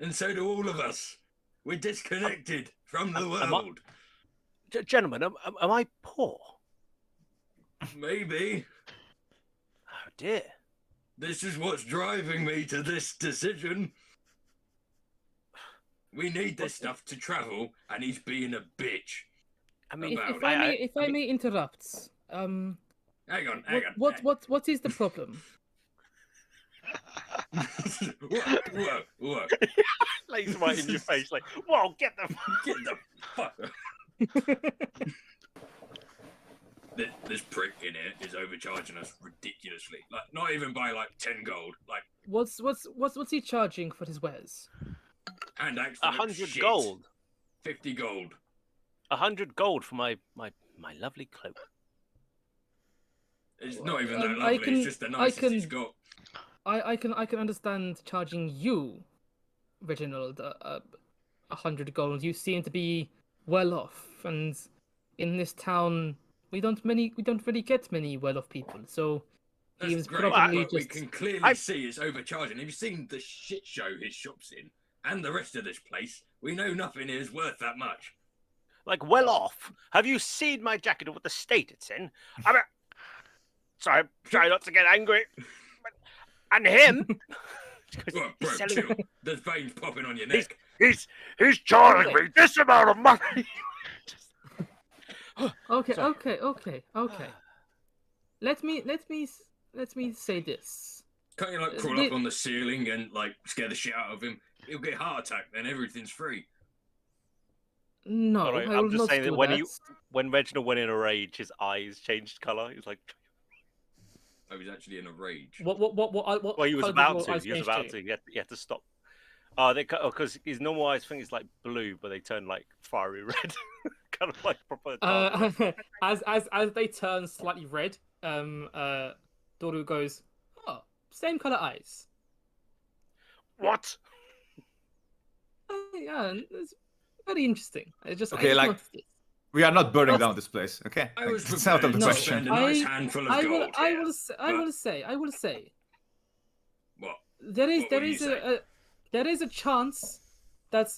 And so do all of us. We're disconnected from the am I- world. Gentlemen, am I poor? Maybe. Oh dear. This is what's driving me to this decision. We need this stuff to travel, and he's being a bitch. I mean, If I may interrupt, Hang on. what is the problem? Whoa. lays right in your face, like, whoa, get the Get the fuck. This prick in here is overcharging us ridiculously. Like, not even by like 10 gold. Like, What's he charging for his wares? hand axe. that looks 100 shit. gold. 50 gold. 100 gold for my lovely cloak. It's not even that I lovely. can- It's just the I nicest can- he's got. I can understand charging you, Reginald, 100 gold. You seem to be well off, and in this town we don't really get many well off people. So he was That's great, probably but we just can clearly see it's overcharging. Have you seen the shit show his shop's in? And the rest of this place? We know nothing is worth that much. Like, well off. Have you seen my jacket or what the state it's in? I mean, sorry, try not to get angry. But, and him. Well, bro, selling- chill. There's veins popping on your neck. He's charging me this amount of money. Okay, Sorry. okay. Let me say this. Can't you like crawl The- up on the ceiling and like scare the shit out of him? He'll get a heart attack, then everything's free. No, Alright, I I'm will just not saying that do when that. when Reginald went in a rage, his eyes changed colour. He was like, Oh, he's actually in a rage. What well, he was colour did about your to. eyes He was change about to. He had to stop. Oh, because his normal eyes think it's like blue, but they turn like fiery red, kind of like proper. dark. As they turn slightly red, Doru goes, "Oh, same color eyes." What? Yeah, it's very interesting. I just Okay, I just like- noticed it. We are not burning That's- down this place, okay? I Like, was it's out of prepared the to question. spend a nice I- handful of I gold. will here. say What? there is What will you say? there is a chance that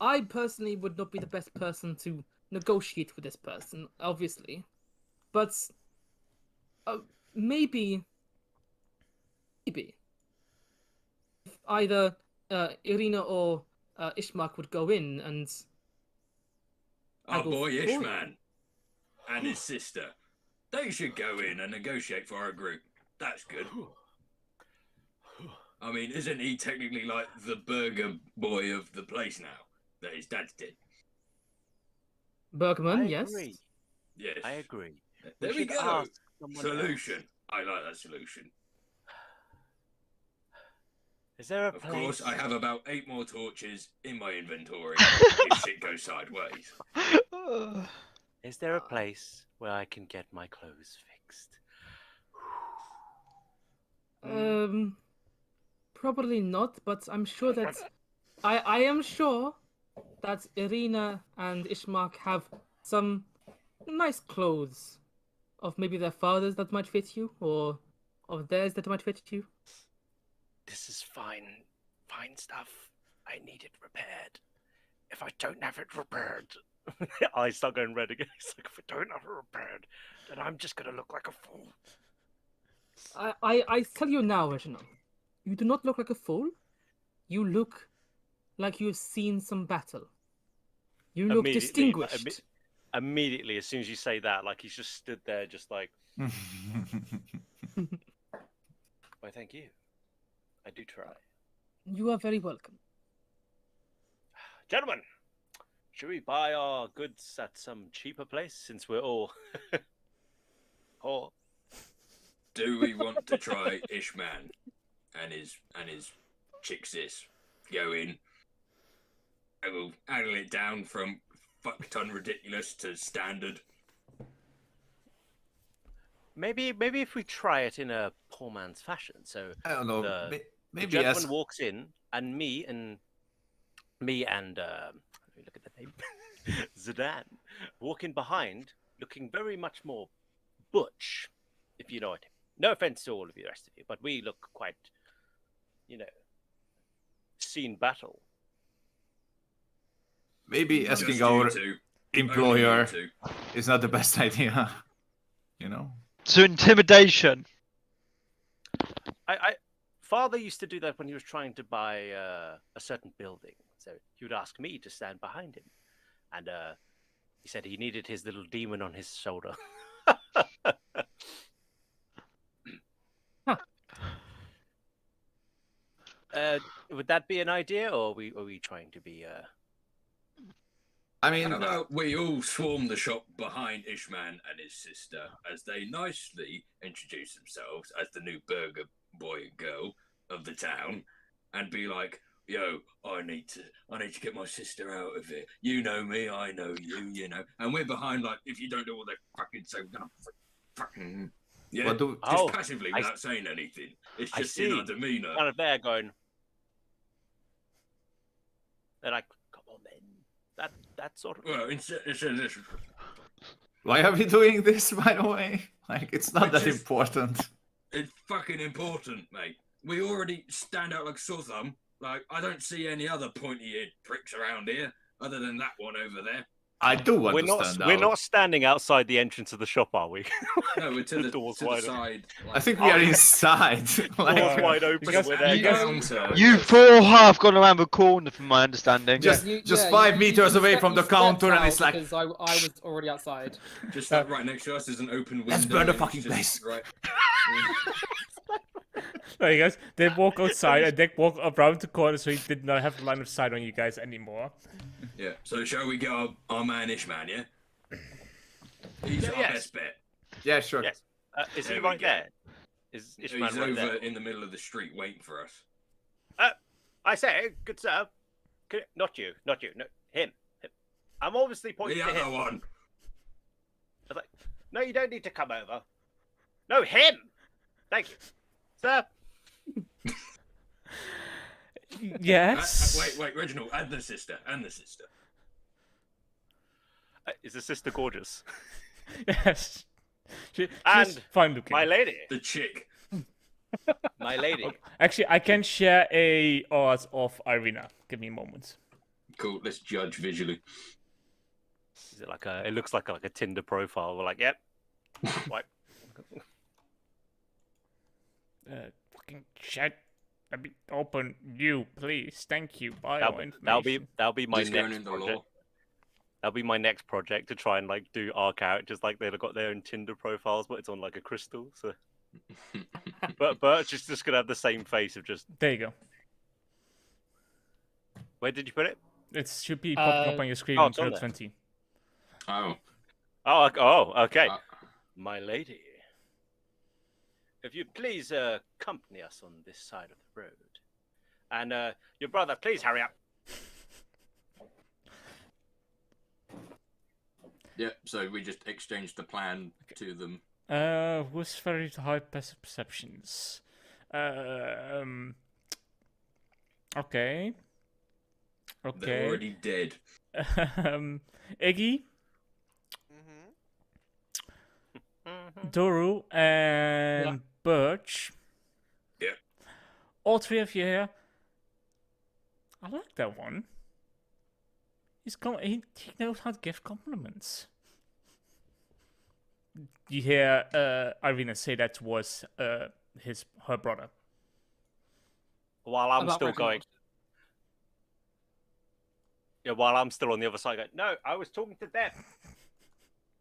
I personally would not be the best person to negotiate with this person, obviously, but maybe maybe. If either Irina or Ishmak would go in and Our haggle boy for you. Ishman and his sister. They should go in and negotiate for our group. That's good. I mean, isn't he technically like the burger boy of the place now? That his dad's dead. Bergman, I yes. agree. Yes. I agree. There we should go. ask someone Solution. I like that solution. Is there a Of place? course, I have about 8 more torches in my inventory if shit goes sideways. Is there a place where I can get my clothes fixed? Probably not, but I'm sure that I am sure that Irina and Ishmak have some nice clothes of maybe their fathers that might fit you, or of theirs that might fit you. This is fine stuff. I need it repaired. If I don't have it repaired, I start going red again. It's like, if I don't have it repaired, then I'm just gonna look like a fool. I tell you now, Reginald, you do not look like a fool. You look like you've seen some battle. You look distinguished. Immediately, as soon as you say that, like he's just stood there, just like. Why, thank you. I do try. You are very welcome. Gentlemen, should we buy our goods at some cheaper place since we're all poor? Do we want to try Ishman and his chick sis? Go in. I will handle it down from fuck ton ridiculous to standard. Maybe if we try it in a poor man's fashion. So I don't know. the Maybe gentleman as walks in, and me and let me look at the name, Zidane, walk in behind, looking very much more butch, if you know what I mean. No offense to all of you, the rest of you, but we look quite, seen battle. maybe asking Just our you two. employer Only you two. is not the best idea. You know. So intimidation. Father used to do that when he was trying to buy a certain building. So he would ask me to stand behind him, and he said he needed his little demon on his shoulder. Would that be an idea, or are we trying to be? I mean, How about we all swarm the shop behind Ishman and his sister as they nicely introduce themselves as the new burger boy and girl of the town, and be like, "Yo, I need to get my sister out of here. You know me, I know you, you know." And we're behind like, if you don't do what they fucking say, we're gonna fucking yeah, just passively without saying anything. It's just in our demeanor. Kind of there going. They're like, "Come on, then." That sort of. Well, instead of this, why are we doing this, by the way? Like, it's not that important. it's fucking important, mate. We already stand out like sore thumb. Like, I don't see any other pointy-eared pricks around here other than that one over there. I do want to stand out. We're not standing outside the entrance of the shop, are we? No, we're to the door's to the wide side. I think we are inside. Like, Door's wide open. Because We're there. You four have gone around the corner, from my understanding. Just 5 meters away from the counter, and it's like, because I was already outside. Just like right next to us is an open window. Let's burn the and fucking it's just place. Right. No, you guys, they walk outside and they walk around the corner, so he did not have line of sight on you guys anymore. Yeah. So shall we get our man Ishman? Yeah. He's our best bet. yeah, sure. Yes. Is he There we right go. there? Is Ishman He's right over there? in the middle of the street waiting for us. I say, good sir. Not you. No, him. I'm obviously pointing The to other him. one. I was like, no, you don't need to come over. No, him. Thank you, sir. Yes. Wait, Reginald, and the sister. Is the sister gorgeous? Yes. She's And fine looking. My lady. The chick. My lady. Actually, I can share a art of Irina. Give me a moment. Cool. Let's judge visually. Is it like a? It looks like a Tinder profile. We're like, yep. Right. fucking shit. Let me open you, please. Thank you. That'll be my Just going next into project. law. That'll be my next project to try and like do our characters like they've got their own Tinder profiles, but it's on like a crystal. So, but Birch is just gonna have the same face of just. There you go. Where did you put it? It should be popping up on your screen oh, in it's on Code there. 20. Oh, okay. My lady, if you'd please accompany us on this side of the road, and your brother, please hurry up. Yeah, so we just exchanged the plan to them. With very high passive perceptions. Okay. They're already dead. Iggy, Doru, and Birch. Yeah. All three of you here. I like that one. He knows how to give compliments. You hear Irina say that towards her brother. While I'm still going. Yeah, while I'm still on the other side, going, no, I was talking to Deb.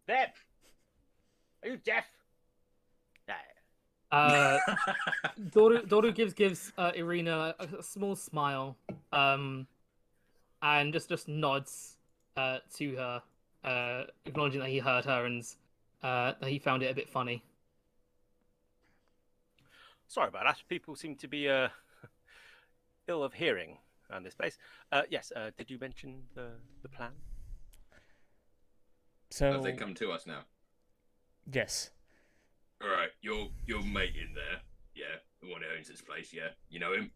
Deb, are you deaf? No. Doru gives Irina a small smile, and just nods to her, acknowledging that he heard her and that he found it a bit funny. Sorry about that. People seem to be ill of hearing around this place. Yes. Did you mention the plan? So Have they come to us now? Yes. All right, your mate in there, yeah, the one who owns this place, yeah, you know him.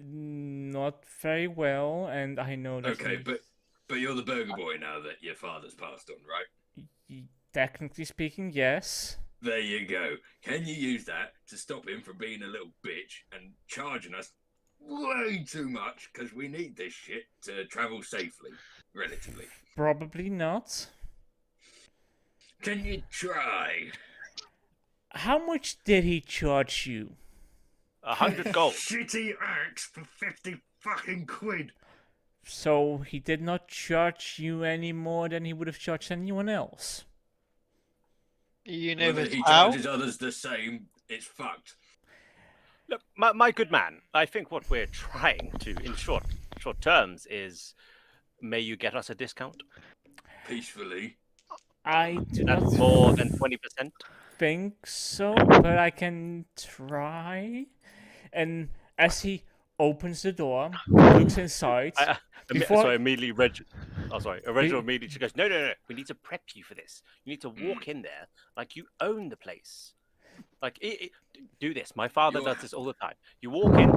Not very well, and I know that. Okay, but you're the burger boy now that your father's passed on, right? Technically speaking, yes. There you go. Can you use that to stop him from being a little bitch and charging us way too much because we need this shit to travel safely, relatively? Probably not. Can you try? How much did he charge you? 100 gold. Shitty axe for 50 fucking quid. So he did not charge you any more than he would have charged anyone else. You know Whether he how? charges others the same, it's fucked. Look, my good man, I think what we're trying to, in short terms, is may you get us a discount? Peacefully. I do That's not more than 20%. think so, but I can try. And as he opens the door, looks inside. Sorry, immediately Reginald immediately she goes, no, we need to prep you for this. You need to walk in there like you own the place. Like, do this. My father does this all the time. You walk in,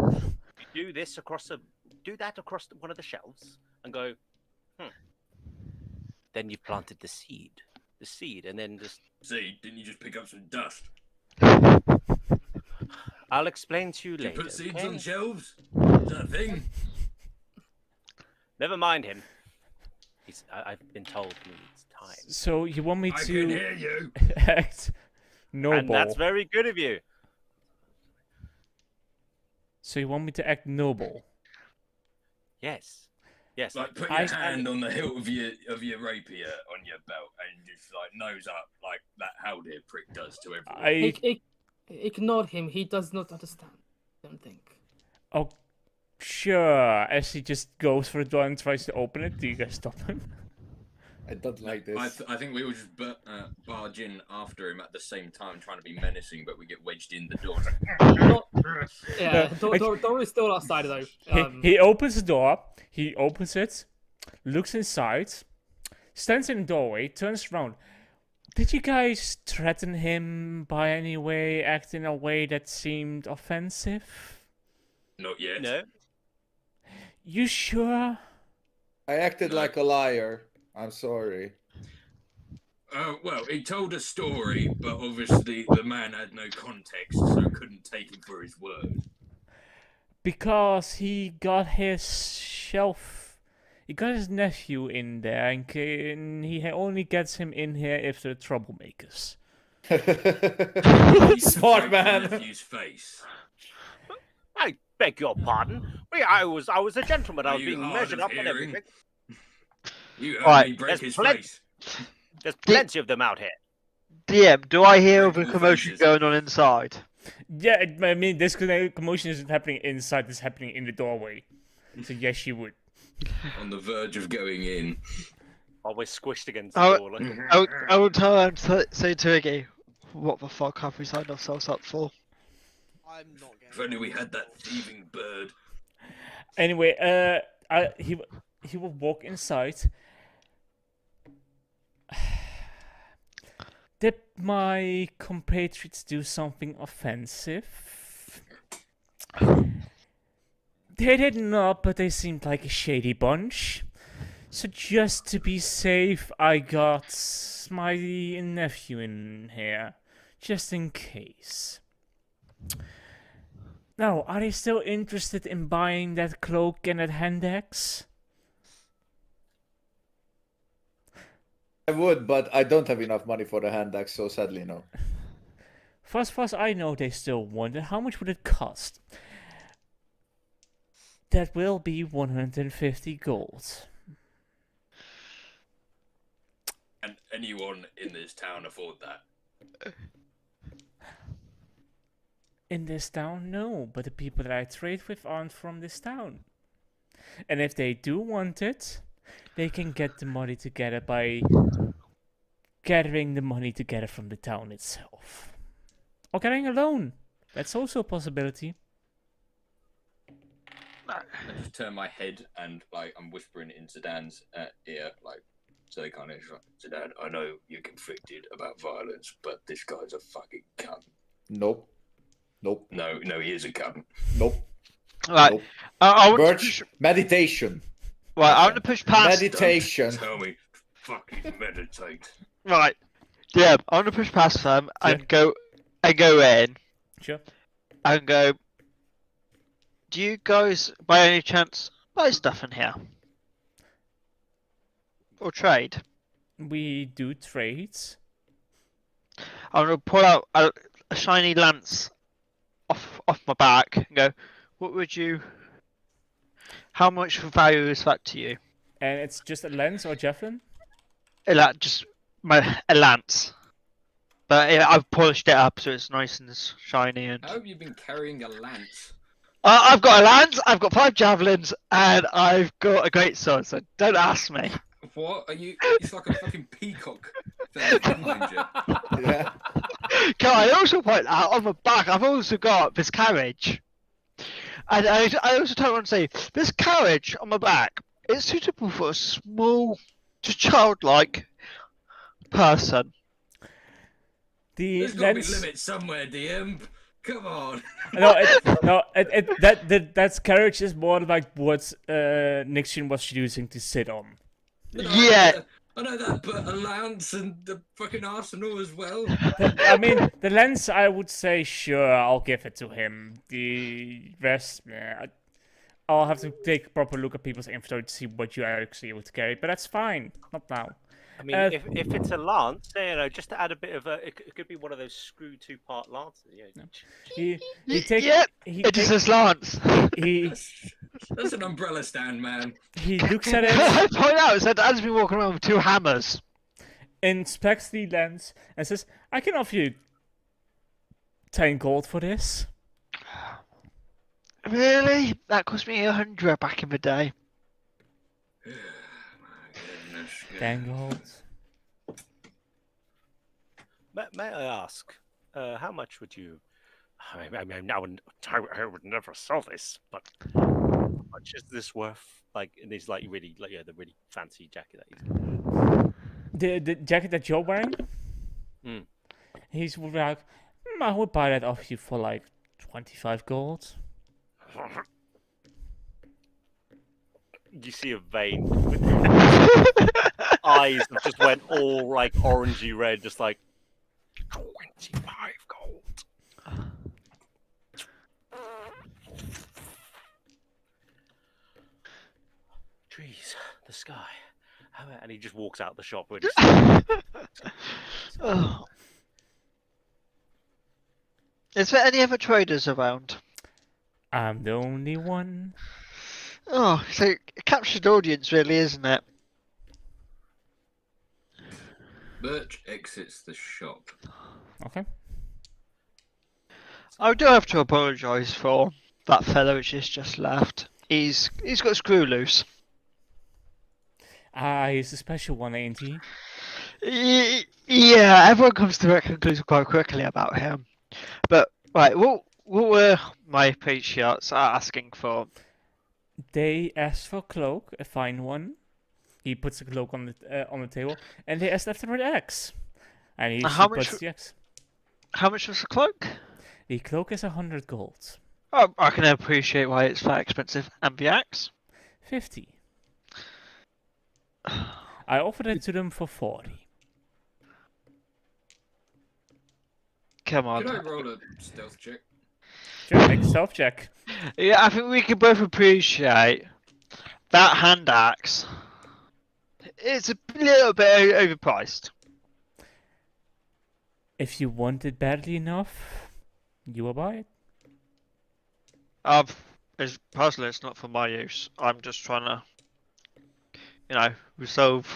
you do this do that across one of the shelves, and go, Then you've planted the seed, and then just... See, didn't you just pick up some dust? I'll explain to you Did later. you put seeds okay? on shelves? Is that a thing? Never mind him. I've been told he needs time. So you want me I to can hear you. act noble? And that's very good of you. So you want me to act noble? Yes. Yes. Like put your hand on the hilt of your rapier on your belt and just like nose up like that Haldir prick does to everyone. Ignore him. He does not understand. I don't think. Oh, sure. As he just goes for the door and tries to open it, do you guys stop him? I don't like this. I think we all just barge in after him at the same time, trying to be menacing, but we get wedged in the door. Doru is still outside though. He opens the door. He opens it, looks inside, stands in the doorway, turns around. Did you guys threaten him by any way, act in a way that seemed offensive? Not yet. No. You sure? I acted like a liar. I'm sorry. Well, he told a story, but obviously the man had no context, so couldn't take him for his word. Because he got his nephew in there, and he only gets him in here if they're troublemakers. Smart man. Nephew's face. beg your pardon. I was a gentleman. I Are was you being hard measured of up and hearing? everything. You heard Right. me break There's his plenty- face. There's plenty of them out here. DM, do I hear of a Break all commotion faces. going on inside? Yeah, I mean, this commotion isn't happening inside, it's happening in the doorway. So yes, you would. On the verge of going in. Oh, we're squished against the Oh, door. Like, I will turn and say to Iggy, what the fuck have we signed ourselves up for? I'm not getting. If only we had that thieving bird. Anyway, he will walk inside. Did my compatriots do something offensive? They did not, but they seemed like a shady bunch. So just to be safe, I got my nephew in here, just in case. Now, are they still interested in buying that cloak and that hand axe? I would, but I don't have enough money for the hand axe, so sadly no. Fast, I know they still want it. How much would it cost? That will be 150 gold. Can anyone in this town afford that? In this town, no, but the people that I trade with aren't from this town. And if they do want it, they can get the money together by gathering the money together from the town itself. Or getting a loan. That's also a possibility. I just turn my head and like I'm whispering into Dan's ear, like so they kind of like, so Dan, I know you're conflicted about violence, but this guy's a fucking cunt. Nope. Nope. No, he is a cunt. Nope. Right. Nope. I want to Birch, push, meditation. right, I want to push past. Meditation. Don't tell me, fucking meditate. Right. Yeah, I want to push past them and go in Sure. and go. Do you guys, by any chance, buy stuff in here or trade? We do trades. I'm gonna pull out a shiny lance off my back and go. What would you? How much value is that to you? And it's just a lens or javelin? Just a lance, but I've polished it up so it's nice and shiny. And How have you been carrying a lance? I've got a lance, I've got 5 javelins, and I've got a great sword. So don't ask me. What are you? It's like a fucking peacock behind you. Yeah. Can I also point out on the back? I've also got this carriage, and I also don't want to say this carriage on my back. It's suitable for a small, just childlike person. The There's got to be lens. limits somewhere, DM. Come on. That carriage is more like what Nixon was using to sit on. Yeah. I know that, but a lance and the fucking arsenal as well. I mean, the lens, I would say, sure, I'll give it to him. The rest, I'll have to take a proper look at people's info to see what you are actually able to carry, but that's fine. Not now. I mean, if it's a lance, just to add a bit of a, it could be one of those screw 2-part lances. Yeah. It is his lance. That's an umbrella stand, man. He looks at it. I point out that Dan's been walking around with 2 hammers. Inspects the lens and says, I can offer you 10 gold for this. Really? That cost me 100 back in the day. 10 gold. May I ask, how much would you? I mean, I would never sell this, but how much is this worth? Like, in this, like, really, like, the really fancy jacket that he's got. The jacket that you're wearing? Hmm. He's like, I would buy that off you for like 25 gold. You see a vein. Eyes just went all like orangey red, just like 25 gold. Trees, the sky. And he just walks out the shop. With Oh. Is there any other traders around? I'm the only one. Oh, so captured audience, really, isn't it? Birch exits the shop. Okay. I do have to apologise for that fellow which has just left. He's got a screw loose. He's a special one, ain't he? Yeah, everyone comes to that conclusion quite quickly about him. But right, what were my patriots asking for? They asked for a cloak, a fine one. He puts the cloak on the table, and they asked after an axe. And he How puts much? the axe. How much was the cloak? The cloak is 100 gold. Oh, I can appreciate why it's that expensive. And the axe? 50. I offered it to them for 40. Come on. Could I roll a stealth check? Sure, make a stealth check. Yeah, I think we can both appreciate that hand axe. It's a little bit overpriced. If you want it badly enough, you will buy it. Personally, it's not for my use. I'm just trying to, resolve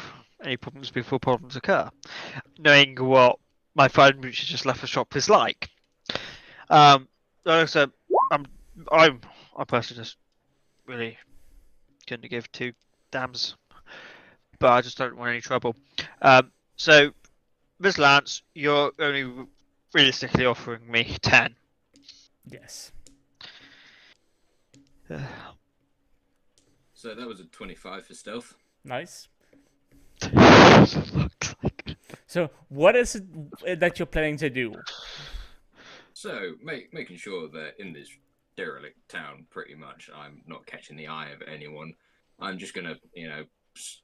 any problems before problems occur. Knowing what my friend which has just left the shop is like. So I personally just really couldn't give two damns, but I just don't want any trouble. So, Ms. Lance, you're only realistically offering me 10. Yes. So that was a 25 for stealth. Nice. So, what is it that you're planning to do? So, making sure that in this derelict town, pretty much, I'm not catching the eye of anyone. I'm just gonna,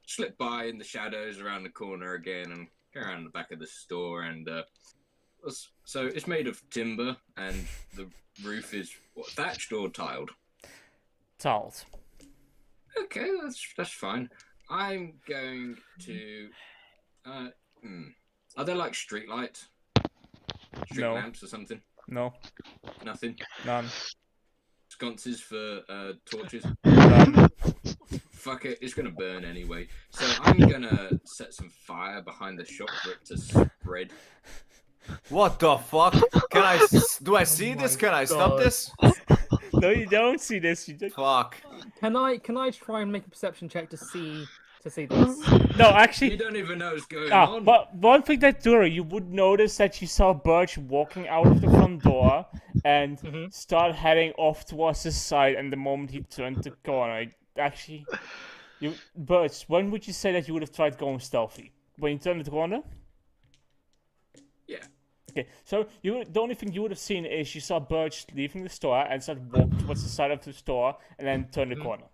slip by in the shadows around the corner again and go around the back of the store. And so it's made of timber, and the roof is thatched or tiled. Tiled. Okay, that's fine. I'm going to. Are there like street lights? Street No. lamps or something? No. Nothing. None. Sconces for torches. None. Fuck it, it's gonna burn anyway. So I'm gonna set some fire behind the shop for it to spread. What the fuck? Do I see this? Can I stop this? No, you don't see this. You just... Fuck. Can I try and make a perception check to see this? No, actually. You don't even know what's going on. But one thing that Dura, you would notice that you saw Birch walking out of the front door and start heading off towards the side. And the moment he turned the corner, Birch, when would you say that you would have tried going stealthy? When you turned the corner? Yeah. Okay, so the only thing you would have seen is you saw Birch leaving the store and start walking towards the side of the store and then turn the corner.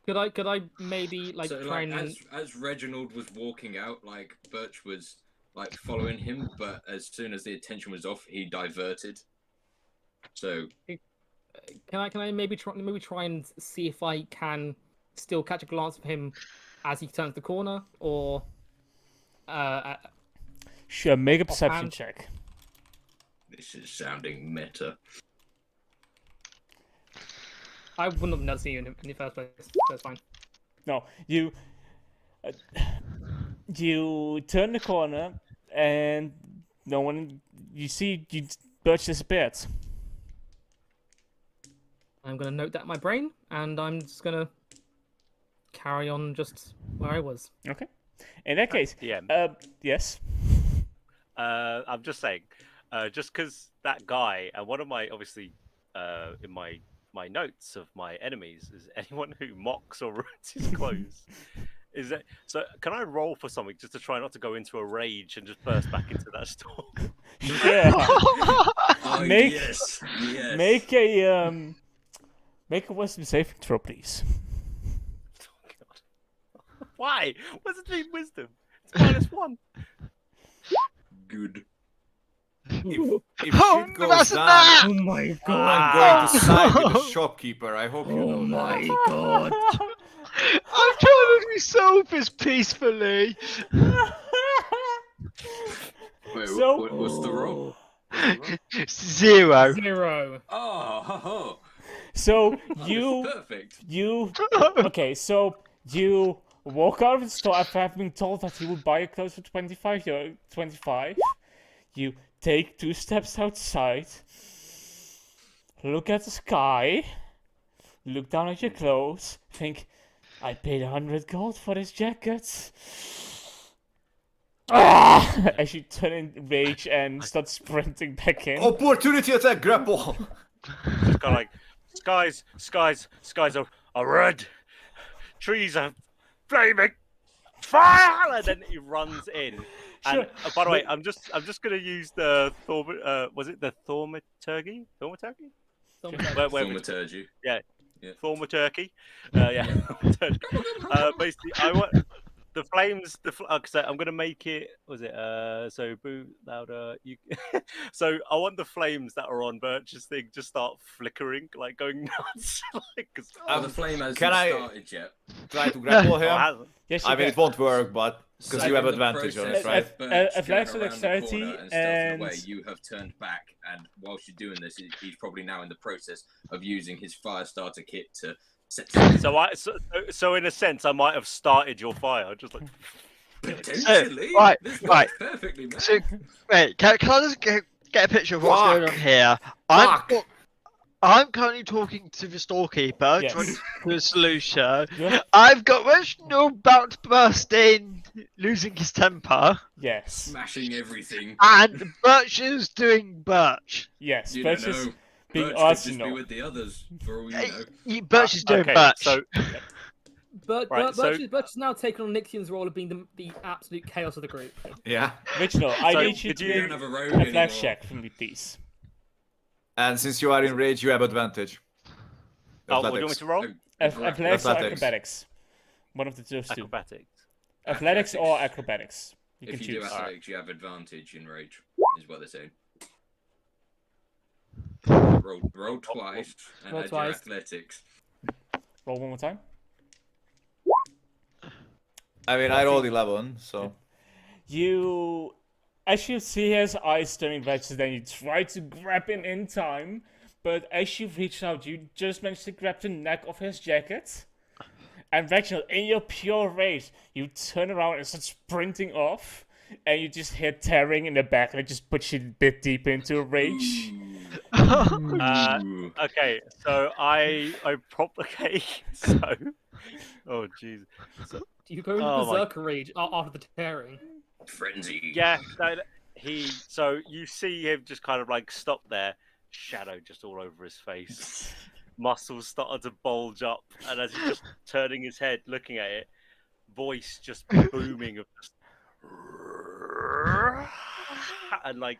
Could I maybe try and as Reginald was walking out, Birch was following him, but as soon as the attention was off, he diverted. So can I maybe try and see if I can still catch a glance of him as he turns the corner, or Sure, make a perception check. This is sounding meta. I wouldn't have noticed you in the first place. That's fine. No, you turn the corner and no one. You see, Birch disappeared. I'm gonna note that in my brain, and I'm just gonna carry on just where I was. Okay. In that case, yes. I'm just saying, just because that guy, and one of my obviously in my notes of my enemies is anyone who mocks or ruins his clothes. Is that so? Can I roll for something just to try not to go into a rage and just burst back into that store? Yeah. Yes. Make a wisdom saving throw, please. Oh, God. Why? What's it mean, wisdom? It's -1. Good. If shit goes down, Oh my god! I'm going to side with the shopkeeper. I hope you know. Oh my god! I'm trying to resolve this peacefully. Wait, So- what's the roll? 0. 0. Oh, So Oh, you this is perfect. okay, so you walk out of the store after having been told that he would buy your clothes for 25 euro, 25. You take 2 steps outside, look at the sky, look down at your clothes, think, I paid 100 gold for this jacket. As you turn in rage and start sprinting back in. Opportunity attack grapple. Just kind of like, skies are red, trees are flaming fire, and then he runs in. And Sure. by the way, I'm just gonna use the was it the thaumaturgy? Thaumaturgy. Yeah. Yeah. Thaumaturgy. Yeah. Basically, I want the flames. So I'm gonna make it. Was it? So boo louder. You. So I want the flames that are on Birch's thing just start flickering, like going nuts. Like, The flame hasn't Can I- started yet. Try to grapple him. hasn't. Yes, you I mean, can. it won't work, but because So you have in the advantage on it, process right? of Birch Athletics going or around the corner dexterity and stealthing away, and- you have turned back, and whilst you're doing this, he's probably now in the process of using his fire starter kit to set. So in a sense, I might have started your fire, just like. Potentially, right, this right. works perfectly, man. So, wait, can I just get a picture of what's going on Fuck. here? I'm currently talking to the storekeeper, Yes. trying to do a solution. Yeah. I've got Reginald about to burst in, losing his temper, Yes. Smashing everything. and Birch is doing Birch. Yes. You Birch don't is know. being Birch could just be arsenal. with the others, for all you know. Birch is doing Okay, Birch. so But Right, so- Birch has now taken on Nixian's role of being the absolute chaos of the group. Yeah. Reginald, I So, need you could to you- do don't have a rogue a flash anymore. check for me, please. And since you are in rage, you have advantage. Oh, what do you want me to roll? Athletics or Athletics. acrobatics? One of the two. Acrobatics. Athletics or acrobatics? You can If you do choose. athletics, you have advantage in rage, is what they're saying. Roll twice and Roll add twice. your athletics. Roll one more time. I mean, I rolled 11, so. You, as you see his eyes turning red, so then you try to grab him in time, but as you reach out, you just manage to grab the neck of his jacket. And Reginald, in your pure rage, you turn around and start sprinting off, and you just hear tearing in the back, and it just puts you a bit deeper into a rage. Ooh. Okay, so I okay, so oh jeez. So, You go into Oh my- berserker rage after the tearing. Frenzy. yeah, so you see him just kind of like stop there, shadow just all over his face. Muscles started to bulge up, and as he's just turning his head, looking at it, voice just booming of just and like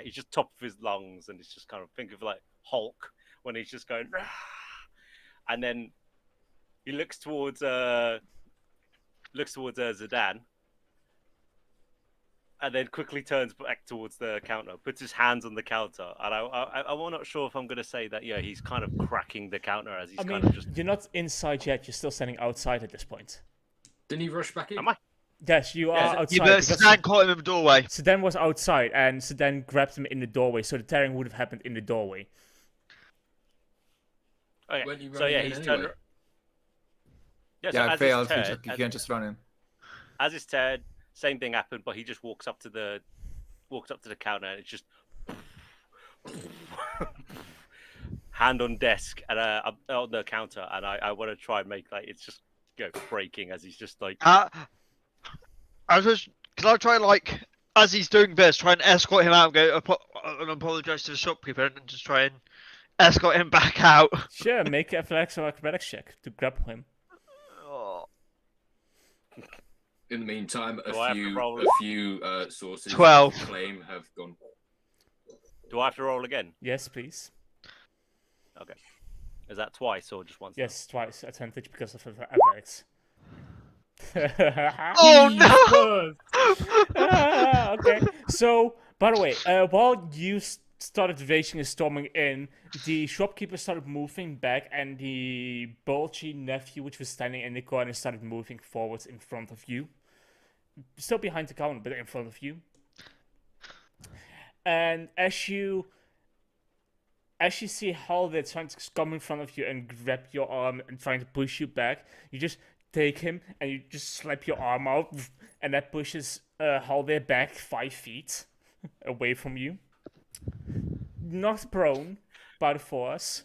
he's just top of his lungs, and it's just kind of think of like Hulk when he's just going, and then he looks towards Zidane, and then quickly turns back towards the counter, puts his hands on the counter, and I'm not sure if I'm going to say that. Yeah, he's kind of cracking the counter as he's I kind mean, of just. you're not inside yet, you're still standing outside at this point. Didn't he rush back in? Am I? Yes, you are outside. You better because stand caught him in the doorway. Sedan was outside, and Sedan grabbed him in the doorway, so the tearing would have happened in the doorway. Okay, Weren't you so running yeah, in he's anyway? turned. Yeah, so Yeah, I as failed. it's teared, You can't just run in. as it's teared, same thing happened, but he just walks up to the counter, and it's just hand on desk and on the counter, and I want to try and make like it's just breaking as he's just like. Can I try like as he's doing this, try and escort him out and go and apologise to the shopkeeper, and then just try and escort him back out. Sure, make a athletics or acrobatics check to grab him. In the meantime, Do I a have to roll few sources 12. of claim have gone. Do I have to roll again? Yes, please. Okay. Is that twice or just once? Yes, twice advantage because of athletics. Oh Ah, okay. So, by the way, while you started raging and storming in, the shopkeeper started moving back, and the bulgy nephew, which was standing in the corner, started moving forwards in front of you. Still behind the counter, but in front of you. And as you as you see Haldir trying to come in front of you and grab your arm and trying to push you back, you just take him and you just slap your arm out, and that pushes Haldir back 5 feet away from you. Knocked prone by the force.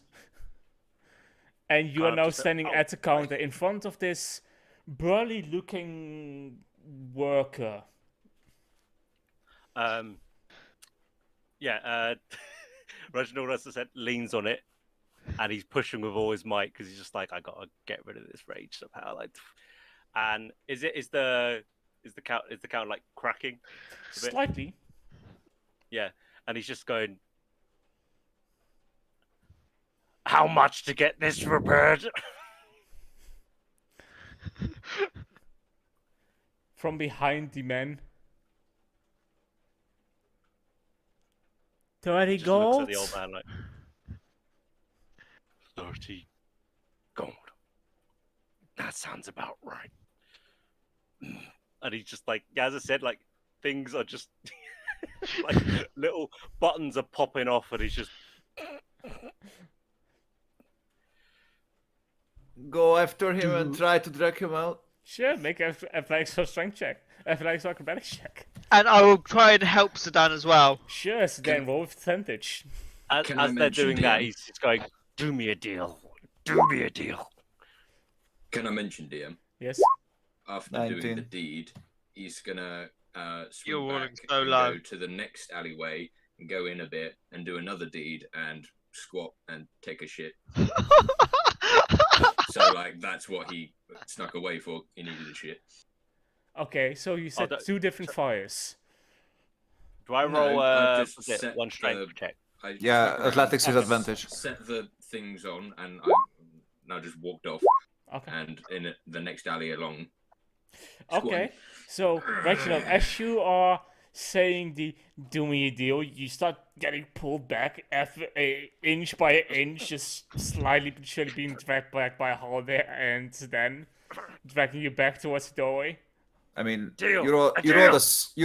And you are now standing at the counter in front of this burly-looking worker. Reginald, as I said, leans on it, and he's pushing with all his might because he's just like, I gotta get rid of this rage somehow. Like, and is the count like cracking? Slightly. Yeah, and he's just going, how much to get this repaired? From behind the men. 30 gold? Looks at the old man like, 30 gold. That sounds about right. And he's just like, as I said, like, things are just like little buttons are popping off, and he's just Go after him and try to drag him out. Sure, make a athletics or strength check. Athletics or acrobatics check. And I will try and help Sedan as well. Sure, Sedan, roll with percentage. As they're doing that, he's just going, do me a deal. Do me a deal. Can I mention, DM? Yes. After 19. doing the deed, he's gonna You're swing rolling back so and low. go to the next alleyway and go in a bit and do another deed and squat and take a shit. So, like, that's what he snuck away for. He needed a shit. Okay, so you said 2 different fires. Do I No, roll I just was it set one strength the- check? I Yeah, stuck around, athletics is advantage. Set the things on, and I now just walked off. Okay. And in the next alley along. Okay, so Reginald, as you are saying the do me a deal, you start getting pulled back inch by inch, just slightly but surely being dragged back by Haldir, and then dragging you back towards the doorway. I mean, Deal. you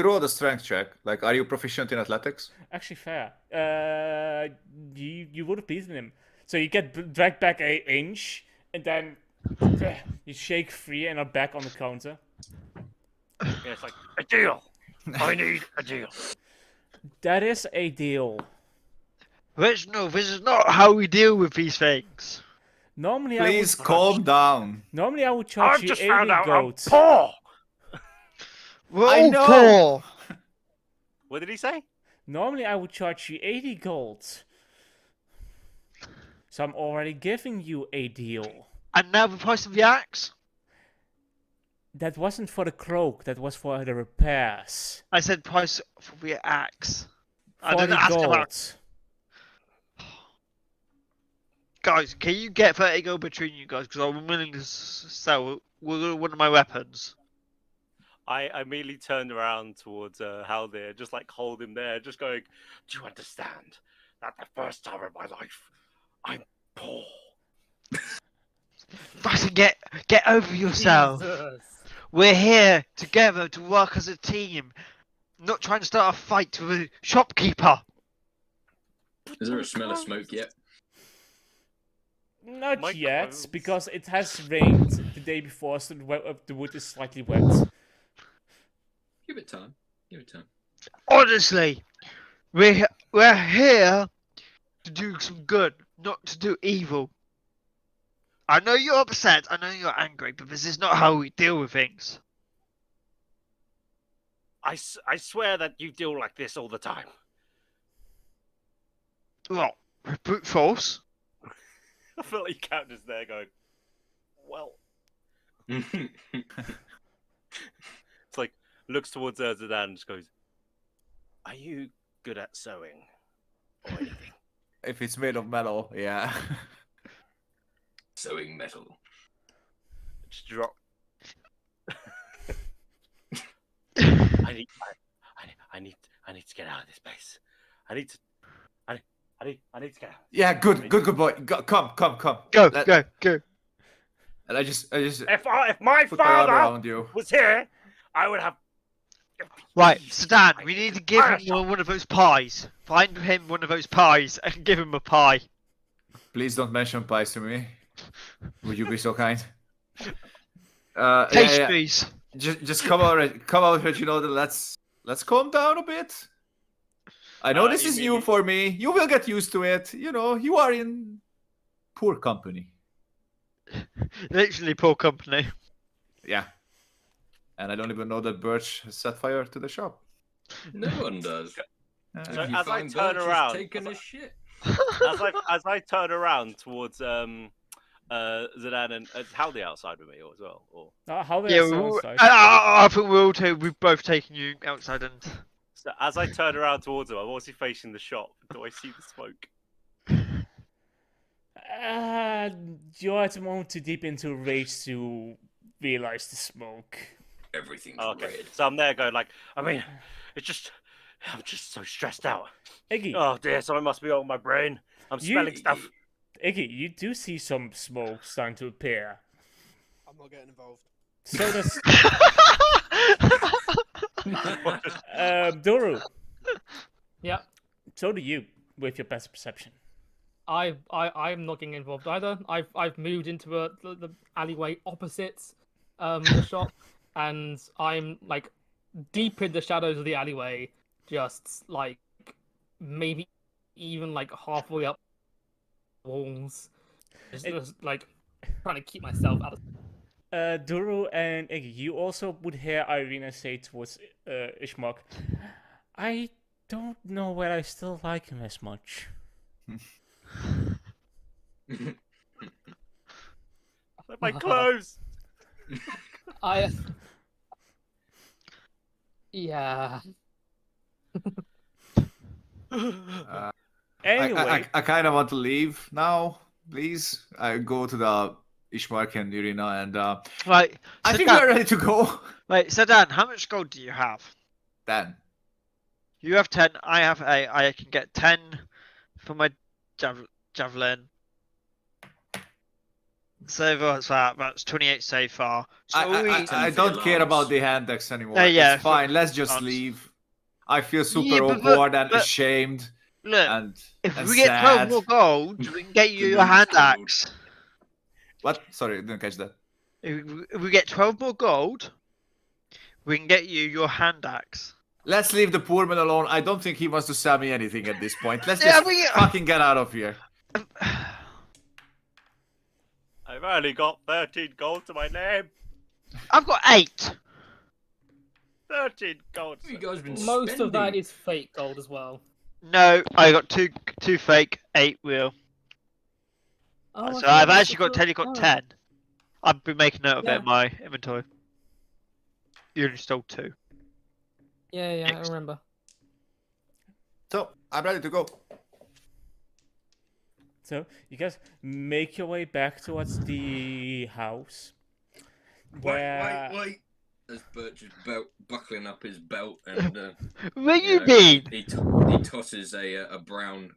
roll the strength check. Like, are you proficient in athletics? Actually, fair. You would have beaten him. So you get dragged back an inch, and then you shake free and are back on the counter. Yeah, it's like, a deal. I need a deal. That is a deal. Reginald, this is not how we deal with these things. Normally, Please calm down. Normally, I would charge I've you just 80 found out I'm gold. poor. We're I all know. poor. What did he say? Normally, I would charge you 80 gold. So I'm already giving you a deal. And now the price of the axe? That wasn't for the cloak, that was for the repairs. I said price for the axe. I 40 didn't ask gold. about... Guys, can you get 30 gold between you guys? Because I'm willing to sell one of my weapons. I immediately turned around towards Haldir, just like hold him there, just going, do you understand that the first time in my life, I'm poor? Fucking get over yourself. Jesus. We're here together to work as a team. Not trying to start a fight with a shopkeeper. Is there a smell of smoke yet? Not Microphones. yet, because it has rained the day before, so the wood is slightly wet. Give it time. Give it time. Honestly, we're here to do some good, not to do evil. I know you're upset, I know you're angry, but this is not how we deal with things. I swear that you deal like this all the time. Well, with brute force. I feel like Count is there going, well. It's like, looks towards Zidane and just goes, are you good at sewing or anything? If it's made of metal, yeah. Sewing metal. Just drop. I need to get out of this place. I need to get out. Yeah, good boy. Come. Go. And I just If my put my arm father around you. was here, I would have. Right, Sedan, we need to give him one of those pies. find him one of those pies and give him a pie. Please don't mention pies to me. Would you be so kind? Pastries. Just come out, Reginald, and let's calm down a bit. I know this is new for me. You will get used to it. You know, you are in poor company. Literally poor company. Yeah. And I don't even know that Birch has set fire to the shop. No one does. So You as I find turn Birch is around, taking a shit. as I turn around towards Zidane and Haldy outside with me as well, or How they Yeah, outside? I think we've both taken you outside and. so as I turn around towards him, I'm obviously facing the shop. Do I see the smoke? You're at the moment too deep into rage to realize the smoke. Everything's Okay, red. so I'm there going like, I mean, I'm just so stressed out. Iggy, Oh dear, something must be on my brain. I'm smelling stuff. Iggy, you do see some smoke starting to appear. I'm not getting involved. So does Doru. Yeah. So do you with your best perception. I'm not getting involved either. I've moved into the alleyway opposite the shop, and I'm like deep in the shadows of the alleyway, just like maybe even like halfway up walls, just like trying to keep myself out of. Duru and Iggy, you also would hear Irina say towards Ishmak, I don't know whether I still like him as much. My clothes. Yeah. Anyway, I kind of want to leave now, please. I go to the Ishmark and Irina, and Right. I so think Dan, we're ready to go. Wait, so Dan, how much gold do you have? Dan. You have 10. I have 8. I can get 10 for my javelin. So what's that? That's 28 so far. So I don't care about the hand decks anymore. yeah, It's fine. Let's just honest. leave. I feel super Yeah, but awkward and look, ashamed. Look, And if and we get 12 sad. more gold, we can get you The your hand loot's gold. axe. What? Sorry, I didn't catch that. If we get 12 more gold, we can get you your hand axe. Let's leave the poor man alone. I don't think he wants to sell me anything at this point. Let's Yeah, just fucking get out of here. I've only got 13 gold to my name. I've got 8. 13 gold. You guys been Most of that spending. is fake gold as well. No, I got two fake, 8 real. Oh, So I I've thought actually got this was- technically got oh. 10. I've been making note of it Yeah. in my inventory. You only stole 2. Yeah, I remember. So, I'm ready to go. so you guys make your way back towards the house. Where... Wait. As Birch is buckling up his belt and Where you know, been? he tosses a browned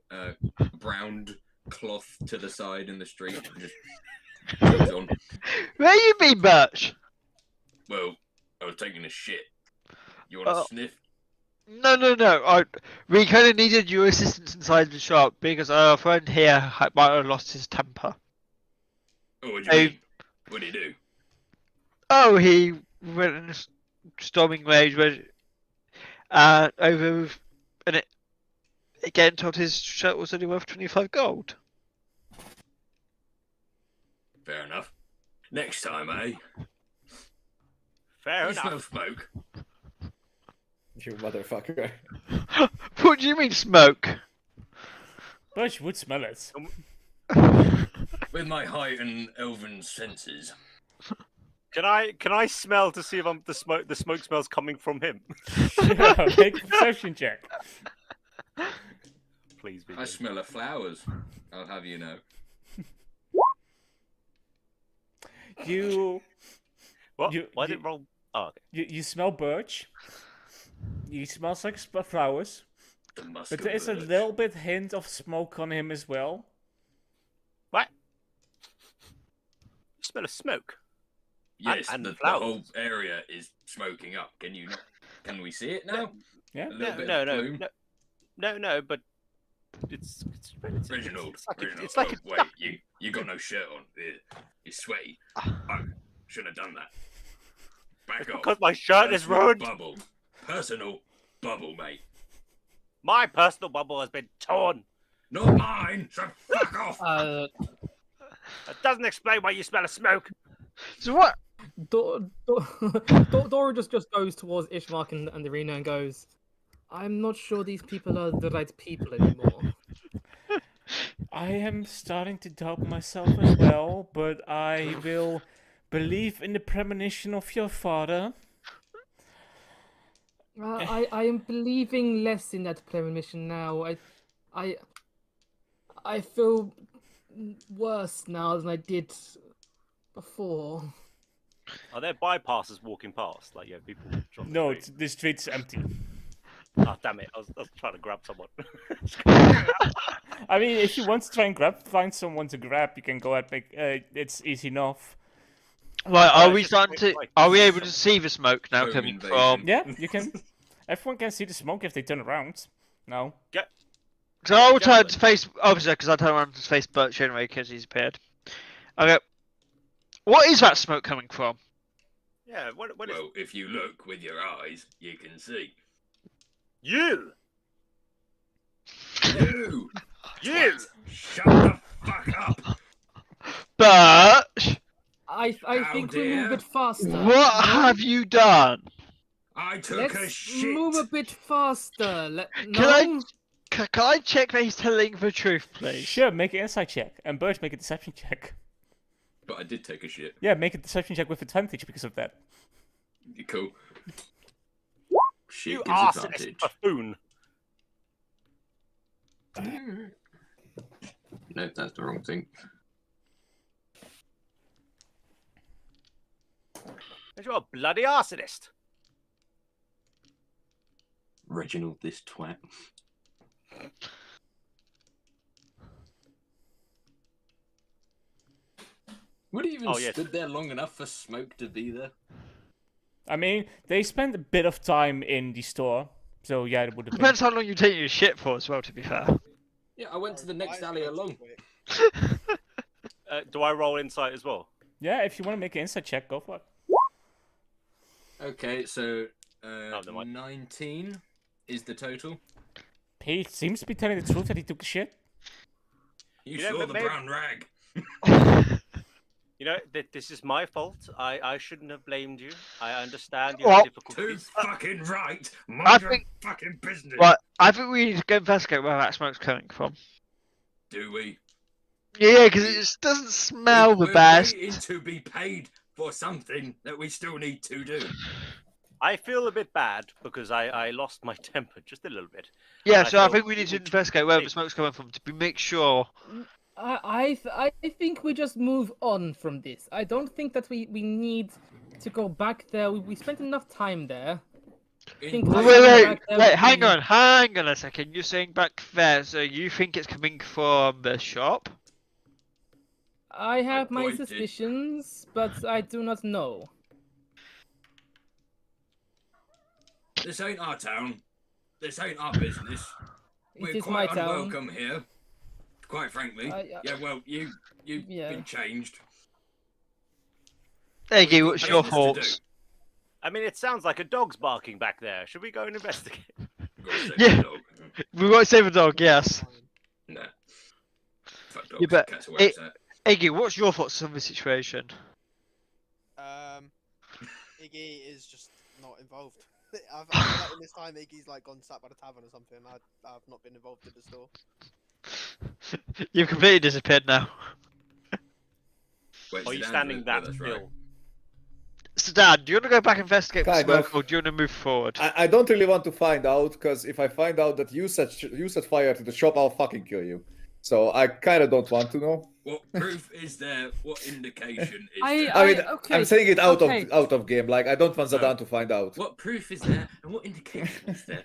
cloth to the side in the street and just goes on. Where you been, Birch? Well, I was taking a shit. You want to Oh. sniff? No. We kind of needed your assistance inside the shop because our friend here might have lost his temper. Oh, what do you mean? What did he do? Oh, he went in a storming rage over, and it again told his shirt was only worth 25 gold. Fair enough. Next time, eh? Fair You enough. smell smoke. You motherfucker. What do you mean smoke? But you would smell it. With my heightened elven senses. Can I smell to see if the smoke smells coming from him? Yeah, make a perception check. Please be. I good. smell of flowers. I'll have you know. You What? You- Why you- did it roll? Oh, okay. you smell birch. He smells like flowers, The musk but of there is a birch. little bit hint of smoke on him as well. What? You smell of smoke. Yes, and the flowers. whole area is smoking up. Can you not? Can we see it now? Yeah. A little bit No, of no, plume. no. No, but it's Reginald, it's like wait, you got no shirt on. You're sweaty. Oh, shouldn't have done that. Back off. because my shirt is Personal ruined. Bubble. Personal bubble, mate. My personal bubble has been torn. Not mine, so fuck off. That doesn't explain why you smell of smoke. So what? Dora just goes towards Ishmark and Irina and goes, I'm not sure these people are the right people anymore. I am starting to doubt myself as well, but I will believe in the premonition of your father. I am believing less in that premonition now. I feel worse now than I did before. Are there bypassers walking past? Like, people. On the No, street? the street's empty. Oh, damn it. I was trying to grab someone. I mean, if you want to try and find someone to grab, you can go ahead. It's easy enough. Right, are it's we just starting to? like- Are we able to see the smoke now Home coming invasion. from? Yeah, you can. Everyone can see the smoke if they turn around. No. So I will turn to face obviously because I turn around to face Birch anyway because he's appeared. Okay. What is that smoke coming from? Yeah, what is... Well, if you look with your eyes, you can see. You! You! You! Shut the fuck up! Birch, I think we move dear. a bit faster. what have you done? I took a Let's shit! move a bit faster. Can I check that he's telling the truth, please? Sure, make an insight check. And Birch, make a deception check. But I did take a shit. Yeah, make a deception check with advantage because of that. Cool. Shit You gives arsonist advantage. buffoon. No, that's the wrong thing. You're a bloody arsonist. Reginald, this twat. Would he even stood there long enough for smoke to be there? I mean, they spent a bit of time in the store, so yeah, it would have been. Depends how long you take your shit for as well, to be fair. Yeah, I went to the next alley along. Do I roll insight as well? Yeah, if you want to make an insight check, go for it. Okay, so never mind. 19 is the total. He seems to be telling the truth that he took a shit. You know, saw but the maybe- brown rag. You know, this is my fault. I shouldn't have blamed you. I understand your Well, Too difficulties. fucking right. I Mind your think- fucking business. Right, I think we need to go investigate where that smoke's coming from. Do we? Yeah, because it just doesn't smell the We're best. waiting to be paid for something that we still need to do. I feel a bit bad because I lost my temper just a little bit. Yeah, I so I feel think we need to investigate where the smoke's coming from to make sure. I think we just move on from this. I don't think that we need to go back there. We spent enough time there. Think Wait, us wait, going wait, back there wait, would hang be- on a second. You're saying back there, so you think it's coming from the shop? I have my pointed. suspicions, but I do not know. This ain't our town. This ain't our business. We're It is quite my town. unwelcome here. Quite frankly. Yeah, well, you've Yeah. been changed. Eggy, what's got your business to do. thoughts? I mean, it sounds like a dog's barking back there. Should we go and investigate? We've got to save Yeah. the dog. We got to save a dog, yes. Nah. Fuck dogs. Yeah, but Cats are where it's at. Eggy, what's your thoughts on the situation? Iggy is just not involved. I feel like in this time Iggy's like gone sat by the tavern or something. I've not been involved in the store. You've completely disappeared now. Wait, Are you Sedan's standing with that us, still? right? So, Dad, do you want to go back and investigate the Kind smoke, of. or do you want to move forward? I don't really want to find out, because if I find out that you set fire to the shop, I'll fucking kill you. So I kind of don't want to know. What proof is there? What indication is I- there? I mean, okay, I'm saying it out okay. of game. Like I don't want Zadan to find out. What proof is there? And what indication is there?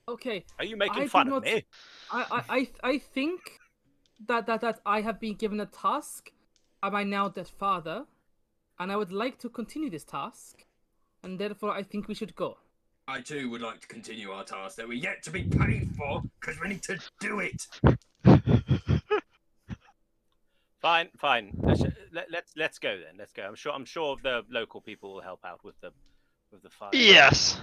Okay. Are you making I fun do of not- me? I think that I have been given a task by my now dead father, and I would like to continue this task, and therefore I think we should go. I too would like to continue our task that we're yet to be paid for, because we need to do it. Fine. Let's go then. Let's go. I'm sure the local people will help out with the fire. Yes.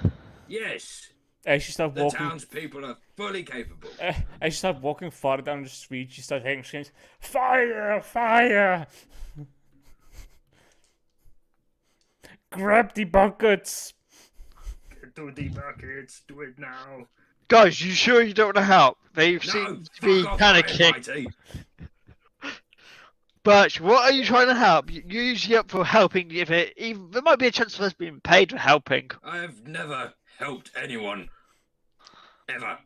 Yes. As you start The walking, townspeople are fully capable. as you start walking farther down the street, you start hearing screams, "Fire! Fire! Grab the buckets!" Do the buckets. Do it now. Guys, you sure you don't want to help? They No, seem to fuck be off, panicking. Mighty. Birch, what are you trying to help? You're usually up for helping if there might be a chance of us being paid for helping. I have never helped anyone. Ever.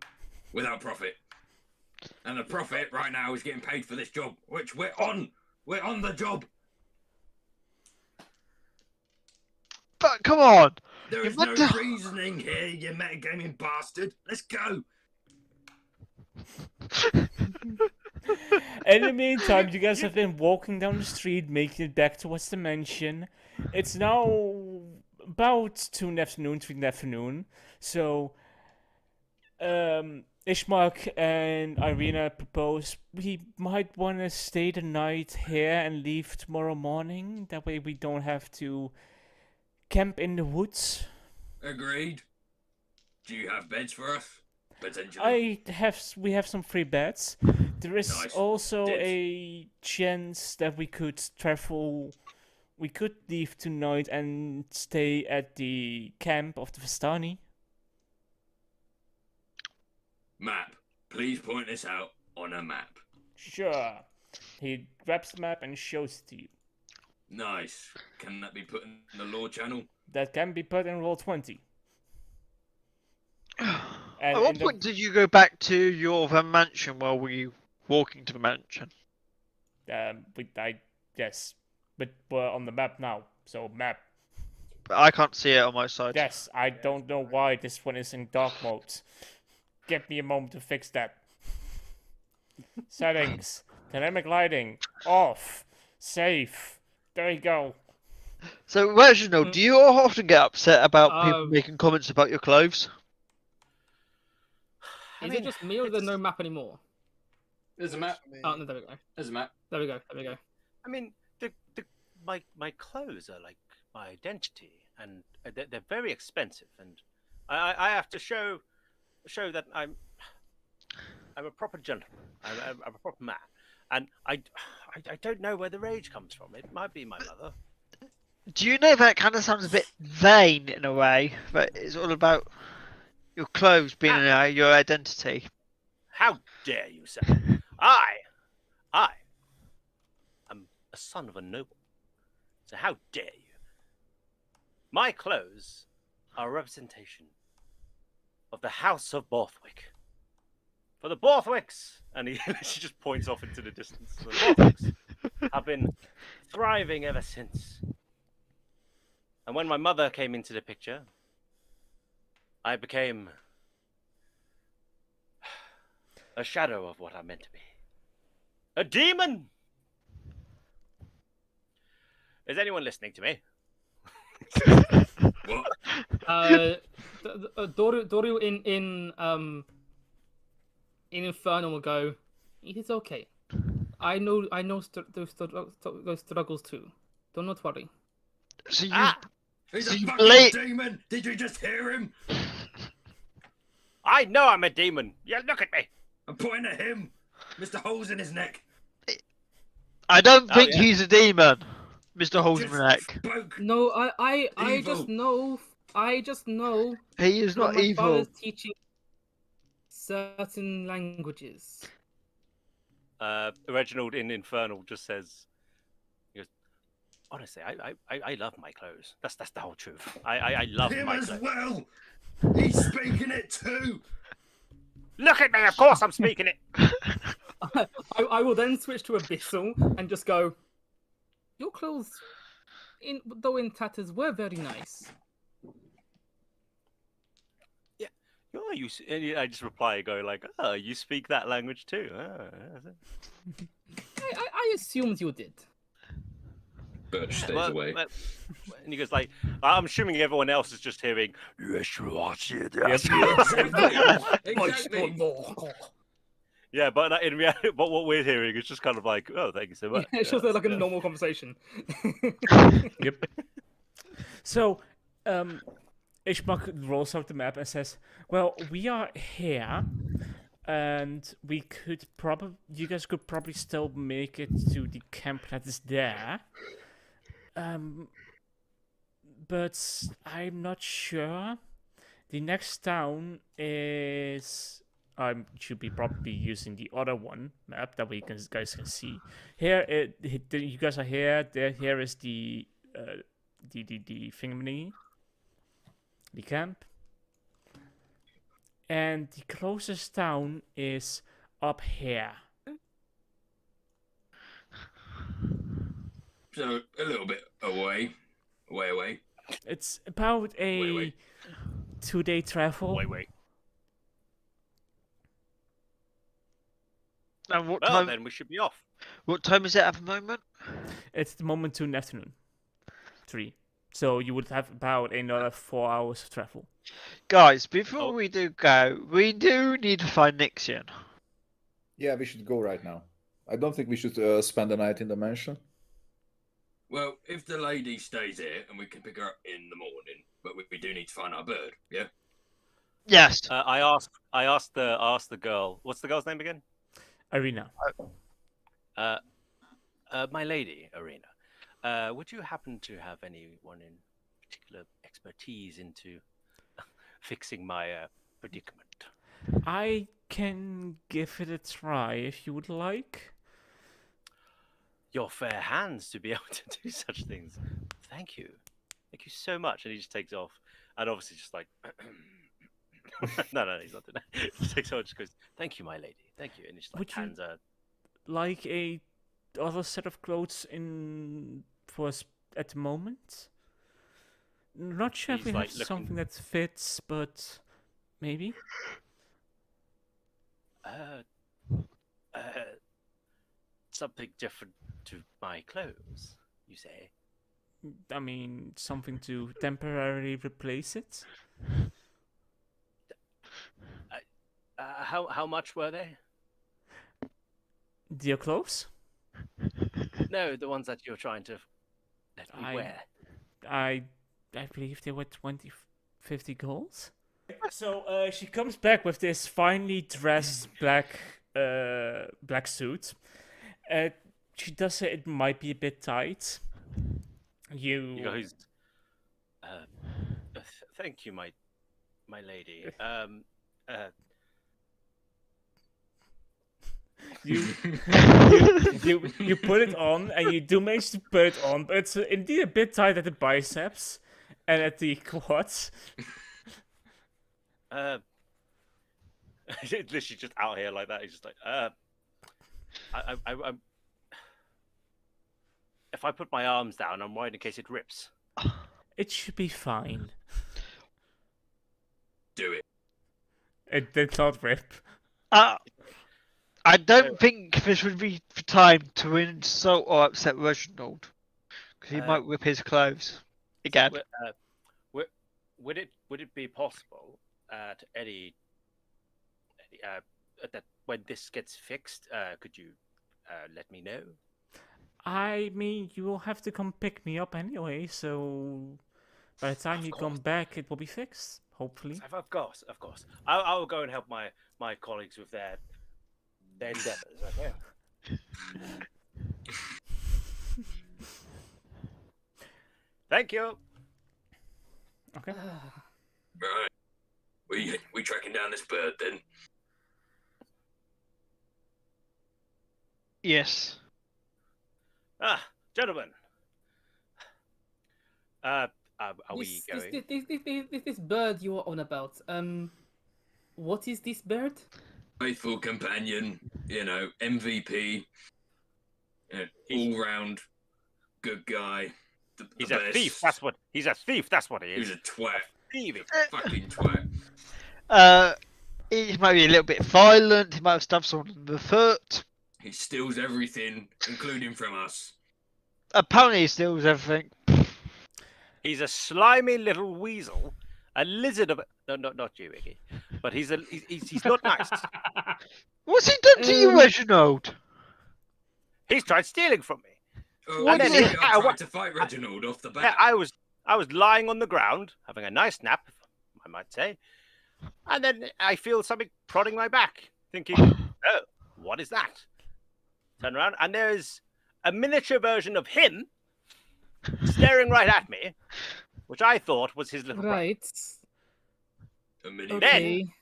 Without profit. And the profit right now is getting paid for this job, which we're on. We're on the job. But come on! There is no reasoning here, you metagaming bastard. Let's go. In the meantime, you guys have been walking down the street, making it back towards the mansion. It's now about 2 in the afternoon, 3 in the afternoon. So, Ishmak and Irina propose we might want to stay the night here and leave tomorrow morning. That way we don't have to camp in the woods. Agreed. Do you have beds for us? Potentially. We have some free beds. There is Nice. also Dibs. a chance that we could travel. We could leave tonight and stay at the camp of the Vistani. Map. Please point this out on a map. Sure. He grabs the map and shows it to you. Nice. Can that be put in the lore channel? That can be put in roll 20. At what point did you go back to your mansion while were you walking to the mansion? Yes, but we're on the map now. So map. I can't see it on my side. Yes, I don't know why this one is in dark mode. Give me a moment to fix that. Settings, dynamic lighting, off, safe. There you go. So, Reginald, do you often get upset about people making comments about your clothes? Is it just me or is there no map anymore? There's a map. Oh, no, there we go. There's a map. There we go. There we go. I mean, my clothes are like my identity, and they're very expensive, and I have to show that I'm a proper gentleman. I'm a proper man, and I don't know where the rage comes from. It might be my mother. Do you know that kind of sounds a bit vain in a way? But it's all about your clothes being your identity. How dare you say? I am a son of a noble. So how dare you? My clothes are a representation of the House of Borthwick. For the Borthwicks, and he just points off into the distance. The Borthwicks have been thriving ever since. And when my mother came into the picture, I became a shadow of what I'm meant to be. A demon! Is anyone listening to me? Doru in Infernal will go. It is okay. I know those struggles too. Do not worry. So you, He's so a you fucking demon! Did you just hear him? I know I'm a demon. Yeah, look at me. I'm pointing at him. Mr. Holes in his neck. I don't think he's a demon, Mr. Holzmanek. No, I just know. I just know. He is not my evil. father's teaching certain languages. Reginald in Infernal just says, he goes, honestly, I love my clothes. That's the whole truth. I love him my as clothes. well. He's speaking it too. Look at me, of course I'm speaking it. I will then switch to Abyssal and just go, your clothes, though in tatters, were very nice. Yeah, I just reply, go like, oh, you speak that language too. Oh, I assumed you did. Birch stays Well, away. well, and he goes like, I'm assuming everyone else is just hearing. Yes, you are. Exactly. Yeah, but in reality, but what we're hearing is just kind of like, oh, thank you so much. It's just like a normal conversation. Yep. So, Ishmak rolls out the map and says, "Well, we are here, and we could probably, you guys could probably still make it to the camp that is there. But I'm not sure. The next town is." I should be probably using the other one map that we guys can see. Here, you guys are here. Here is the thingamany, the camp, and the closest town is up here. So a little bit away. It's about a 2-day travel. Wait. And what Well, time? then we should be off. What time is it at the moment? It's the moment 2 in the afternoon. 3. So you would have about another 4 hours of travel. Guys, before we do go, we do need to find Nixian. Yeah, we should go right now. I don't think we should spend the night in the mansion. Well, if the lady stays here and we can pick her up in the morning, but we do need to find our bird, yeah? Yes. I asked the girl. What's the girl's name again? Arena. My lady, Arena. Would you happen to have anyone in particular expertise into fixing my predicament? I can give it a try if you would like. Your fair hands to be able to do such things. Thank you so much. And he just takes off, and obviously just like, no, he's not doing that. He just takes off, and just goes, "Thank you, my lady. Thank you." And he just like hands her. Like a other set of clothes in for us at the moment? Not sure if He's, we like, have something that fits, but maybe. Something different to my clothes, you say? I mean, something to temporarily replace it. How much were they? Your clothes? No, the ones that you're trying to let me wear. I believe they were 50 gold. So she comes back with this finely dressed black suit. She does say it might be a bit tight. He goes, thank you, my lady. You put it on, and you do manage to put it on, but it's indeed a bit tight at the biceps and at the quads. Literally just out here like that. He's just like, I'm. If I put my arms down, I'm worried in case it rips. It should be fine. Do it. It did not rip. I don't think this would be the time to insult or upset Reginald, because he might rip his clothes again. Would it be possible to Eddie that when this gets fixed, could you let me know? I mean, you will have to come pick me up anyway, so by the time you come back, it will be fixed, hopefully. Of course. I will go and help my colleagues with their endeavors, okay? Thank you. Okay. Right. We tracking down this bird then? Yes. Gentlemen. Are we going? This bird you are on about. What is this bird? Faithful companion, MVP, all round good guy. He's a thief. That's what he's a thief. That's what he is. He's a twat. Thieving. Fucking twat. He might be a little bit violent. He might have stabbed someone in the foot. He steals everything, including from us. Apparently he steals everything. He's a slimy little weasel, a lizard of. No, not you, Iggy. But he's not nice. What's he done to you, Reginald? He's tried stealing from me. Oh, And and then then he- I tried to fight Reginald off the Yeah, bat. I was lying on the ground having a nice nap, I might say, and then I feel something prodding my back, thinking, "Oh, what is that?" Turn around, and there's a miniature version of him staring right at me, which I thought was his little brother. Right. A mini Okay.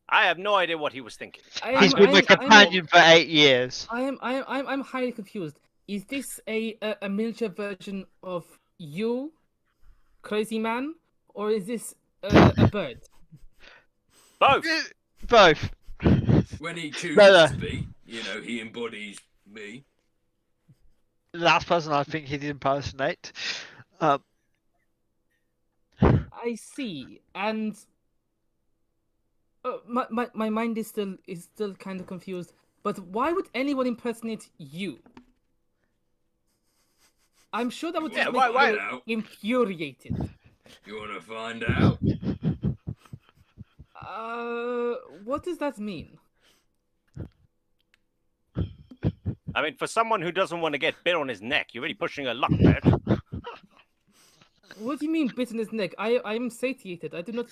I have no idea what he was thinking. He's been my companion for 8 years. I'm highly confused. Is this a miniature version of you, crazy man, or is this a bird? Both. Both. When he chooses No. to be, he embodies me. The last person I think he'd impersonate. I see, and my mind is still kind of confused. But why would anyone impersonate you? I'm sure that would Yeah, just why- make why- you infuriated. You want to find out? What does that mean? I mean, for someone who doesn't want to get bit on his neck, you're really pushing a luck there. What do you mean bit in his neck? I'm satiated. I do not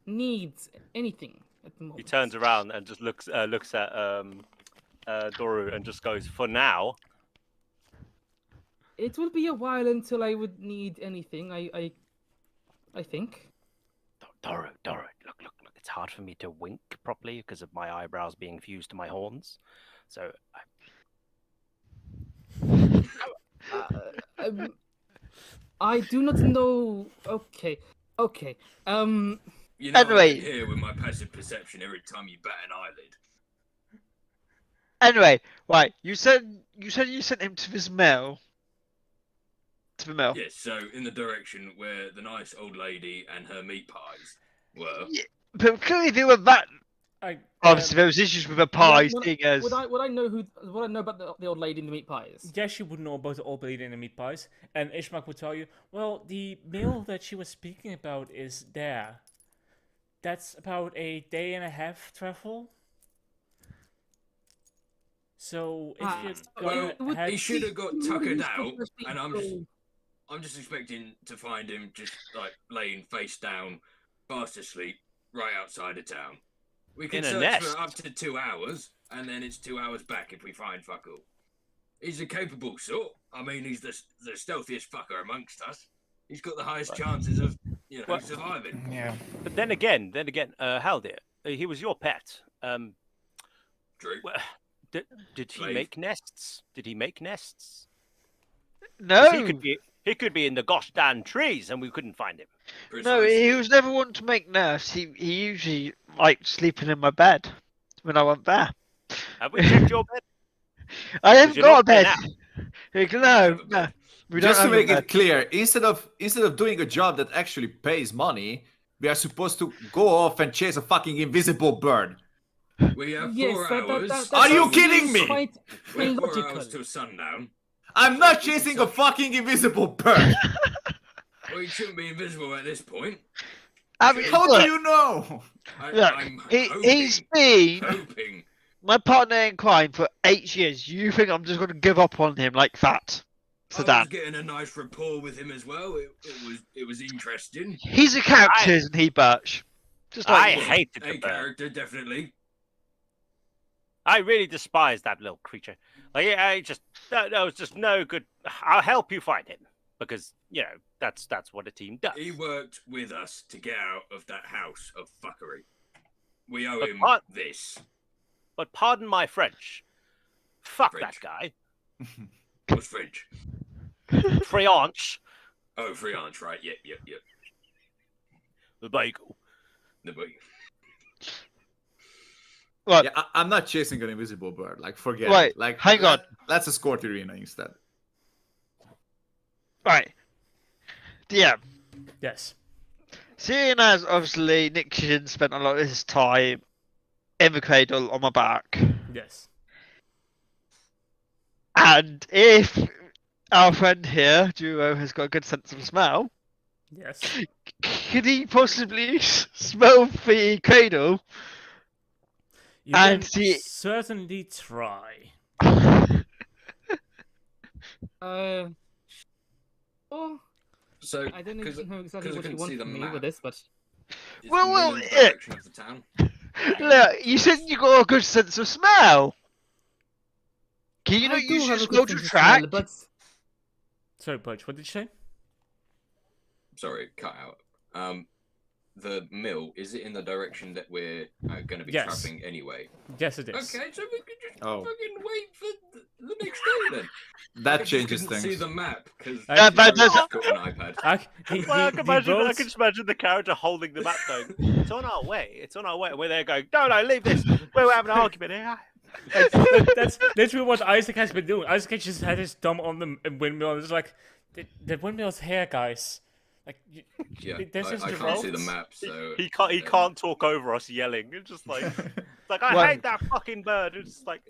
need anything at the moment. He turns around and just looks at Doru and just goes, "For now." It will be a while until I would need anything. I think. Doru, look. It's hard for me to wink properly because of my eyebrows being fused to my horns. So I do not know. Okay. You know, Anyway. I can hear with my passive perception every time you bat an eyelid. Anyway, right, you said you sent him to this mill. To the mill. Yes, so in the direction where the nice old lady and her meat pies were. Yeah, but clearly they were that. Obviously, there was issues with the pies, Would seeing as. would I know about the old lady in the meat pies? Yes, you would know about the old lady and the meat pies, and Ishmak would tell you, well, the mill that she was speaking about is there. That's about a day and a half travel. So if you're Well, head... he should have got tuckered out, and Oh. I'm just expecting to find him just like laying face down, fast asleep, right outside of town. We can In a search nest. for up to 2 hours, and then it's 2 hours back if we find fuck all. He's a capable sort. I mean, he's the stealthiest fucker amongst us. He's got the highest chances of, Well- surviving. Yeah. But then again, Haldir, he was your pet. True. Well, did he Slave. make nests? Did he make nests? 'Cause No, He could be in the gosh darn trees, and we couldn't find him. no, he was never one to make nurse. He usually liked sleeping in my bed when I went there. Have we checked your bed? I haven't you're got a not there bed. now. No, we don't Just to have a make bed. it clear, instead of doing a job that actually pays money, we are supposed to go off and chase a fucking invisible bird. We have Yes, 4 that- hours. that Are you seems kidding me? Quite We have 4 hours illogical. till sundown. I'm not chasing a fucking invisible bird. Well, he shouldn't be invisible at this point. I mean, How look, do you know? look, I'm he's been hoping. my partner in crime for 8 years. You think I'm just going to give up on him like that? I For was that. getting a nice rapport with him as well. It was interesting. He's a character, isn't he, Birch? Just I like you. hated A the bird. character, definitely. I really despise that little creature. Like, that was just no good. I'll help you find him because that's what a team does. He worked with us to get out of that house of fuckery. We owe But him what- this. But pardon my French. Fuck French. that guy. What's French? Frianche. Oh, Frianche, right? Yep. The bagel. The big. Right, Yeah, I'm not chasing an invisible bird. Like, forget Right, it. Like, hang on. Let's escort Irina instead. right. DM. Yes. Seeing as obviously Nixian spent a lot of his time in the cradle on my back, Yes. and if our friend here, Duo, has got a good sense of smell. Yes. Could he possibly smell the cradle? You And can see. certainly try. Oh, So, I don't know because exactly I what you couldn't want see the from me map, with this, but is Well, the well, mill in the yeah. direction of the town? Look, you said you got a good sense of smell. Can you I not do use your have a smell good to sense of track? smell, but Sorry, Butch, what did you say? Sorry, cut out. The mill, is it in the direction that we're going to be Yes. traveling anyway? Yes, it is. Okay, so we could just Oh. fucking wait for the next day then. That I just changes couldn't see things. the map because Yeah, but got that's- an iPad. I Well, I can just imagine the character holding the map going, it's on our way, it's on our way. And we're there going, no, leave this. We're having an argument here. that's literally what Isaac has been doing. Isaac just had his thumb on the windmill and it's like, the windmill's here, guys. Like, Yeah, there's just I the can't see the roads. map, so He can't talk over us yelling. It's just like, I Well- hate that fucking bird. It's just like,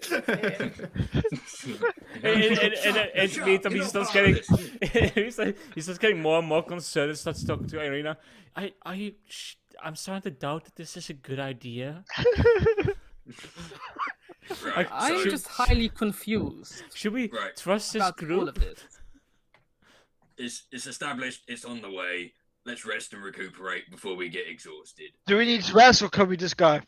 And Shut meantime, up, he you're starts not part of getting he starts getting more and more concerned and starts talking to Irina. I'm starting to doubt that this is a good idea. Right, I'm so just highly confused Should we Right. trust this about all group? of this. it's established, it's on the way. Let's rest and recuperate before we get exhausted. Do we need to rest or can we just go?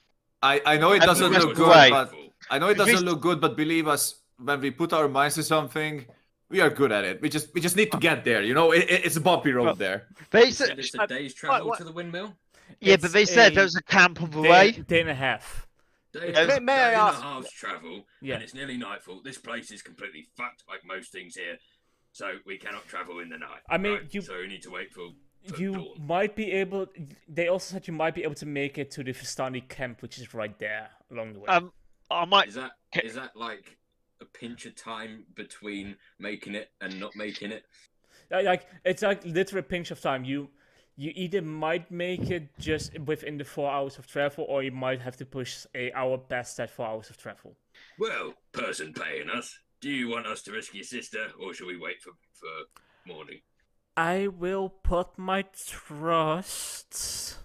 I know it And doesn't the rest look of the good, way. but I know it If we- doesn't look good, but believe us, when we put our minds to something, we are good at it. We just need to get there. You know, it's a bumpy road Well, there. They You said, said it's a day's travel what? to the windmill? yeah, but It's they said a there was a camp on the Day, way. day and a half. Day, May- may I day and ask- a half's travel, Yeah. and it's nearly nightfall. This place is completely fucked, like most things here. So we cannot travel in the night. I mean, right? So we need to wait for You dawn. might be able. They also said you might be able to make it to the Vistani camp, which is right there along the way. I might. Is that like a pinch of time between making it and not making it? Like it's like literally a pinch of time. You either might make it just within the 4 hours of travel, or you might have to push a hour past that 4 hours of travel. Well, person paying us, do you want us to risk your sister, or shall we wait for morning? I will put my trust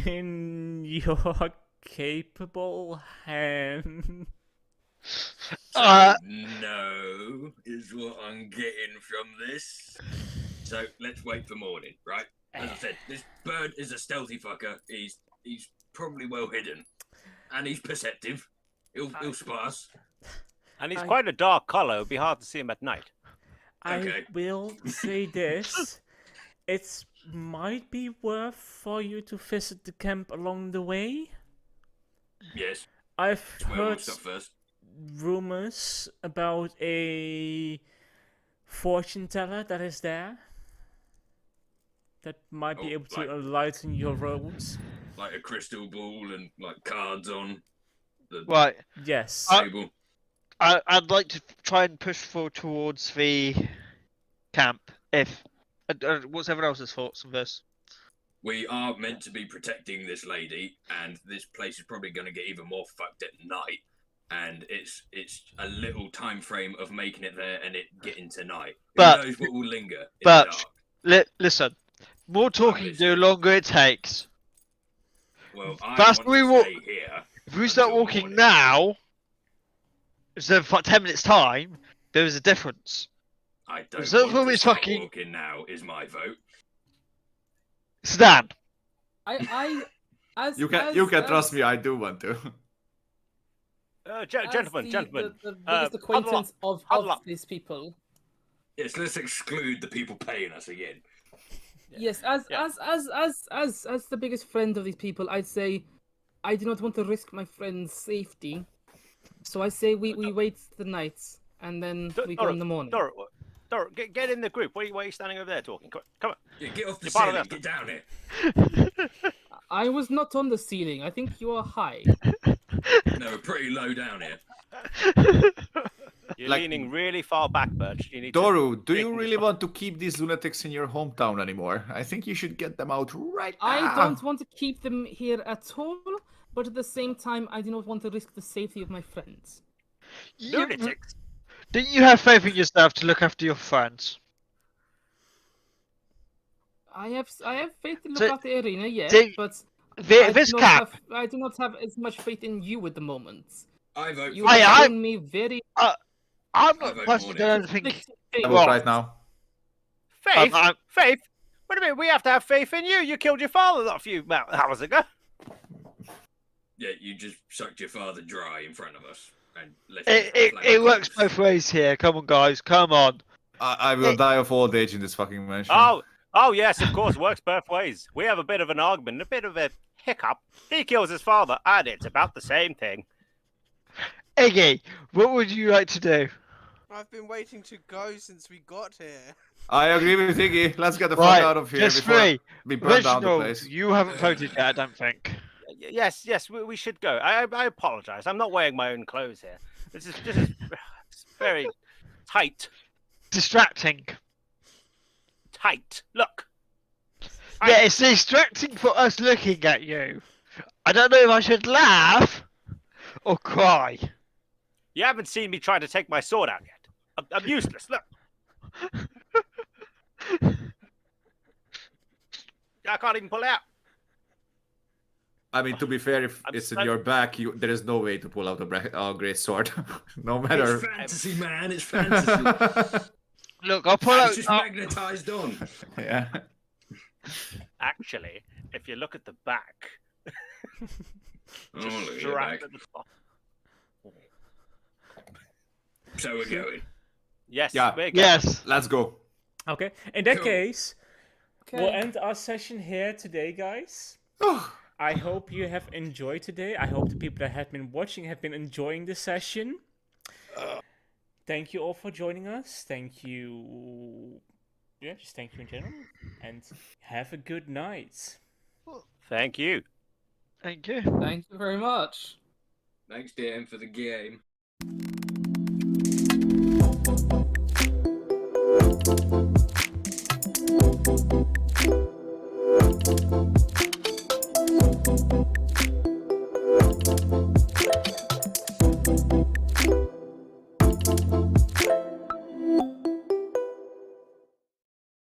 in your capable hand. So, no, is what I'm getting from this. So let's wait for morning, right? As I said, this bird is a stealthy fucker. He's probably well hidden, and he's perceptive. He'll spot us. And he's I- quite a dark colour. It would be hard to see him at night. I Okay. will say this. It might be worth for you to visit the camp along the way. Yes. I've That's where we'll heard stop first. rumors about a fortune teller that is there. That might be Oh, able to like- enlighten your roads. Like a crystal ball and like cards on the Right. Yes. table. I'd like to try and push forward towards the camp. If what's everyone else's thoughts on this? We are meant to be protecting this lady, and this place is probably going to get even more fucked at night. And it's a little time frame of making it there and it getting to night. But- Who knows what will linger in but- the dark? Listen, more talking, the listening. longer it takes. Well, I Fast want we to walk- stay here. If we start Until walking morning. now, instead of 10 minutes time, there is a difference. I don't So want when to we start fucking- walking now. Is my vote. Stan, As You can trust me. I do want to. Gentlemen, the biggest huddle acquaintance huddle of up. these people. Yes, let's exclude the people paying us again. Yes, as the biggest friend of these people, I'd say I do not want to risk my friend's safety. So I say we wait the night and then we go in the morning. Doro, get in the group. Why are you standing over there talking? Come on. Yeah, get off the You're part of ceiling. that. Get down here. I was not on the ceiling. I think you are high. No, we're pretty low down here. You're Like- leaning really far back, Birch. You need Doru, do to you really want to keep these lunatics in your hometown anymore? I think you should get them out right now. I don't want to keep them here at all, but at the same time, I do not want to risk the safety of my friends. lunatics. Do you have faith in yourself to look after your friends? I have faith to look So, after the arena, yes, do- but This cap. I do not have as much faith in you at the moment. I vote You for have I- shown me very. I'm I not vote personally morning. don't think. I Well, vote right now. Faith? I'm- Faith? Wait a minute, we have to have faith in you. You killed your father not a few hours ago. Yeah, you just sucked your father dry in front of us and left him for a flat It works corpse. both ways here. Come on, guys. Come on. I will die of old age in this fucking mansion. Oh yes, of course, works both ways. We have a bit of an argument, a bit of a hiccup. He kills his father, and it's about the same thing. Iggy, what would you like to do? I've been waiting to go since we got here. I agree with Iggy. Let's get the Right, fuck out of here just before three. we burn down the Reginald, place. you haven't voted yet, I don't think. Yes, we should go. I apologize. I'm not wearing my own clothes here. This is it's very tight. Distracting. Tight. Look. Yeah, it's distracting for us looking at you. I don't know if I should laugh or cry. You haven't seen me try to take my sword out yet. I'm useless. Look. I can't even pull it out. I mean, to be fair, if it's in your back, there is no way to pull out a great sword. No matter. It's fantasy, man. It's fantasy. Look, I'll pull out. It's just magnetized on. Yeah. Actually, if you look at the back, Oh, look at your Strahd back. at the top. So we're going. Yes. Yeah. we're going. Yes. Let's go. Okay, in that Cool. case, we'll Okay. end our session here today, guys. Oh, I hope you have enjoyed today. I hope the people that have been watching have been enjoying the session. Thank you all for joining us. Thank you. Yeah, just thank you in general. And have a good night. Thank you. Thank you. Thank you very much. Thanks, DM, for the game.